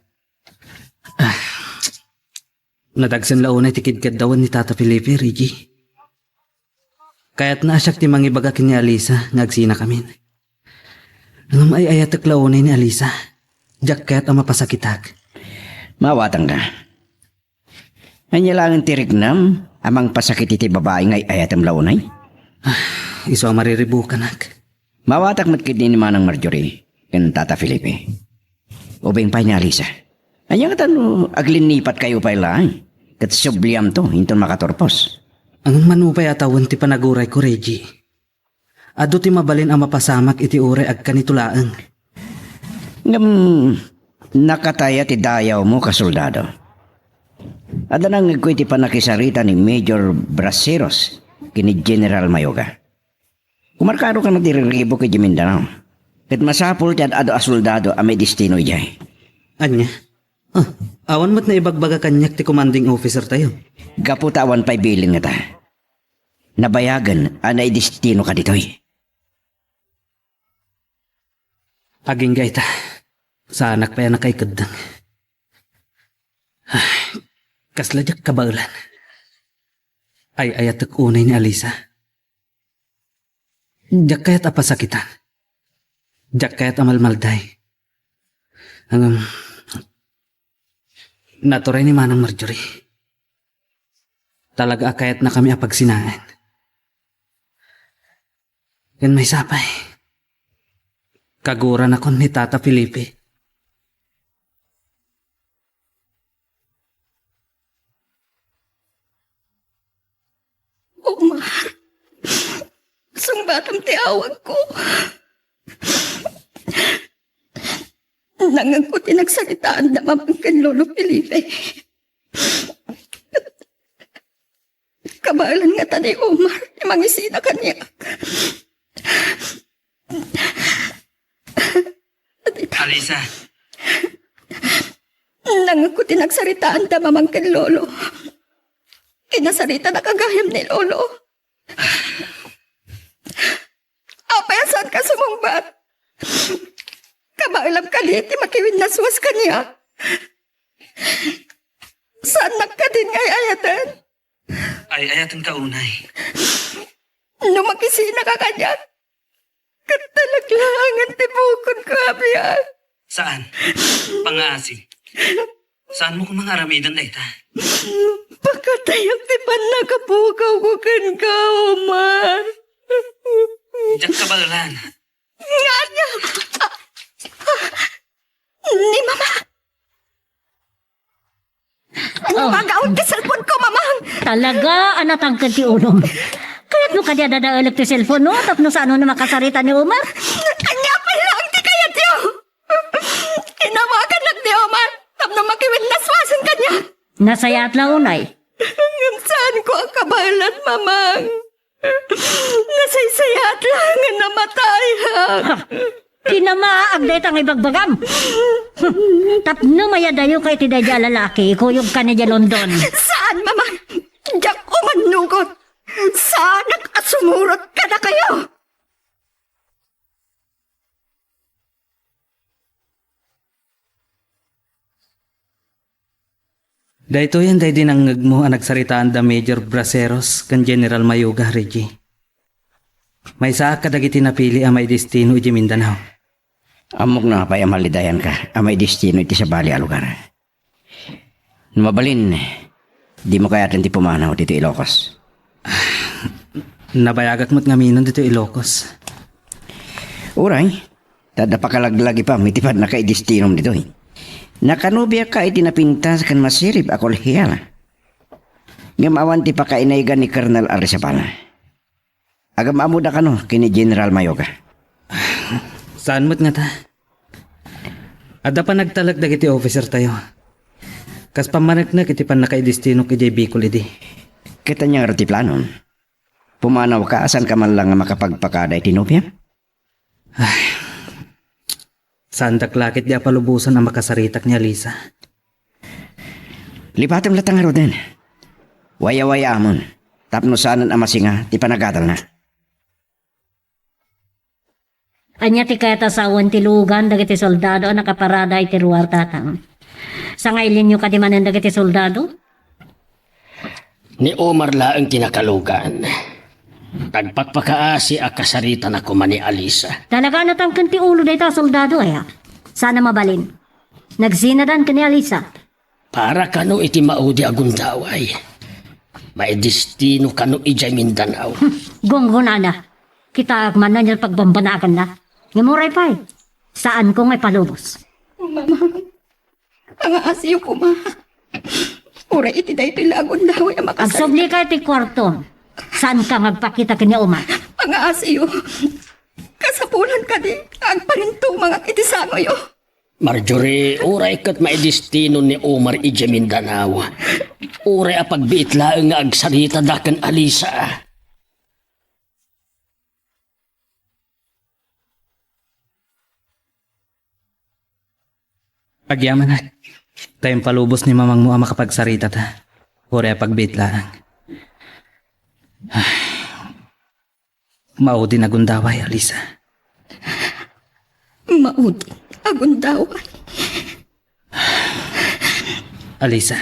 Nadagsan launay tikid-kid dawan ni Tata Felipe, Reggie. Kaya't naasyak ti mangibagakin ni Alisa, ngagsina kamin. Ang ay ayatak launay ni Alisa. Jak kaya't ang mapasakitak. Mawatang ka. Anya lang ang tirignam, amang pasakit iti babae ngay ayatam launay. Iso ang mariribukan, nak. Mawatak matkid ni Manang Marjorie, ken Tata Felipe. Ubing pa niya Alisa. Anya ka tano, aglinipat kayo pa ilang. Kat subliam to, hinton makatorpos. Ang manupay atawan ti panaguray ko, Reggie. Ado ti mabalin ang mapasamak iti ure ag kanitulaang. Ngam, nakataya ti dayaw mo kasoldado. Ada nang iti panakisarita ni Major Braceros kini General Mayoga. Kumarkado ka na diriribo kay Mindanao. Ket masapul ti ado asoldado a may destino ijay. Anya? Awan mo't na ibagbaga kanyak ti commanding officer tayo. Gaputawan pa'y bilin nga ta. Nabayagan anay destino ka ditoy. Aging gaita. Sa anak pa yan nakaikadang. Kasladyak kabaulan. Ay ayatak unay ni Alisa. Diyak kaya't apasakitan. Diyak kaya't amalmalday. Ang Naturay ni Manang Marjorie. Talaga akayat na kami apagsinaan. Yan may sapay. Kaguran ako ni Tata Felipe. Omar, sungbatam ti awag ko. Nangang ko tinagsalitaan na mamangkin Lolo Felipe. Kabalan nga ta ni Omar, ni mangisina kaniya. Alisa, Nangang ko tinagsalitaan na mamangkin Lolo. Kinasarita na kagayam ni Lolo. Apayasan ka sumungbat. Kabailam ka di, ti makiwin na suwas kaniya. Saan nagkadin ngay ayatan? ay ayatan ka unay. Numakisina ka kanya. Katalaglangan ti bukod ko, abiyan. Saan? Pangaasi. Saan mo kung mga aramidan na ita? Pagkatayang ti pan nakapukaw ko kan ka, Omar. Diyak ka balan. Nga niya! Ni Mama! Magaon ti cellphone ko, Mamang! Talaga, anatang ti ulom. Kaya't no kadya dadaalag ti cellphone no, tapno sa ano na makasarita ni Omar? Anya pa lang ti kaya tiyo! Inawagan lang ni Omar, tapno makiwin naswasan kanya. Nasayat lang unay. Saan ko ang kabalan, Mamang? Nasaysayat lang nga namatay, ha? Kinamaag dahi tang ibagbagam. Tapno mayadayo kay ti dadya lalaki, kuyog ka ni London. Saan, Mamang? Diyak ko manugot. Saan nakasumurot ka na kayo? Dahito yan dahi dinangag mo ang nagsaritaan da Major Braceros kan General Mayuga, Reggie. May saa kadagiti napili ang may destino iti Mindanao. Amok na pa malidayan ka. Amay destino iti sa bali a lugar. Mabalin, di mo kaya ti pumanaw dito Ilocos. Nabayagak mo't ngaminon dito Ilocos. Uray, tada pakalaglagi pa, mitipad na kay destinom dito eh. Nakanubya ka iti napintas kan masirib ako lihiyala. Ngamawan ti pakainaigan ni Colonel Arizabala. Agam amuda ka no, kini General Mayoga. Saan mo't nga ta? Ada pa nagtalag dagiti officer tayo. Kas pamanak na kiti pan nakaidestino kay Bicol idi. Kita niya rati planon. Pumanaw ka, asan ka man lang makapagpakada iti nobya? Saan daklakit di apalubusan ang makasaritak niya, Lisa? Lipatem latang roden. Waya-waya amon. Tapno saanan amasinga, ti panagadal na. Anya ti kaya tasawan ti lugan dagiti soldado ang nakaparada iti ruwar tatang. Sa ngailin nyo kadimanan dagiti soldado? Ni Omar laang tinakalugan. Tagpakpakaasi a kasarita na kuma ni Alisa. Talaga natangkan ti ulo dahi ta soldado ay sana mabalin. Nagsinadan ka ni Alisa. Para kano iti maudi agundaway. May destino kano ijay Mindanao. Gonggonana. Kita agman na niyan pagbambanakan na. Ngamuray pa eh. Saan ko ngay palubos? Ang asiyo ko, Ma. Ura iti dahi ito ilagon daw ay makasal. Agsubli ka iti kwarto. Saan ka magpakita kanya Omar? Ang asiyo. Kasapulan ka di. Ang parinto mga kitisangoy, oh. Marjorie, uray kat may destino ni Omar ijay Mindanao. Uray a pagbiit laang nga agsarita dakan Alisa. Pagyaman na. Tayong palubos ni mamang mo ang makapagsarita ta. Ure pagbitlaan. Maudi na gundaway, Alisa. Maudi. Agundaway. Alisa,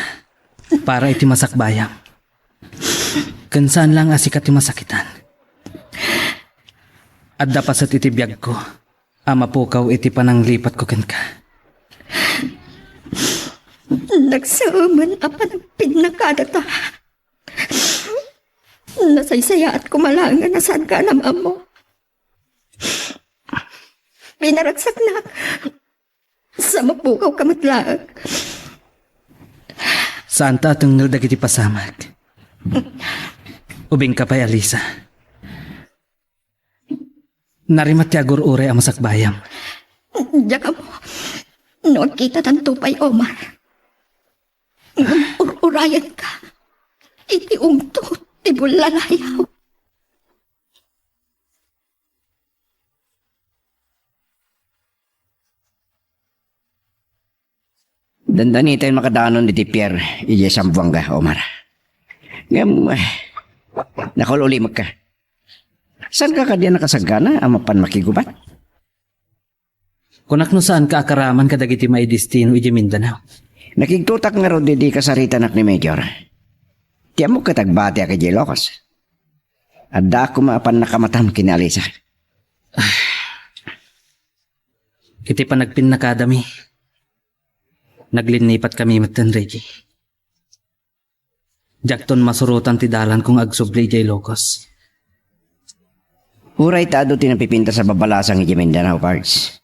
para iti masakbayam. Kansaan lang asikat iti masakitan. At dapat sa titibiyag ko, ama pukaw iti pananglipat ko ken ka. Nagsaaman apa ng pinakadata. Nasaysaya at kumalangan na saan ka naman mo. Pinaragsak na sa mapukaw kamatlaag. Saan ta tunggal dagiti pasamak? Ubing ka pa'y Alisa. Narimat ti agur-ure ang masakbayam. Diyan mo, nakita ng tupay, Omar. Urayan ka. Iti umto, ti bulalayaw. Dandani tayo makadanon ni Pierre, iya sambuang ka, Omar. Ngam, nakululi ka. Saan ka diyan nakasagana, amapan makigubat? Kunak no saan ka akaraman kadagiti may destino iti Mindanao. Nakigtutak nga ro di kasarita nak ni Major. Tiyan mo katagbati ka di Ilocos. Adda ako maapan nakamatam kini Alisa. Iti pa nagpinnakadami. Naglinipat kami matan, Reggie. Jakton masurutan ti dalan kung agsubli jay Ilocos. Huray tado tinapipinta sa babalasang iti Mindanao Parks.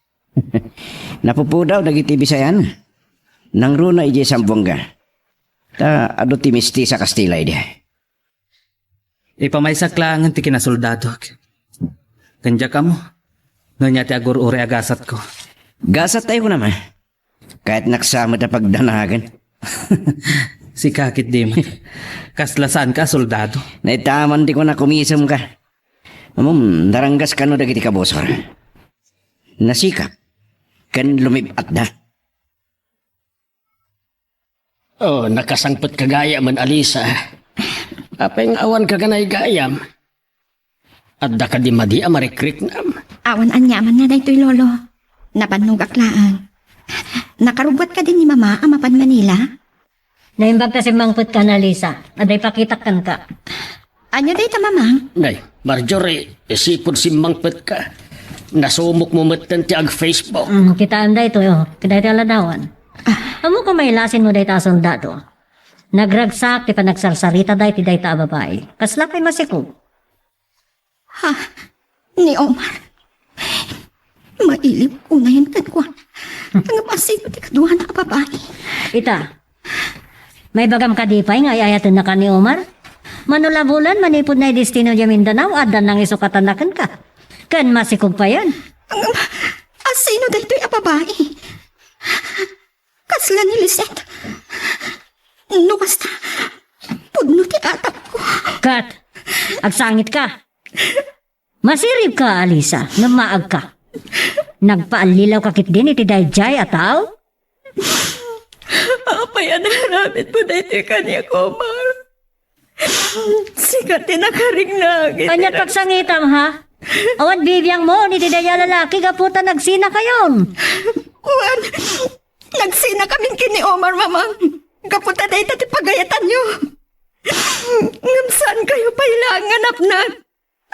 Napupudaw dagiti Bisayan. Nang runa iti sambongga. Ta ado ti misti sa Kastila iti. Ipamaysak langan ti kinasoldado. Kanja ka mo. Nonya ti agur-ure agasat ko. Gasat tayo ko naman. Kahit naksama na pagdanagan. Si kakit di man. Kaslasan ka, soldado. Naitaman di ko na kumisam ka. Daranggas ka no dagiti kabosor. Nasikap. Kan lumipat na. Oh, nakasangpot kagaya man Alisa. Apeng awan ka kanay gayam. Adda ka di madi amarikrik nam. Awan anyaman na daytoy lolo. Napannog aklaan. Nakarubot ka din ni mama amapan Manila. Naimbag kasi mangput ka na, Lisa. Aday pakitakan ka. Anya day ta mamang? Nay, Marjorie, isipod si mangpet ka. Nasumok mo matan ti ag Facebook. Kitaan day to, kiday ti aladawan. Amo ka may lasin mo day ta soldado. Nagragsak, ti pa nagsarsarita day ti day ta babae. Kasla kay masikog. Ha? Ni Omar. Mailip ko na yung tankwan. Ang masino ti kaduhan na babae. Ita, may bagam kadipay nga ayayatan na ka ni Omar. Manulabulan, manipod na destino di Mindanao, adan nang isukatanakan ka. Kan masikog pa yan. Asino daytoy a babae? Kasla ni Lisette. No basta, pudno ti atap ko. Kat, agsangit ka. Masirib ka, Alisa, namaag ka. Nagpaalilaw kakit din iti dayjay ataw? Apay ang naramit po daytoy kanya ko, Omar. Sikat din nakaring nagit. Kanya pagsangitam, ha? Awan bibiyang mo, ni didaya lalaki, gaputa nagsina kayon. Juan, nagsina kaming kini Omar, mamang. Kaputa day tati pagayatan nyo. Ngamsan kayo pailangan apnan.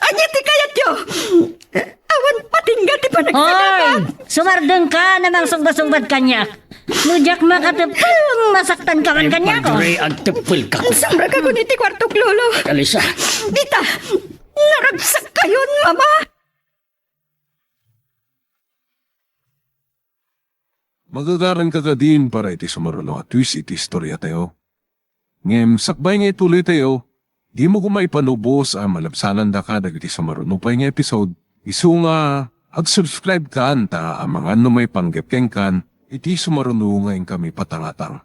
Anya ti kayat yo. Awan patingga ti panagsagaman. Hoy! Sumardeng ka namang sungbat-sungbat kanya. Nujak makatapang masaktan ka man kanya ko. Marjorie, ag tepil ka. Sambra ka kuniti kwartok lolo. Alisa, Dita, naragsak kayon, mama. Magagaran ka ka din para iti sumarulo at twist iti istorya tayo. Ngem, sakbay nga ituloy tayo, di mo kumaipanubos ang malabsanan da ka dagiti sumarulo pa nga episode. Isu nga, ag-subscribe ka anta ang mga ano may panggepkeng kan, iti sumarulo ngayon kami patangatang.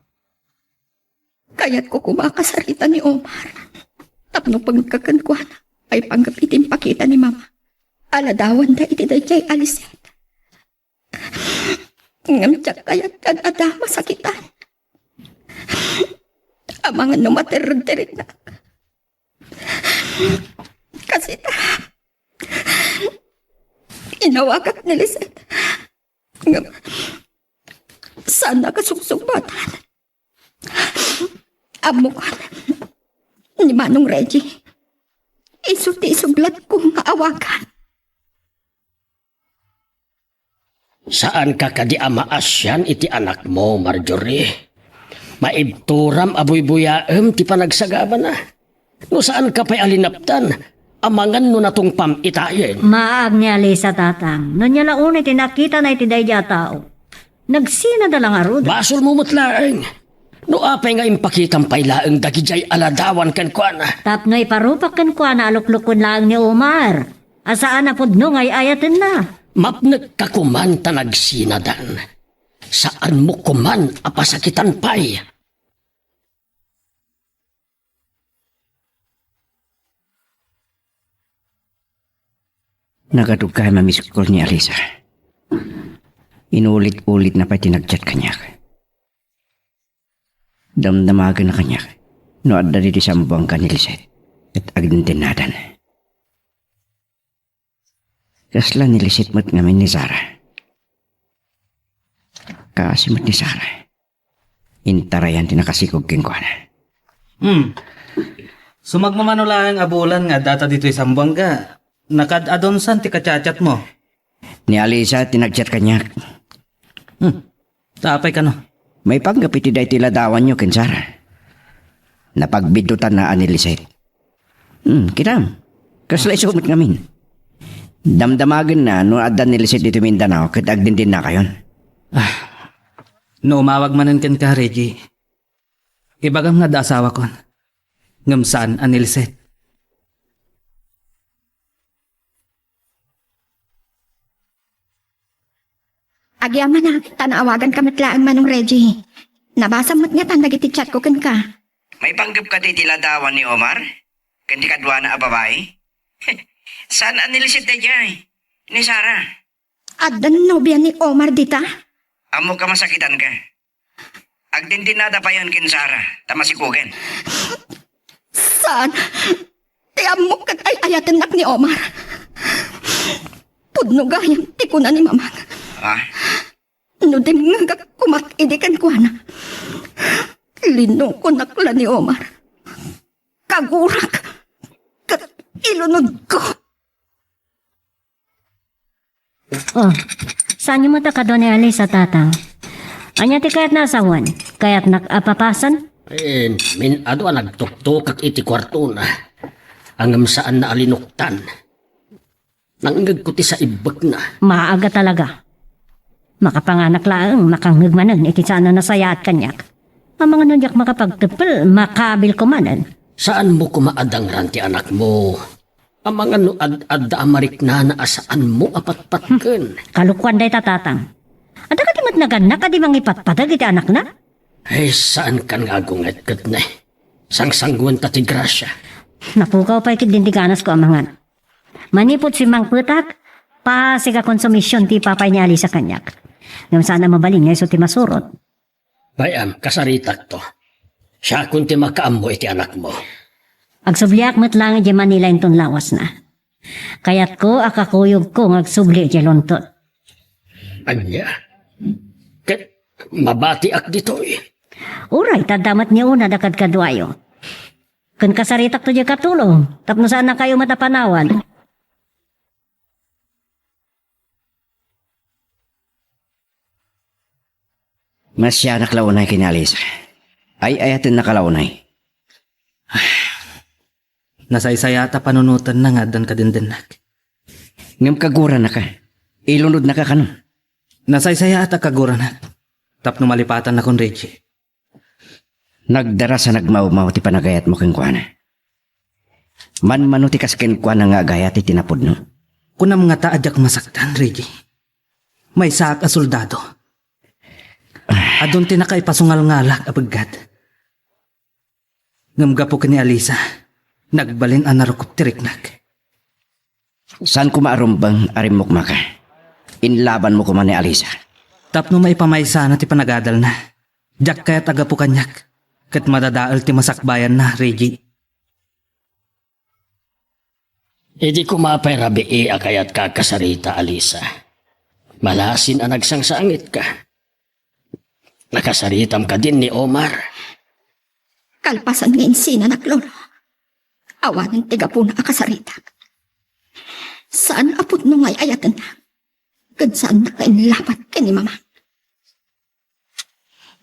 Kaya't ko kumakasarita ni Omar. Tapno pagkakankwan ay panggapitin pakita ni mama. Aladawan da iti dayjay aliset. Ngamtsak kaya't kadada masakitan. Ang mga numaterod-terid na. Kasi inawagak ni Lisette. Saan nakasuksubatan? Amukan ni Manong Reggie. Isulti-isuglat kong maawagan. saan ka kadi amaasyan iti anak mo, Marjorie? Maibturam aboy buyaem ti panagsagaba na. No saan ka pa'y alinaptan, amangan no natong pamitayen. Maag niya Alisa tatang. No niya launay tinakita na iti dayja tao. Nagsina da lang aruda. Basol mo mutlaeng. No apay nga impakitang pailaeng dagijay aladawan kan kuana. Tapno iparupak kan kwa na aluklukon lang ni Omar. Asaan na pudno ngay ayatin na. Mapnag kakuman ta nagsinadan. Saan mo kuman apasakitan pay? Nagadugay mamiss call ni Alisa. Inulit-ulit na pa'y tinagchat kanya. Damdamagan na kanya. No adda di sambang ka ni Lisette. At agdintinadan. Kasla ni Lisette mat ngamin ni Sarah. Kasimot ni Sarah. Intarayan tinakasikog kengkuana. Sumagmamano lang abulan nga data dito isang buwan ka. Nakad-adon san ti kachat mo. Ni Alisa tinagchat kanya. Tapay ka no. May panggapiti day tiladawan nyo ken Sarah. Napagbidutan na ani Lisette. Kiram. Kasla isumot ngamin. Damdamagan na no adan ni Lisette dito Mindanao ket agdindin na kayon. No umawag manen ken ka, Reggie. Ibagam nga da asawa kon. Ngam saan ani Lisette. Agyaman na, tanawagan ka matlaan manong Reggie. Nabasa mo't nga tandag iti chat ko kan ka. May panggap ka di tiladawan ni Omar? Kandi kadwa na babae? Saan ani Lisette day? Ni Sarah. Adan nobya ni Omar dita? Amo ka masakitan ka. Agdindinada pa yon kin Sarah. Tamasikugan. Saan? Tiam mo kag ay ayatan nak ni Omar. Pudno gayang tikunan ni mamang. No din nga kumakidikan ko na. Lino ko nakla ni Omar. Kagurak. Kat ilunod ko. Oh, saan niyo matakado ni Alisa tatang? Anya ti kayat nasawan? Kayat nakapapasan? Min ado nagtuktok at iti kwarto na. Angam saan na alinuktan. Nanggag ko ti sa ibag na. Maaga talaga. Makapanganak laang makanghigmanan iti sana nasayat kanyak. Ang mga nunyak makapagtupil, makabil kumanan. Saan mo kumaadang ranti anak mo? Ang mga nuad-ad amarik na asaan mo apatpatken. Kalukwan day tatatang. Ada ka di mat naganak, adi mang ipatpadag iti anak na? Ay, saan kan nga gunget-ket na? Sangsangguan ta ti grasya. Napukaw pa ikidindiganas ko amangan. Manipot si Mang Putak, pasiga konsumisyon ti papay ni Ali sa kanyak. Ngam sana mabaling ngay so ti masurot. Bayam, kasaritak to. Siya kung ti makaammo iti anak mo. Agsubliak met lang iti Manila inton lawas na. Kayat ko akakuyog ko agsubli iti lontot. Anya? Ket mabati ak dito eh. Uray, tadamat niya una dakad kadwayo. Kun kasaritak to di katulong, tapno saan na kayo matapanawan. Mas siya naklaunay kinalis. Ay ayatin nakalaunay. Nasaysayata panunutan na nga dan kadindinak. Ngam kagura na ka. Ilunod na ka kanon. Nasaysayata kagura na. Tapno malipatan na kon Reggie. Nagdara sa nagmaumaw ti panagayat mo keng kuana. Man-mano ti kasken kuana nga agayat ti tinapod no. Kuna mga taadyak masaktan, Reggie. May saak a soldado. Adon tinakay pasungal-ngalak abagad. Ngamgapo ka ni Alisa. Nagbalin ang narukop tiriknak. Saan kumaarumbang arimok maka? Inlaban mo kuman ni Alisa. Tapno may pamaysa na ti panagadal na. Diyak kaya tagapo kanyak. Kat madadaal ti masakbayan na, Reggie. Hindi ko mapay rabi akayat kakasarita, Alisa. Malasin ang nagsangsangit ka. Nakasaritam ka din ni Omar. Kalpasan nga insina naklolo. Awanan tiga po na akasarita. Saan apot no ngay ayatan na? Kad saan na kainlapat ka ni mama?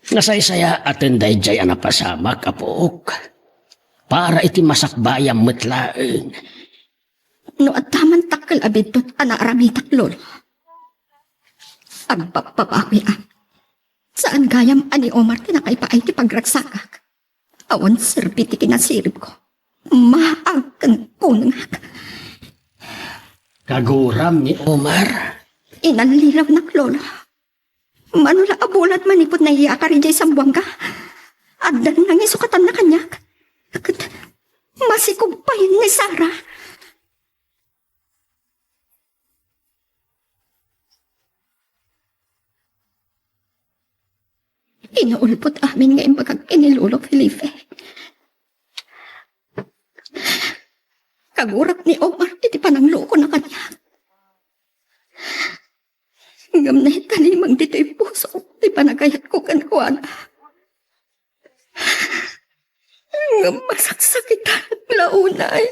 Nasaysaya atin dayjay anapasamak apook. Para iti masakbayang metlaeng. No at taman takal abitot anaaramitak lolo. Agpapapawi Saan gayam ani Omar tinakaipaay ti pagragsakak. Awan serbi ti kinasirip ko. Maagkan punangak. Kaguram ni Omar. Inanlilaw nak lolo. Manula abulat manipot na iya ka rin jay sambuang ka. Adan nang isukatan na kanyak. Masikog pa yun ni Sarah. Inuulpot amin ngayon bagag inilulo Felipe. Kagurat ni Omar, iti panangloko na kanya. Ngam na italimang dito'y puso, di panagayat ko kankuana. Ngam masaksakitan at launay.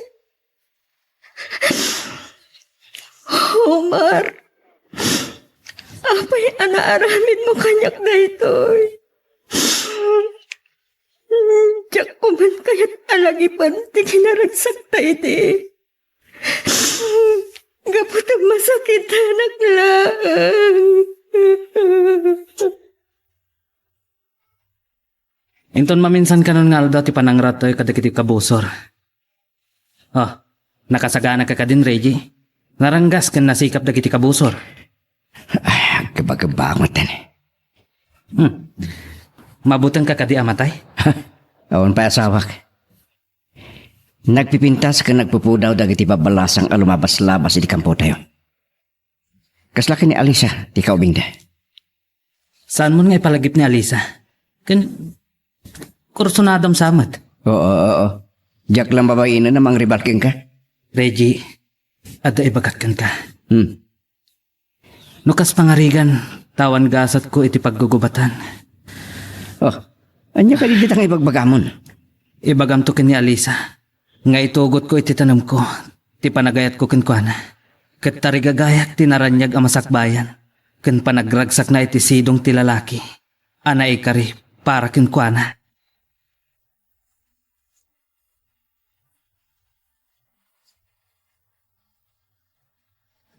Omar, apay anaaramin mo kanyak na ito'y. Diyak ko man kaya't alagipan ti kinaragsak tayo di. Gapot ang masakit anak lang. Inton maminsan kanon nga alda ti panangratoy kadagiti kabusor. Oh, nakasagana ka din, Reggie. Naranggas kan nasikap dagiti kabusor. Ay, kabagamatan. Mabutang ka kadi amatay? Awan pa asawak. Nagpipintas ka nagpupudaw dagiti babalasang alumabas-labas iti kampo tayo. Kaslaki ni Alisa, ti kaubing da. Saan mo nga ipalagip ni Alisa? Kursunadam samat. Oo. Diyak lang babayin na namang ribalking ka. Reggie, ada ibagatan ka. Hmm. Nukas pangarigan, tawan gasat ko iti paggugubatan. Oh, anya ka ditang ibagbagamon. Ibagam to ken ni Alisa. Nga itugot ko iti tanam ko, ti panagayat ko kenkwana. Ket tarigagayat tinaranyag ang masakbayan. Ken panagragsak na iti sidong ti lalaki. Ana ikari para kenkwana.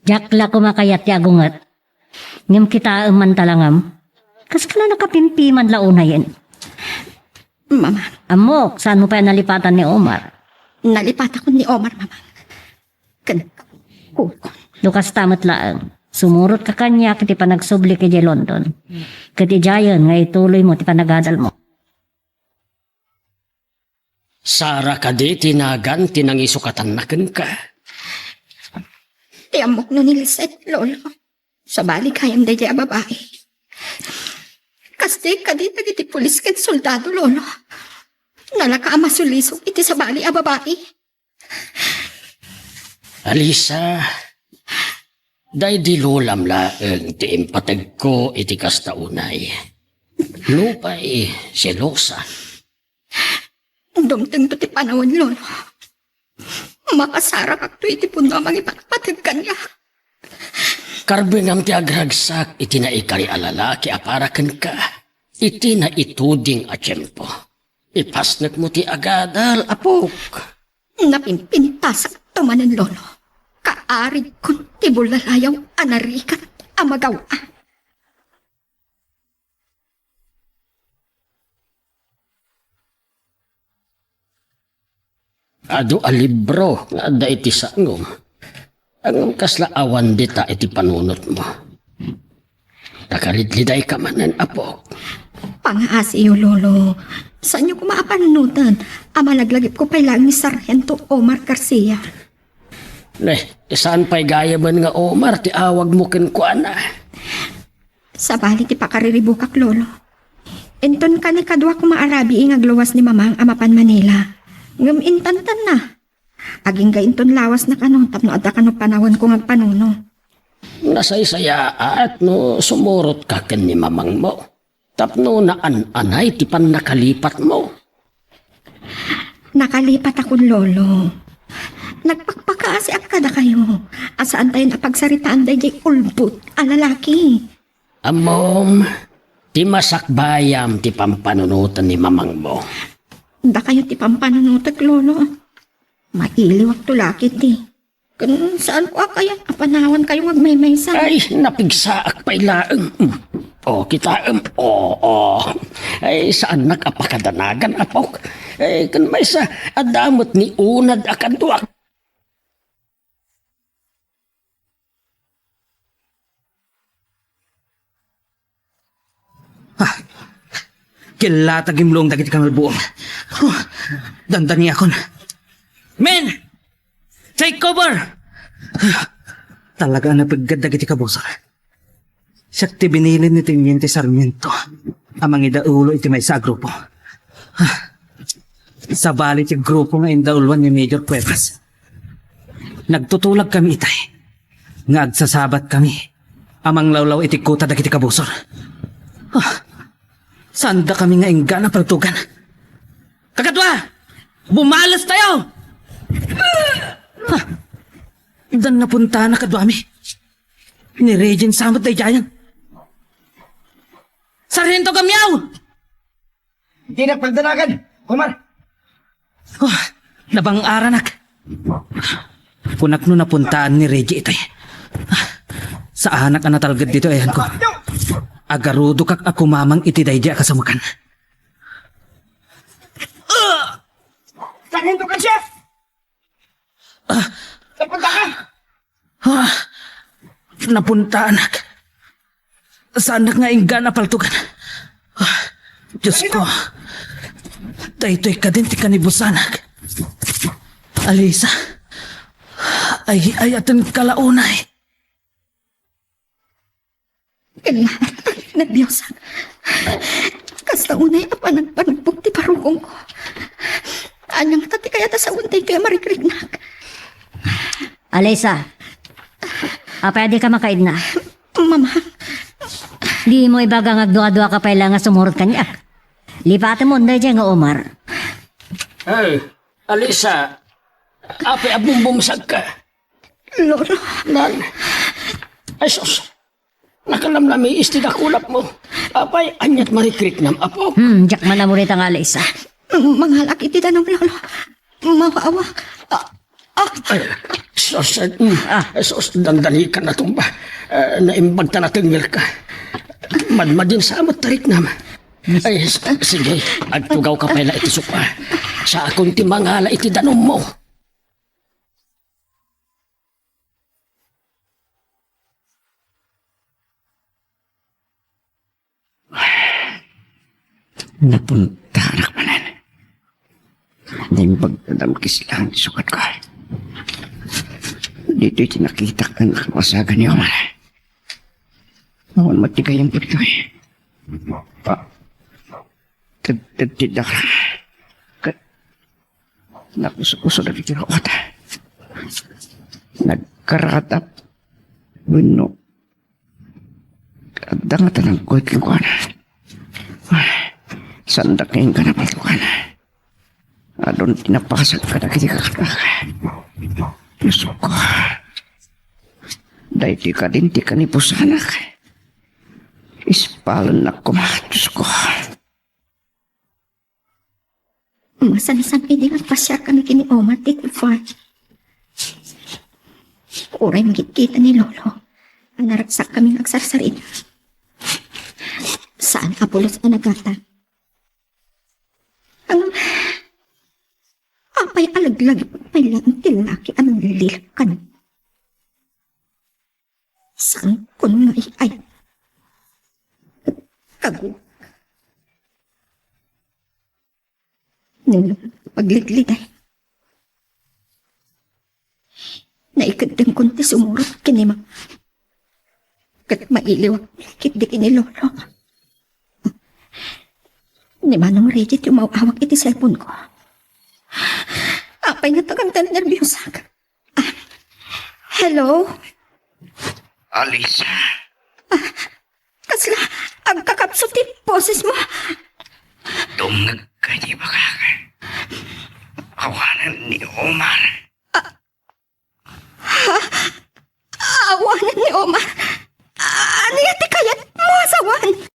Jakla kumakayat ti agungat. Ngem kita man talangam. Kas ka na nakapimpiman launayin. Mama, Amok, saan mo pa nalipatan ni Omar? nalipat ako ni Omar, mama. Lukas tamat laang. Sumurot ka kanya kiti panagsubli kay London. Kiti jayon nga ituloy mo ti panagadal mo. Sara ka di tinagan tinangisukatan na ka. Tiamok no ni Lisette, lolo. Sa balik hayam day a babae. Kasi kadit iti pulis ken soldado, lolo. Nalaka masulisok iti sa bali a babae. Alisa, day di lulam laeng ti impatag ko iti kastaunay. Lupay, selosa. Dumteng to ti panawon, lolo. Makasara kakto iti puno amang ipatpatid kanya. Karbengam ti agragsak iti na ikari alalaki aparaken ka. Iti na ituding a tiyempo. Ipasnak mo ti agadal, apok. Napimpintasak tumanan, lolo. Kaarid kun ti bulalayaw anarikat amagawa. Ado a libro nga adda iti sangom. Ang kasla awan dita iti panunot mo. Nakaridliday ka manan, apok. Pangaasiyo, lolo. Saan niyo kumaapanunutan? Ama naglagip ko pa lang ni Sargento Omar Garcia. Saan pa'y gaya man nga Omar, ti awag mo kenkwana. Sa bali ti pakariribukak, lolo. Enton ka ni kadwa kumaarabi ingagluwas ni mamang amapan Manila. Ngam intantan na. Aging gainton lawas na kano, tapno adda kano panawon kong agpanuno. Nasaysaya at no sumurot ka ken ni mamang mo. Tapno na anay ti pan nakalipat mo. Nakalipat akong lolo. Nagpakpakaasi ak kada kayo. Asaan tayo napagsaritaan day ulbut ang lalaki. Amom, Ti masakbayam ti pampanunutan ni mamang mo. Da kayo ti pampanunutot, Lolo. Mailiwag tulakit ti. Kung saan ko kaya apanawan kayo magmaymaysa. Ay, napigsaak pa ilaang. O, kita, Ay, saan nagapakadanagan, apok? Ay, kan may sa adamot ni unad akan duak. Kilatag imlong dagiti kang albuong. Dandani akon. Men! Take cover! Talaga na paggad dagiti kabusar. Siyak ti binilin ni Tiniente Sarmiento. Amang idaulo iti may sa grupo. Sa bali ti grupo nga indaulwan ni Major Cuevas. Nagtutulag kami itay. Nga agsasabat kami. Amang lawlaw iti kuta dagiti kabusar. Sanda kami nga ingga na paltugan. Kakatwa! Bumalas tayo! Dan napunta na kadwami. Ni Regent Samot day Giant. Sargento Gamyaw! Hindi nagpagdanagan. Kumar. Nabang aranak. Kunak no napuntaan ni Reggie itay. Sa anak na natalgad dito ayan ko. Agarudo kak ako mamang itidaydi kasamukan. Sargento ka, chef! Napunta ka! Napunta anak. Sa anak nga ingga na paltugan. Diyos ko. Daytoy ka din ti kanibusanak. Alisa. Ay atan kalaunay. Kailangan nagbiyosa. Kasta unay apa nagpanagpog ti parugong ko. Anyang tati kaya ta sa untay kaya marikrignak. Alisa, pwede ka makaid na. Mama, Di mo ibagang agdua-dua ka pala nga sumurot kanya. Lipatan mo na dyan nga Omar. Ay, Alisa, ape abong bumsag ka. Lolo, Nan, ay sus, nakalamlami istidakulap mo. Apay, anyat marikrik nam apo. Diyak man na murit ang Alisa. mga laki ti tanong lolo. Mawawa. Ay, sus, sus, dandali ka na tumba. Naimbag ta na tingil ka. Madmadin sa amat tarik nam. Ay, sige, agtugaw ka pala iti supa. Sa akong timangala iti danom mo. Napunta anak manan. Naimbag na damkis lang sukat ko. Dito'y tinakita ka nakawasagan niyo man. Nawan matigay ang pagto eh. Tagtidak ka. Nakusukuso na kitirawat. Nagkaratap. Buno. Kadangatan ang kuwit kong kuwan. Sandak ngayong kanapal ko ka na. Adon tinapasag ka na kitikakak. Diyos ko. Dahil di ka din, di ka ni pusanak. Ispalan na ko, Diyos ko. Masan-san hindi nagpasya kami kini Omar ti Kufan. Uray magkikita ni Lolo. Ang naraksak kami nagsarsarin. Saan apulos ang nagata? Ang apay alaglag may lang tilaki ang lililakan. Saan ko nga ay kagu. Nung pagliglit ay naikadang kunti sumurot kinima. Kat mailiwag kit di kini Lolo. Ni Manong Regit yung mauawak iti cellphone ko. Apay nga tagang nervyos. Hello? Alisa. Kasla, ang kakapso ti poses mo. Dumag ka di ba ka? Awanan ni Omar. Awanan ni Omar. Ano yati kayat mo asawan?